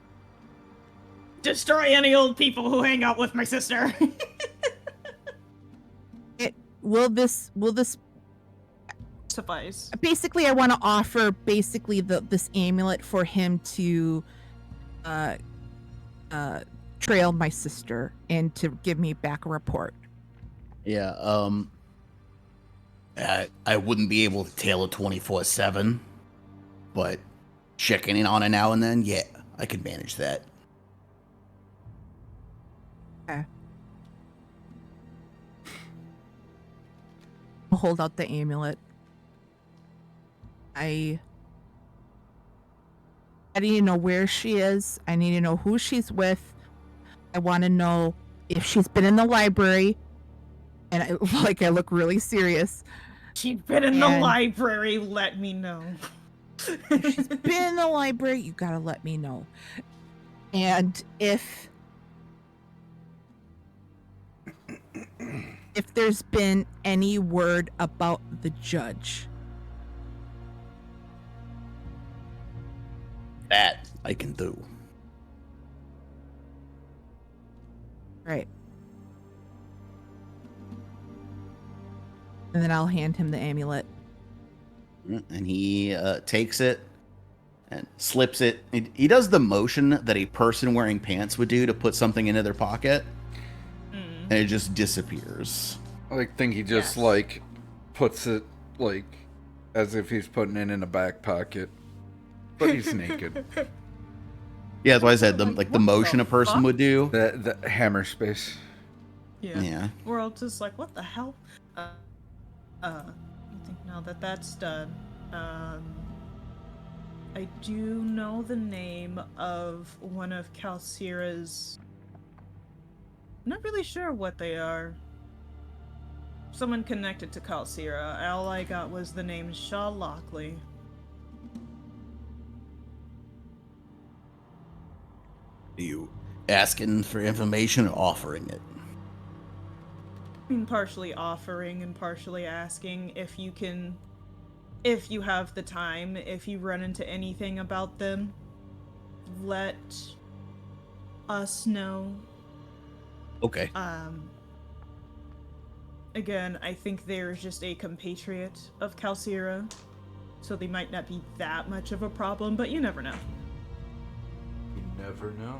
Destroy any old people who hang out with my sister. Will this suffice? basically, I want to offer this amulet for him to trail my sister and to give me back a report. Yeah, I wouldn't be able to tail it 24/7, but checking in on it now and then, yeah, I could manage that. Okay. I'll hold out the amulet. I need to know where she is. I need to know who she's with. I want to know if she's been in the library. And I look really serious. She's been in the library. Let me know. If she's been in the library, you gotta let me know. And if there's been any word about the judge. That I can do. Right. And then I'll hand him the amulet. And he takes it and slips it. He does the motion that a person wearing pants would do to put something into their pocket. And it just disappears. I think he just puts it as if he's putting it in a back pocket, but he's naked. Yeah, that's why I said the motion a person would do. The hammer space. Yeah. We're all just like, what the hell? I think now that that's done, I do know the name of one of Calcira's. I'm not really sure what they are. Someone connected to Calcira. All I got was the name Shaw Lockley. Are you asking for information or offering it? I mean, partially offering and partially asking if you have the time, if you run into anything about them, let us know. Okay. Again, I think there's just a compatriot of Calcira, so they might not be that much of a problem, but you never know. You never know.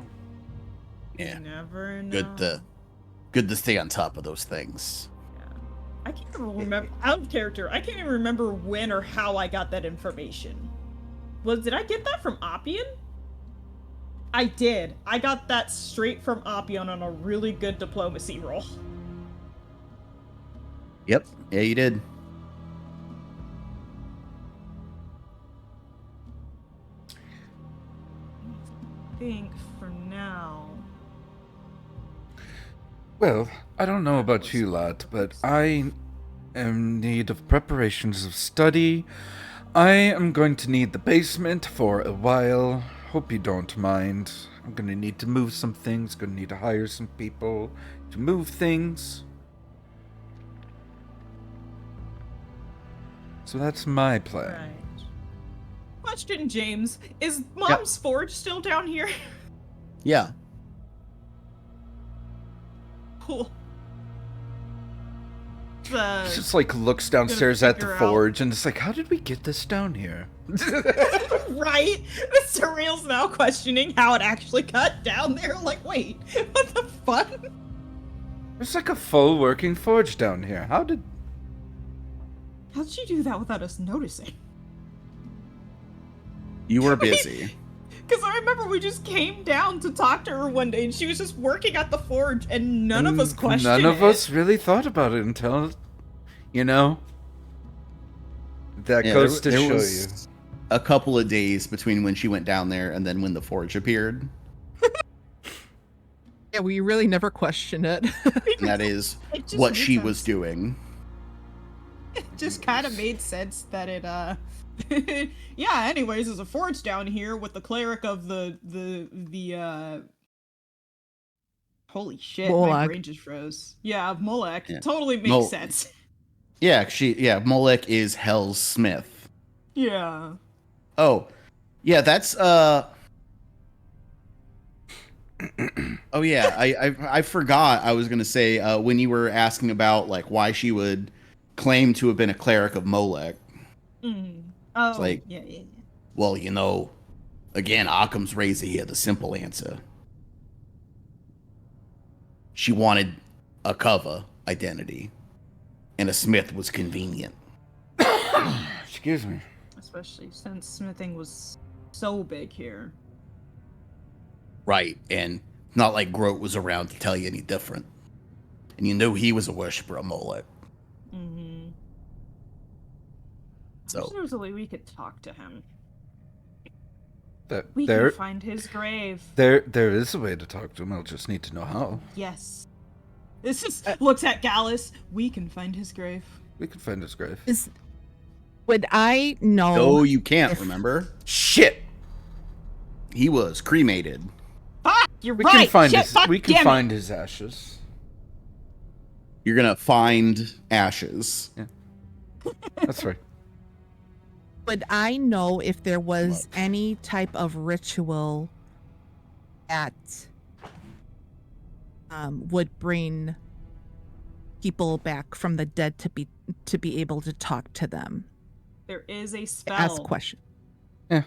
Yeah. You never know. Good to stay on top of those things. Yeah. I can't even remember, out of character, I can't even remember when or how I got that information. Did I get that from Oppian? I did. I got that straight from Oppian on a really good diplomacy roll. Yep. Yeah, you did. I think for now. Well, I don't know about you lot, but I am in need of preparations of study. I am going to need the basement for a while. Hope you don't mind. I'm gonna need to move some things, gonna need to hire some people to move things. So that's my plan. Right. Question, James. Is Mom's Forge still down here? Yeah. Cool. just like looks downstairs at the figure out- forge and it's like, how did we get this down here? right? Mr. Real's now questioning how it actually got down there. Like, wait, what the fuck? There's like a full working forge down here. How did How'd she do that without us noticing? You were busy. Because I remember we just came down to talk to her one day, and she was just working at the forge, and none of us questioned None of it. us really thought about it until, you know, that Yeah, goes to there show you. was a couple of days between when she went down there and then when the forge appeared. Yeah, we really never question it. And that is It just what made she sense. was doing. It just kind of made sense that it, yeah, anyways, there's a forge down here with the cleric of the holy shit, my Molech. brain just froze. Yeah, Molech. Yeah. Totally makes sense. Yeah, Molech is Hell's Smith. Yeah. Oh, yeah, that's Oh yeah, I forgot I was gonna say when you were asking about like why she would claim to have been a cleric of Molech. Mm. Oh, like- yeah. Well, you know, again, Occam's razor here, the simple answer. She wanted a cover identity, and a smith was convenient. Excuse me. Especially since smithing was so big here. Right, and not like Grote was around to tell you any different. And you knew he was a worshiper of Molech. Mm-hmm. So There was a way we could talk to him. That We there can find his grave. there is a way to talk to him. I'll just need to know how. Yes. This is looks at Gallus. We can find his grave. We can find his grave. Would I know? no, you can't. if- Remember, Shit. he was cremated. Fuck! You're We right. can find Shit, his. fuck, We can damn it. find his ashes. You're gonna find ashes. That's right. Would I know if there was any type of ritual that would bring people back from the dead to be able to talk to them? There is a To spell. ask questions. Yeah.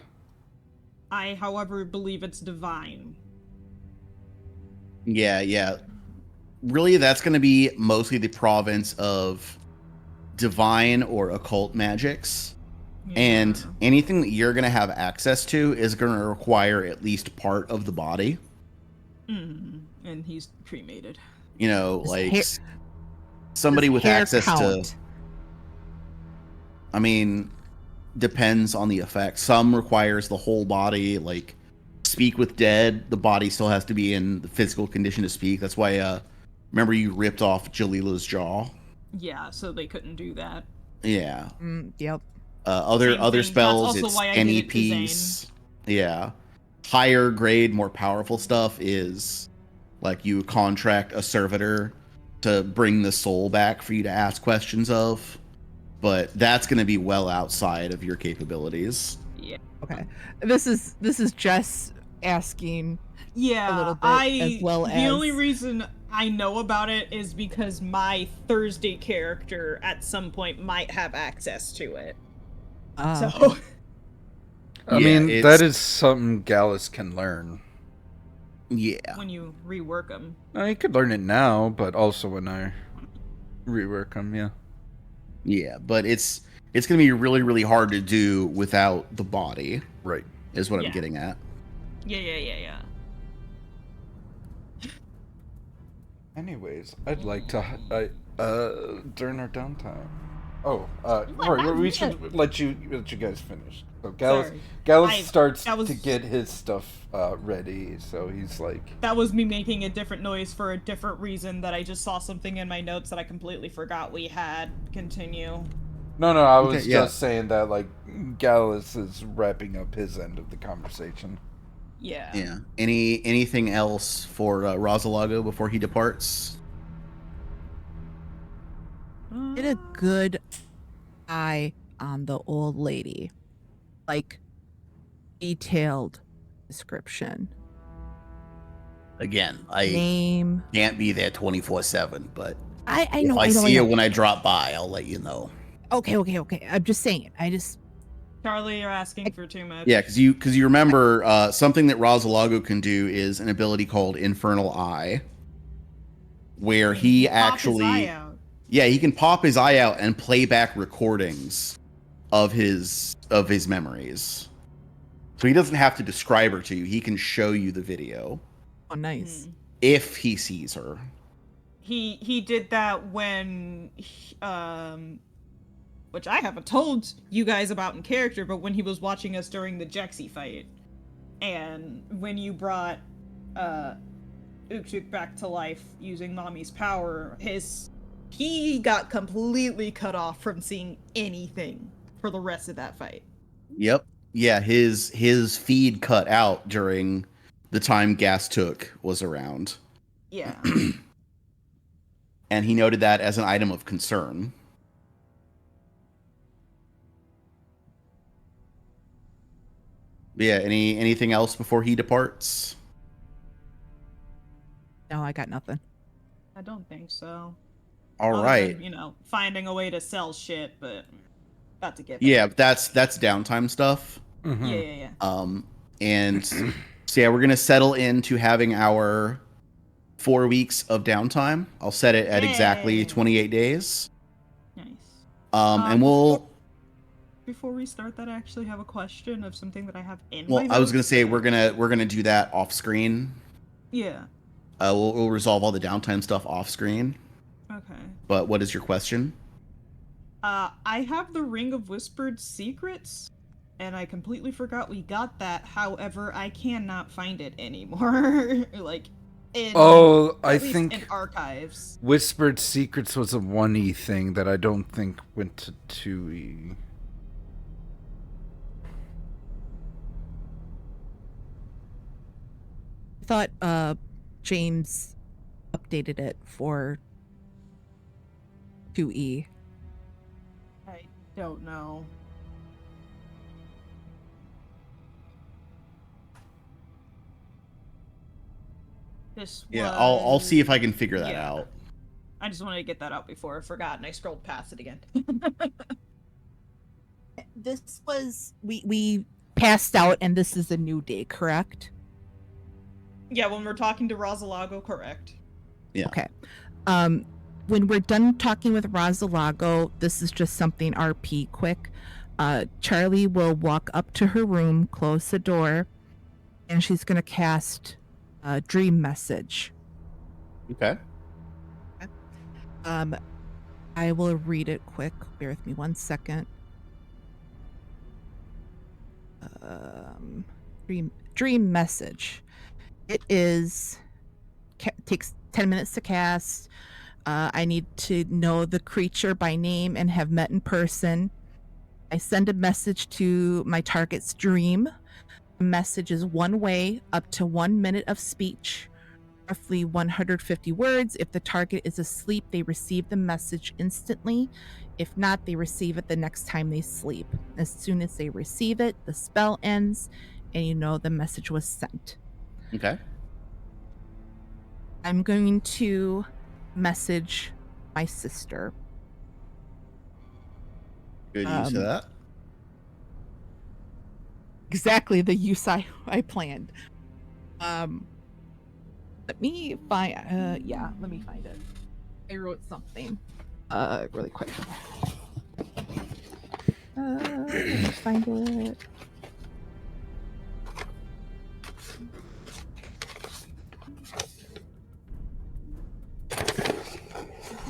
I, however, believe it's divine. Yeah. Really, that's gonna be mostly the province of divine or occult magics. And Yeah. anything that you're gonna have access to is gonna require at least part of the body. And he's cremated. You know, Does like hair- somebody Does with hair access to. count? I mean, depends on the effect. Some requires the whole body. Like, speak with dead, the body still has to be in the physical condition to speak. That's why. Remember, you ripped off Jalila's jaw. Yeah, so they couldn't do that. Yeah. Yep. Other Same other thing. spells, That's also it's why I did it to NEPs. Yeah. Higher grade, more powerful stuff is like you contract a servitor to bring the soul back for you to ask questions of. But that's going to be well outside of your capabilities. Yeah. Okay. This is Jess asking. Yeah, little bit, as well the only as- reason I know about it is because my Thursday character at some point might have access to it. So I Yeah, mean, it's- that is something Gallus can learn. Yeah. when you rework them, He could learn it now, but also when I rework him, yeah. Yeah, but it's going to be really, really hard to do without the body, Right. is what Yeah. I'm getting at. yeah. Anyways, I'd like to during our downtime. Oh, What? Rory, we should let you guys finish. So Gallus Sorry. starts that was- to get his stuff ready, so he's like, That was me making a different noise for a different reason that I just saw something in my notes that I completely forgot we had. Continue. no, I was Okay, yeah. just saying that like Gallus is wrapping up his end of the conversation. Yeah. Yeah. Anything else for Rosalago before he departs? Get a good eye on the old lady. Like, detailed description. Again, I Name. can't be there 24/7, but I If know. I I know. see I it know. when I drop by, I'll let you know. Okay. I'm just saying. Charlie, you're asking for too much. Yeah, because you remember something that Rosalago can do is an ability called Infernal Eye, where he Pop his eye actually, out. yeah, he can pop his eye out and play back recordings of his memories. So he doesn't have to describe her to you. He can show you the video Oh, nice. if he sees her. He did that when which I haven't told you guys about in character, but when he was watching us during the Jexy fight, and when you brought Uktuk back to life using Mommy's power, he got completely cut off from seeing anything for the rest of that fight. Yep. Yeah, his feed cut out during the time Gas Took was around. Yeah. And he noted that as an item of concern. Yeah, anything else before he departs? No, I got nothing. I don't think so. All Other right. than, finding a way to sell shit, but about to get there. Yeah, that's downtime stuff. Mhm. Yeah. And so yeah, we're gonna settle into having our 4 weeks of downtime. I'll set it at exactly Yay. 28 days. Nice. And we'll. Before we start that, I actually have a question of something that I have in Well, my I was gonna notes. say we're gonna do that off screen. Yeah. We'll resolve all the downtime stuff off screen. Okay. But what is your question? I have the Ring of Whispered Secrets, and I completely forgot we got that. However, I cannot find it anymore. I at least in think archives. Whispered Secrets was a 1E thing that I don't think went to 2E. I thought James updated it for 2E. I don't know. Yeah, I'll see if I can figure that out. I just wanted to get that out before I forgot, and I scrolled past it again. This was we passed out, and this is a new day, correct? Yeah, when we're talking to Rosalago, correct. Yeah. Okay. When we're done talking with Rosalago, this is just something RP quick. Charlie will walk up to her room, close the door, and she's gonna cast a dream message. Okay. I will read it quick. Bear with me 1 second. Dream message. It takes 10 minutes to cast. I need to know the creature by name and have met in person. I send a message to my target's dream. The message is one way, up to 1 minute of speech, roughly 150 words. If the target is asleep, they receive the message instantly. If not, they receive it the next time they sleep. As soon as they receive it, the spell ends, and you know the message was sent. Okay. I'm going to message my sister. Good use of that. Exactly the use I planned. Let me find let me find it. I wrote something really quick. Let me find it.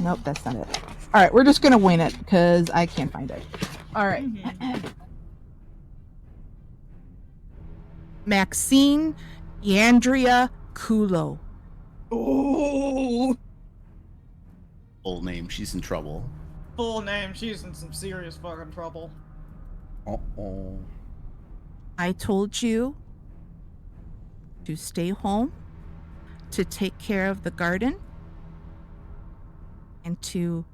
Nope, that's not it. All right, we're just gonna wing it because I can't find it. All right. Maxine Andrea Kulo. Oh, Full name. She's in trouble. full name. She's in some serious fucking trouble. Uh-oh. I told you to stay home, to take care of the garden, and to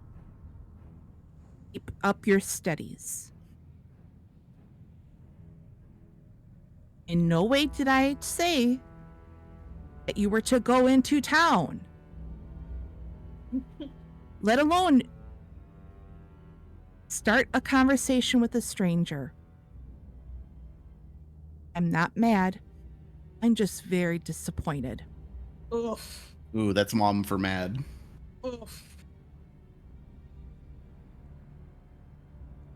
keep up your studies. In no way did I say that you were to go into town. let alone start a conversation with a stranger. I'm not mad. I'm just very disappointed. Oof. Ooh, that's mom for mad. Oof.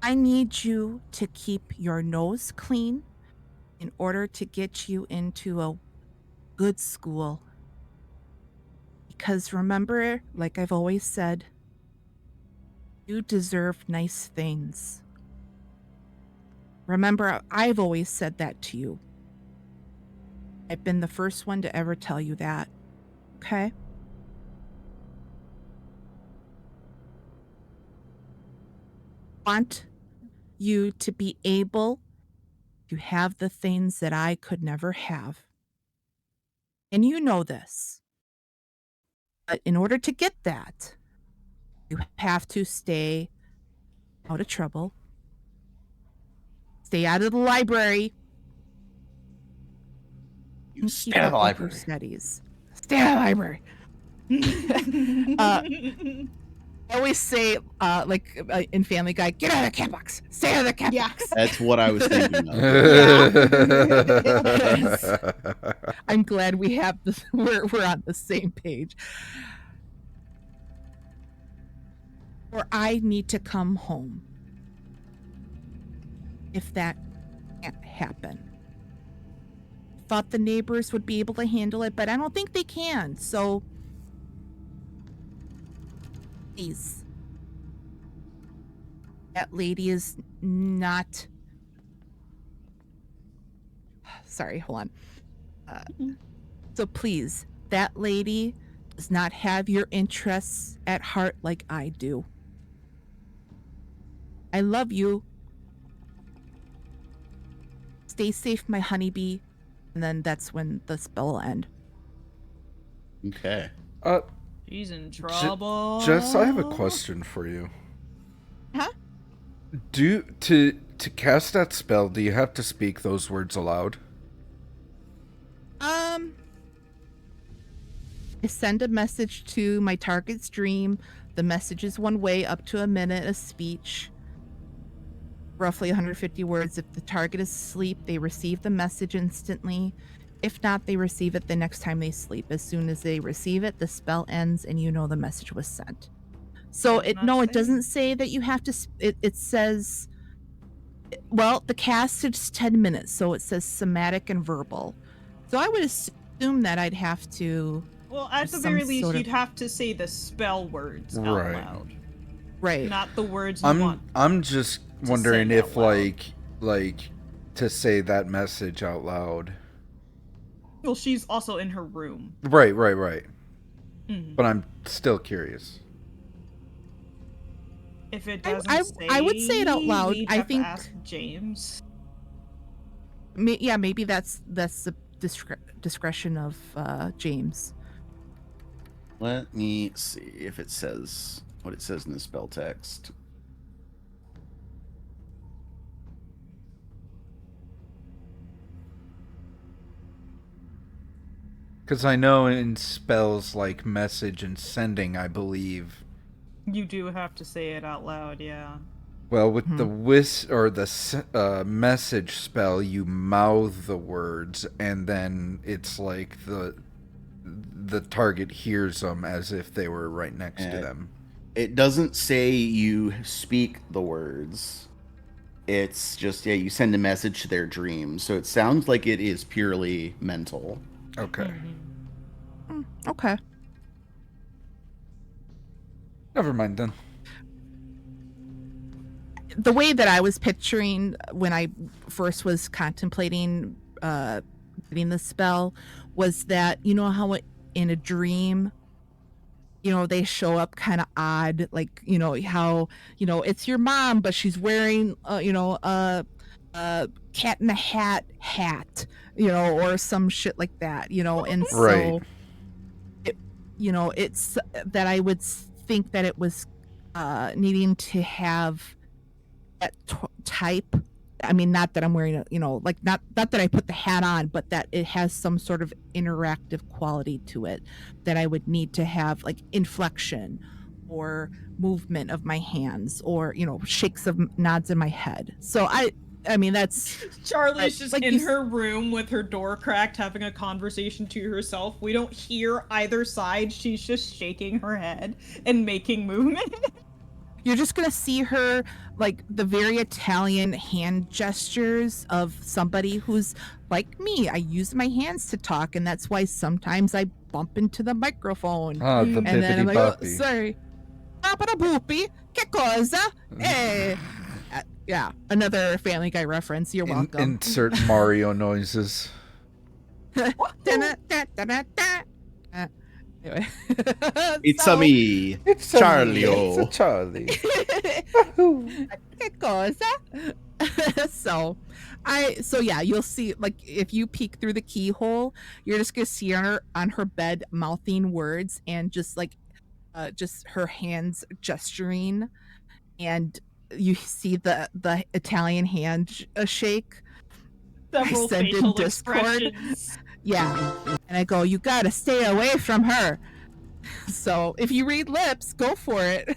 I need you to keep your nose clean in order to get you into a good school. Because remember, like I've always said, you deserve nice things. Remember, I've always said that to you. I've been the first one to ever tell you that. Okay? Want you to be able to have the things that I could never have. And you know this. But in order to get that, you have to stay out of trouble, stay out of the library, You and stay keep out of up the with your library. studies. Stay out of the library. I always say, in Family Guy, get out of the cat box. Stay out of the cat Yeah. box. That's what I was thinking of. I'm glad we have this. We're on the same page. Or I need to come home. If that can't happen. Thought the neighbors would be able to handle it, but I don't think they can. So, please. That lady is not. Sorry, hold on. So please, that lady does not have your interests at heart like I do. I love you. Stay safe, my honeybee. And then that's when the spell will end. Okay. She's in trouble. Jess, I have a question for you. Huh? To cast that spell, do you have to speak those words aloud? I send a message to my target's dream. The message is one way, up to a minute of speech. Roughly 150 words. If the target is asleep, they receive the message instantly. If not, they receive it the next time they sleep. As soon as they receive it, the spell ends and you know the message was sent. So Does it not say. doesn't say that you have to. It says, well, the cast is 10 minutes, so it says somatic and verbal. So I would assume that I'd have to. Well, at the some very least, sort of- you'd have to say the spell words out Right. loud, Right. not the words you want. I'm just to wondering say if out loud. like to say that message out loud. Well, she's also in her room. Right. Mhm. But I'm still curious. If it I- doesn't I- say, I would say it out loud. we'd I have think- to ask James. Yeah, maybe that's the discretion of James. Let me see if it says what it says in the spell text. Because I know in spells like message and sending, I believe. You do have to say it out loud, yeah. Well, with the message spell, you mouth the words, and then it's like the target hears them as if they were right next to them. It doesn't say you speak the words. It's just, you send a message to their dream. So it sounds like it is purely mental. Okay. Okay. Never mind then. The way that I was picturing when I first was contemplating getting the spell was that, you know how in a dream, they show up kind of odd, like, how, it's your mom, but she's wearing, a cat in the hat, or some shit like that, and so, Right. it's that I would think that it was needing to have that type. I mean, not that I'm wearing not that I put the hat on, but that it has some sort of interactive quality to it that I would need to have, like inflection or movement of my hands or, shakes of nods in my head. So I mean, that's Charlie's just like in you- her room with her door cracked, having a conversation to herself. We don't hear either side. She's just shaking her head and making movement. you're just going to see her like the very Italian hand gestures of somebody who's like me. I use my hands to talk, and that's why sometimes I bump into the microphone. Ah, the And then I'm bippity like, oh, boppy. sorry. Papa boopy, che cosa? Eh. Yeah, another Family Guy reference. You're welcome. Insert Mario noises. Da-da-da-da-da-da. Anyway. It's So- a me, It's Charlie. It's a Charlie. Che cosa? So yeah, you'll see, like, if you peek through the keyhole, you're just gonna see on her bed mouthing words and just like just her hands gesturing, and you see the Italian hand shake. Several send in facial Discord. expressions. Yeah, and I go, you gotta stay away from her. So if you read lips, go for it.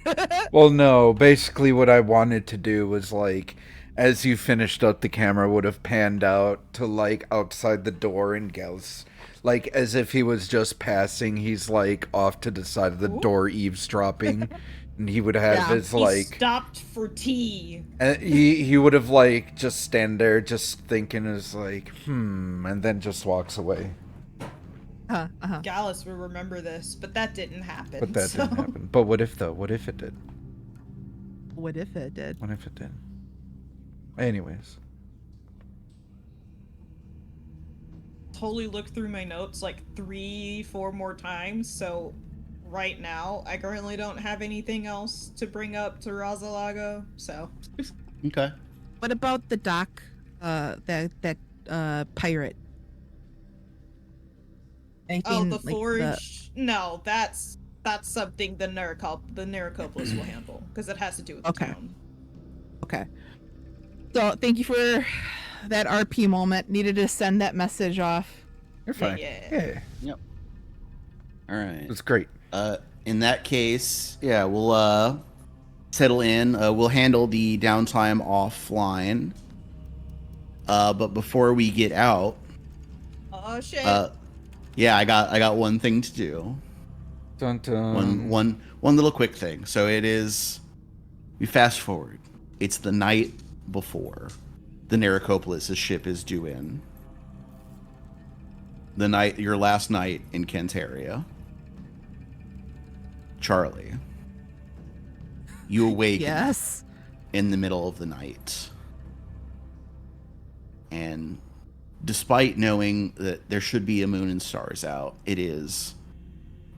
Well, no. Basically, what I wanted to do was like, as you finished up, the camera would have panned out to like outside the door, and Gels, like as if he was just passing. He's like off to the side of the door, eavesdropping, and he would have Yeah. his He like. stopped for tea. He would have like just stand there, just thinking, is like, and then just walks away. Gallus will remember this, but that didn't happen. But that so. didn't happen. But what if though? What if it did? What if it did? What if it did? Anyways. Totally looked through my notes like 3-4 more times, so right now I currently don't have anything else to bring up to Razalago, so Okay. What about the doc? That pirate. Anything the like forge. No, that's something the Narcopolis will handle because it has to do with the Okay. town. Okay. So thank you for that RP moment. Needed to send that message off. You're fine. Yeah. Yeah. All right. It's great. In that case, yeah, we'll settle in. We'll handle the downtime offline. But before we get out, Oh shit. yeah, I got one thing to do. Dun, dun. One little quick thing. So it is. We fast forward. It's the night before the Narcopolis' ship is due in. Your last night in Cantaria. Charlie, you awaken Yes. in the middle of the night. And despite knowing that there should be a moon and stars out, it is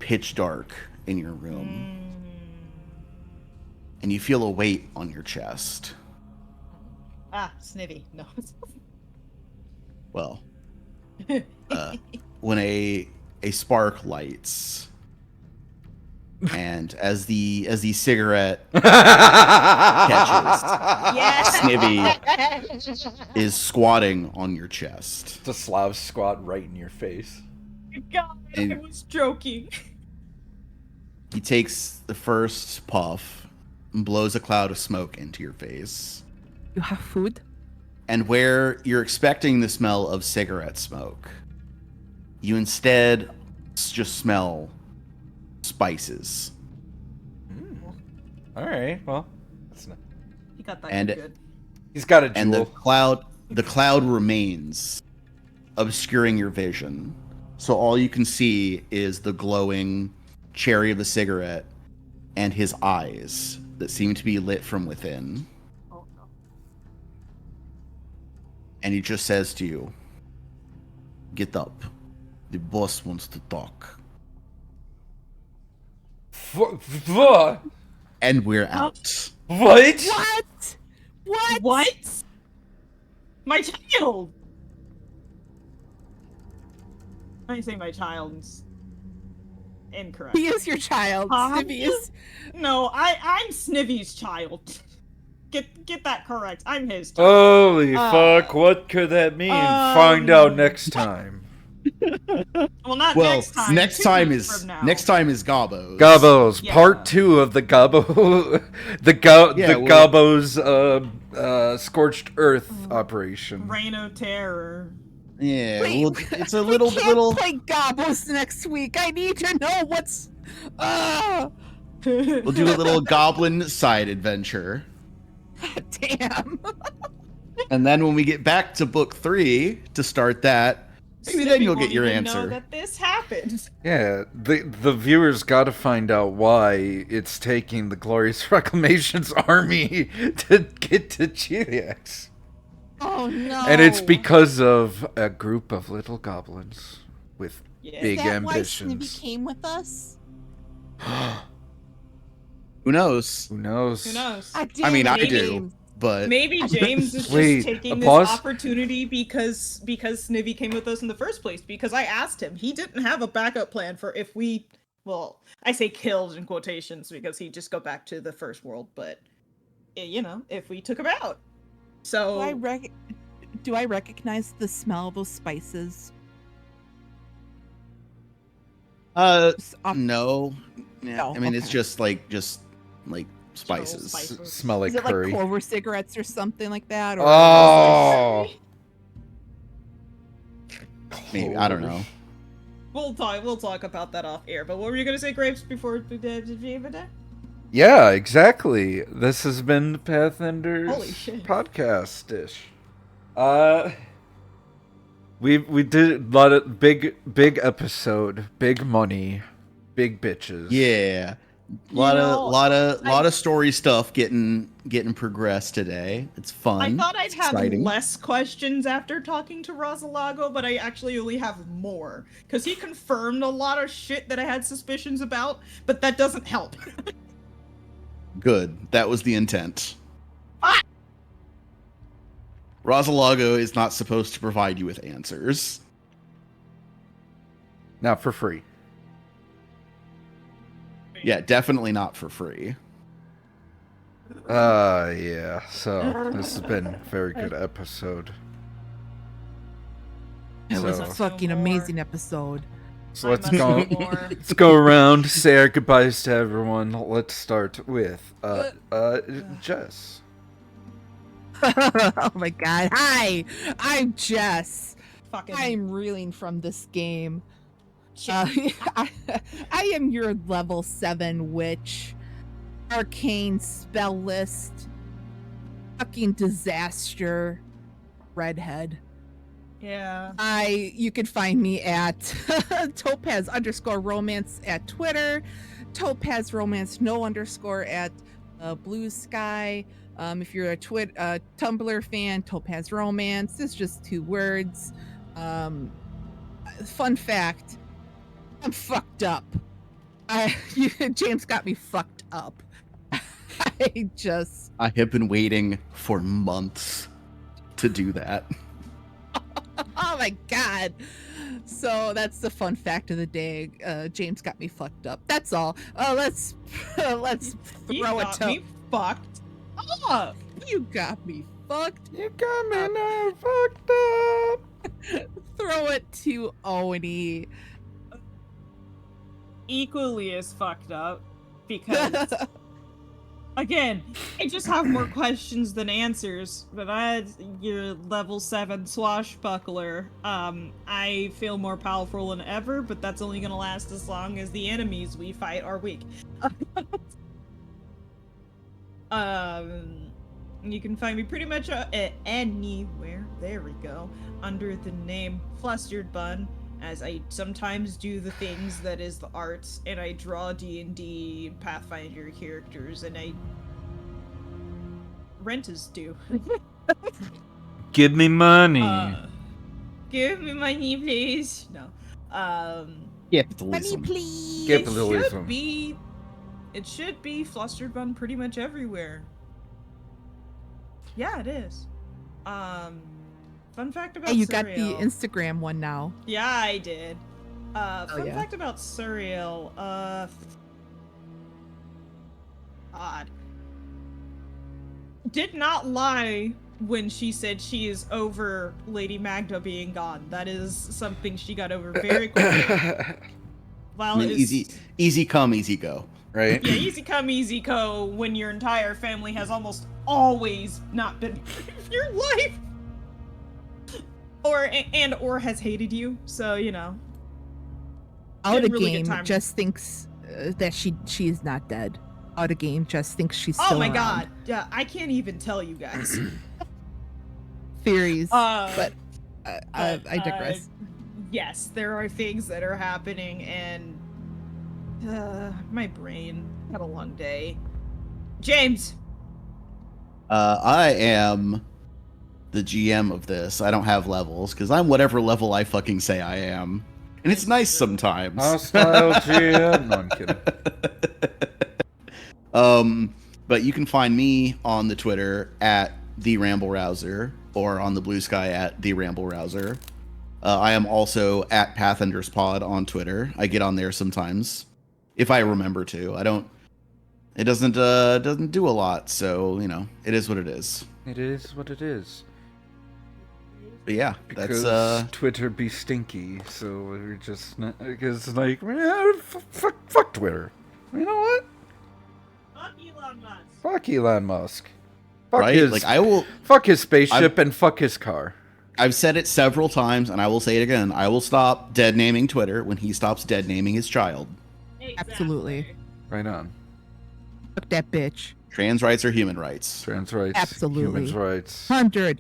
pitch dark in your room. And you feel a weight on your chest. Snivy. No. Well, when a spark lights, and as the cigarette catches, Yes. Snivy is squatting on your chest. The Slav squat right in your face. God, I And- was joking. He takes the first puff and blows a cloud of smoke into your face. You have food? And where you're expecting the smell of cigarette smoke, you instead just smell spices. All right. Well, that's not. He got that And- good. He's got a And jewel. the cloud remains, obscuring your vision. So all you can see is the glowing cherry of the cigarette and his eyes that seem to be lit from within. Oh no. And he just says to you, "Get up. The boss wants to talk." What? And we're out. What? What? What? What? My child. I say my child's incorrect. He is your child. Huh? Snivy is. No, I'm Snivy's child. Get that correct. I'm his child. Holy fuck, what could that mean? Find out next time. Well, not Well, next time. next 2 time weeks is from now. Gobos. Gobos, Yeah. part 2 of the Gobbo, the Yeah, Gobos, scorched earth operation. Reign of Terror. Yeah, Wait, well, it's a we little can't play Gobos next week. I need to know what's. We'll do a little goblin side adventure. Damn. And then when we get back to book 3 to start that, maybe then Snippy you'll won't get your even know answer. that this happened. Yeah, the viewers got to find out why it's taking the Glorious Reclamation's army to get to Cheliax. Oh no. And it's because of a group of little goblins with Yeah. big Is that ambitions. why Snippy came with us? Who knows? Who knows? Who knows? Damn I mean, it, I do, James. but Maybe James is Wait, just taking a this pause? opportunity because Snivy came with us in the first place. Because I asked him, he didn't have a backup plan for if we, well, I say killed in quotations because he'd just go back to the first world. But you know, if we took him out, so Do I recognize the smell of those spices? no. Yeah, No, I mean, it's okay. just like spices. spices. Smell like Is it curry. like Clover cigarettes or something like that? Or Oh, Maybe, I don't know. We'll talk about that off air. But what were you gonna say, Grapes? Before we did? yeah, exactly. This has been the Pathenders Holy shit. podcast dish. We did a lot of big episode, big money, big bitches. Yeah, lot of story stuff getting progressed today. It's fun. I thought I'd have exciting. less questions after talking to Rosalago, but I actually only have more. Because he confirmed a lot of shit that I had suspicions about, but that doesn't help. Good. That was the intent. Rosalago is not supposed to provide you with answers. Not for free. Yeah, definitely not for free. Yeah. So this has been a very good episode. It was a So- fucking No more. amazing episode. So I let's must go. know more. Let's go around, say our goodbyes to everyone. Let's start with Jess. Oh my god. Hi, I'm Jess. Fucking I'm reeling from this game. shit. I am your level 7 witch. Arcane spell list. Fucking disaster. Redhead. Yeah. You can find me at Topaz_romance at Twitter, Topaz Romance no underscore at Blue Sky. If you're a Tumblr fan, Topaz Romance. It's just 2 words. Fun fact: I'm fucked up. James got me fucked up. I have been waiting for months to do that. Oh my god. So that's the fun fact of the day. James got me fucked up. That's all. Let's You throw it got to me fucked up. you got me fucked. You got me now fucked up. Throw it to Owenny. Equally as fucked up because again, I just have more questions than answers, but as your level 7 swashbuckler, I feel more powerful than ever, but that's only gonna last as long as the enemies we fight are weak. You can find me pretty much anywhere, there we go, under the name Flustered Bun, as I sometimes do the things that is the arts, and I draw D&D Pathfinder characters, and I rent is due. Give me money. Give me money, please. No. Money, Capitalism. please. Capitalism. It should be Flustered Bun pretty much everywhere. Yeah, it is. Fun fact about Hey, you got the Surreal. Instagram one now. Yeah, I did. Fun yeah. fact about Surreal, odd. Did not lie when she said she is over Lady Magda being gone. That is something she got over very quickly. While I mean, easy come, easy go. Right? Yeah, easy come, easy go when your entire family has almost always not been part of your life. Or has hated you, so, you know. Out of Didn't really get game time. just thinks that she is not dead. Out of game just thinks she's Oh still my around. god. Yeah, I can't even tell you guys. Theories, Uh, but I digress. Yes, there are things that are happening, and my brain had a long day. James. I am the GM of this. I don't have levels because I'm whatever level I fucking say I am, and it's nice sometimes. Hostile GM. No, I'm kidding. But you can find me on the Twitter at the Ramble Rouser or on the Blue Sky at the Ramble Rouser. I am also at Pathenders Pod on Twitter. I get on there sometimes if I remember to. I don't. It doesn't do a lot, so you know it is what it is. It is what it is. But yeah, Because that's Twitter be stinky, so we're just not. Because like, fuck Twitter. You know what? Fuck Elon Musk. Fuck Elon Musk. Fuck right. his, Like I will. fuck his spaceship and fuck his car. I've said it several times, and I will say it again. I will stop dead naming Twitter when he stops dead naming his child. Absolutely. Right on. Fuck that bitch. Trans rights are human rights. Trans rights. Absolutely. Human rights. 100%.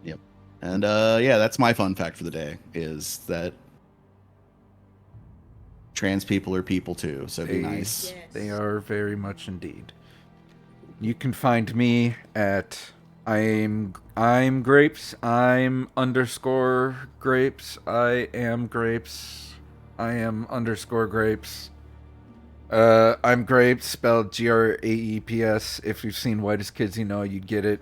Yep. And yeah, that's my fun fact for the day is that trans people are people too, so be nice. Yes. They are very much indeed. You can find me at I'm grapes. I'm underscore grapes. I am grapes. I am underscore grapes. I'm grapes spelled GRAEPS. If you've seen Whitest Kids, you know you get it.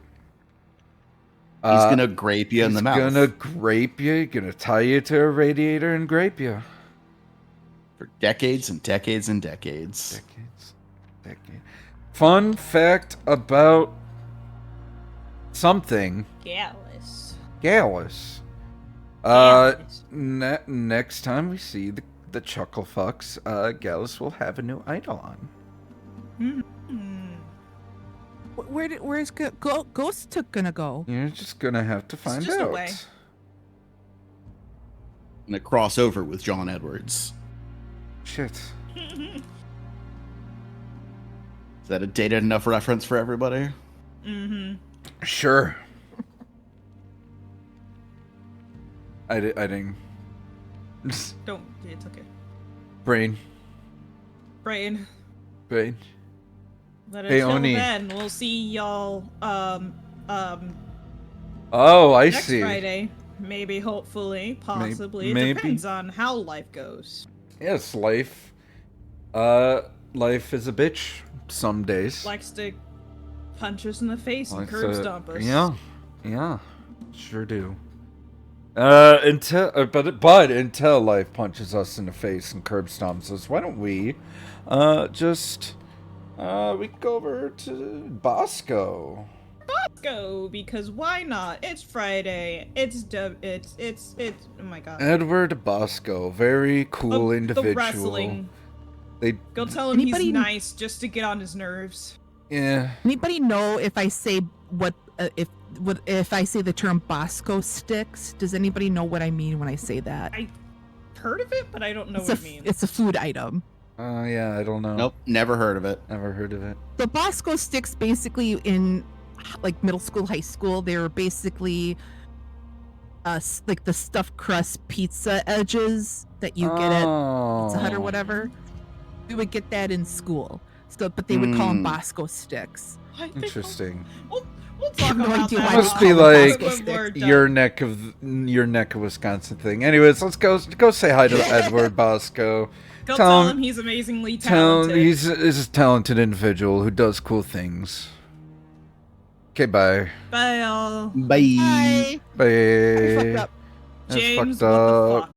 He's gonna grape you in the mouth. He's gonna grape you. Gonna tie you to a radiator and grape you. For decades and decades and decades. Decades. Fun fact about something. Gallus. Gallus. Gallus. Next time we see the Chuckle Fucks, Gallus will have a new idol on. Where's Ghost gonna go? You're just gonna have to find just out. away. And a crossover with John Edwards. Shit. Is that a dated enough reference for everybody? Sure. I didn't. Don't. It's okay. Brain. Brain. Brain. Let Hey, us know Oni. then. We'll see y'all Oh, I next see. Friday. Maybe, hopefully, possibly. maybe. It depends on how life goes. Yes, life. Life is a bitch some days. Likes to punch us in the face and Likes curb to- stomp us. Yeah, sure do. Until life punches us in the face and curb stomps us, why don't we, we go over to Bosco. Let's go, because why not? It's Friday. It's oh my god. Edward Bosco, very cool The individual. wrestling. They, Go tell him Anybody- he's nice just to get on his nerves. yeah. Anybody know if I say if I say the term Bosco sticks? Does anybody know what I mean when I say that? Heard of it, but I don't know It's what it means. it's a food item. Yeah, I don't know. Nope, never heard of it. Never heard of it. The Bosco sticks basically in like middle school, high school, they were basically like the stuffed crust pizza edges that you get at Pizza Hut or whatever. We would get that in school. So, but they would call them Bosco sticks. I think Interesting. We'll talk No about idea that. why Must they be call them like Bosco when we're sticks. done. your neck of Wisconsin thing. Anyways, let's go say hi to Edward Bosco. Go tell tell him- him he's amazingly Tell him talented. he's a talented individual who does cool things. Okay, bye. Bye, y'all. Bye. Hi. Bye. I fucked up. That's James, fucked what the up. fuck?